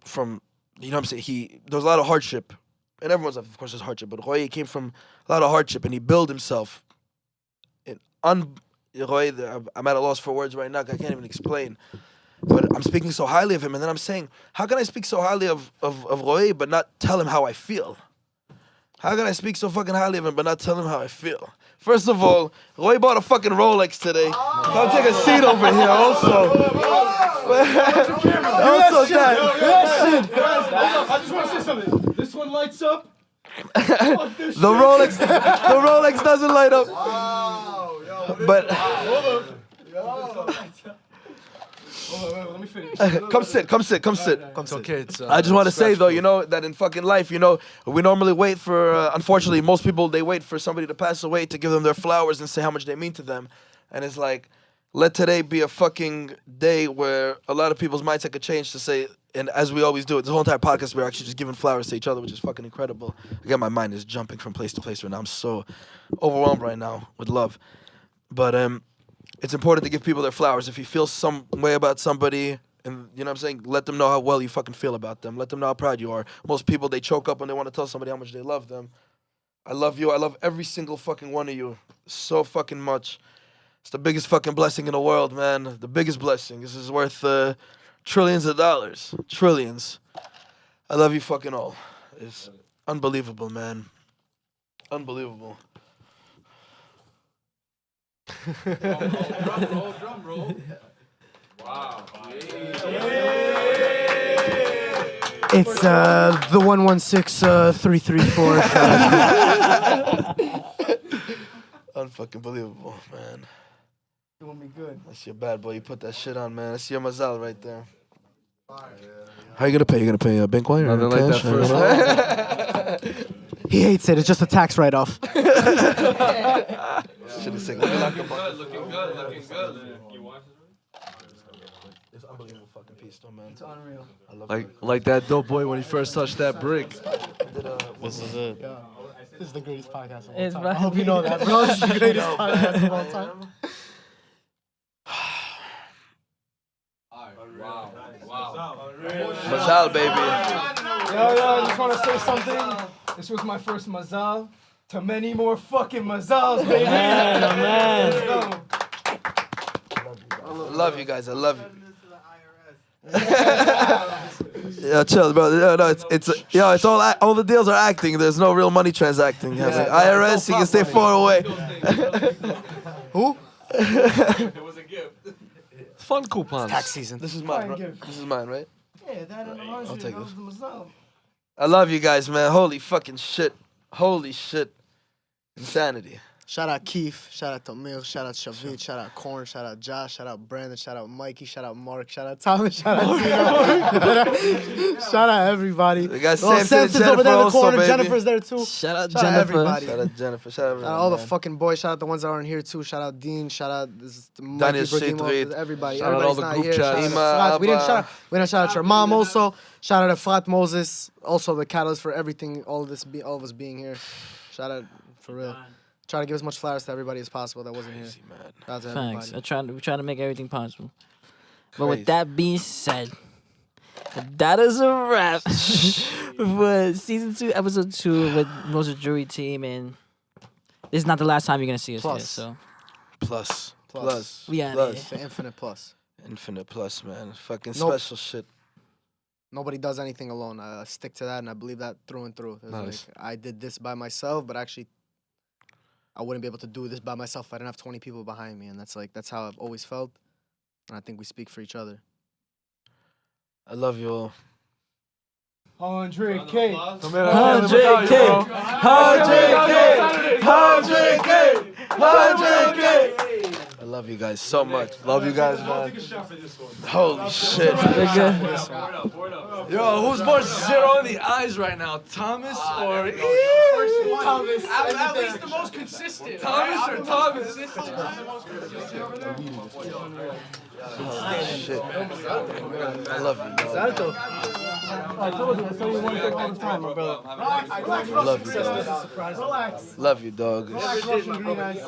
you know what I'm saying? There was a lot of hardship. And everyone's life, of course, there's hardship, but Roy came from a lot of hardship, and he built himself. Roy, I'm at a loss for words right now. I can't even explain. But I'm speaking so highly of him, and then I'm saying, how can I speak so highly of Roy but not tell him how I feel? How can I speak so fucking highly of him but not tell him how I feel? First of all, Roy bought a fucking Rolex today. Come take a seat over here also. I just want to say something. This one lights up. The Rolex doesn't light up. But Let me finish. come sit. It's okay. I just want to say though, you know, that in fucking life, you know, we normally wait for, unfortunately, most people, they wait for somebody to pass away to give them their flowers and say how much they mean to them. And it's like, let today be a fucking day where a lot of people's mindset could change to say, and as we always do it, this whole entire podcast, we're actually just giving flowers to each other, which is fucking incredible. Again, my mind is jumping from place to place right now. I'm so overwhelmed right now with love. But it's important to give people their flowers. If you feel some way about somebody, and you know what I'm saying, let them know how well you fucking feel about them. Let them know how proud you are. Most people, they choke up when they want to tell somebody how much they love them. I love you. I love every single fucking one of you so fucking much. It's the biggest fucking blessing in the world, man. The biggest blessing. This is worth trillions of dollars. Trillions. I love you fucking all. It's unbelievable, man. Unbelievable. Drum roll. Wow. It's the 116334. Unfucking believable, man. Doing me good. That's your bad boy. You put that shit on, man. That's your mazal right there. How you gonna pay? You gonna pay Bitcoin or Nothing like cash? that first. He hates it. It's just a tax write-off. Should have said Looking good. It's unbelievable fucking piece, though, man. It's unreal. I love Like that dope boy when he first touched that brick. This is it. Yeah. This is the greatest podcast of all It's time. I hope you know that, bro. This is the greatest podcast of all time. Mazal, baby. Yo, I just want to say something. This was my first mazal. To many more fucking mazals, baby. Man. I love you guys. I love you. Yeah, chill, bro. No, it's all the deals are acting. There's no real money transacting. IRS, you can stay far away. Who? It was a gift. Fun coupons. Tax season. This is mine. Right? This is mine, right? Yeah, that and 100. I'll take That this. was the mazal. I love you guys, man. Holy fucking shit. Holy shit. Insanity. Shout out Keith, shout out Tamir, shout out Shavit, shout out Korn, shout out Josh, shout out Brandon, shout out Mikey, shout out Mark, shout out Thomas, shout out Tino. Shout out everybody. We got Oh, Samson and Samson's over there in the Jennifer corner. also, baby. Jennifer's there too. Shout out Shout out Jennifer. everybody. Shout out Jennifer. Shout out everyone, Shout out all the man. fucking boys. Shout out the ones that aren't here too. Shout out Dean. Shout out Mikey Daniel Bradimo, Shitrit. everybody. Shout out all Everybody's the not group here. chats. Shout out to Ima, Frat. We didn't Abba. shout out your mom also. Shout out to Frat Moses. Also the catalyst for everything. All of us being here. Shout out for real. Try to give as much flowers to everybody as possible that wasn't here. Man. Shout out to Thanks. everybody. We try to make everything possible. But Crazy. with that being said, that is a wrap for season 2, episode 2 with Moses Jury Team, and this is not the last time you're gonna see us here. Plus. So Plus. we out Plus. The infinite plus. Infinite plus, man. Fucking Nope. special shit. Nobody does anything alone. I stick to that, and I believe that through and through. It's Nice. like, I did this by myself, but actually, I wouldn't be able to do this by myself if I didn't have 20 people behind me, and that's how I've always felt, and I think we speak for each other. I love you all. 100K. 100K, 100K, 100K. I love you guys so much. Love you guys, man. Holy shit. Yo, who's more zero in the eyes right now? Thomas or Thomas. At least the most consistent. Thomas or Thomas? Shit. I love you, dog. I told you one thing all the time, my brother. I love you, dog. Relax. Love you, dog. Relax.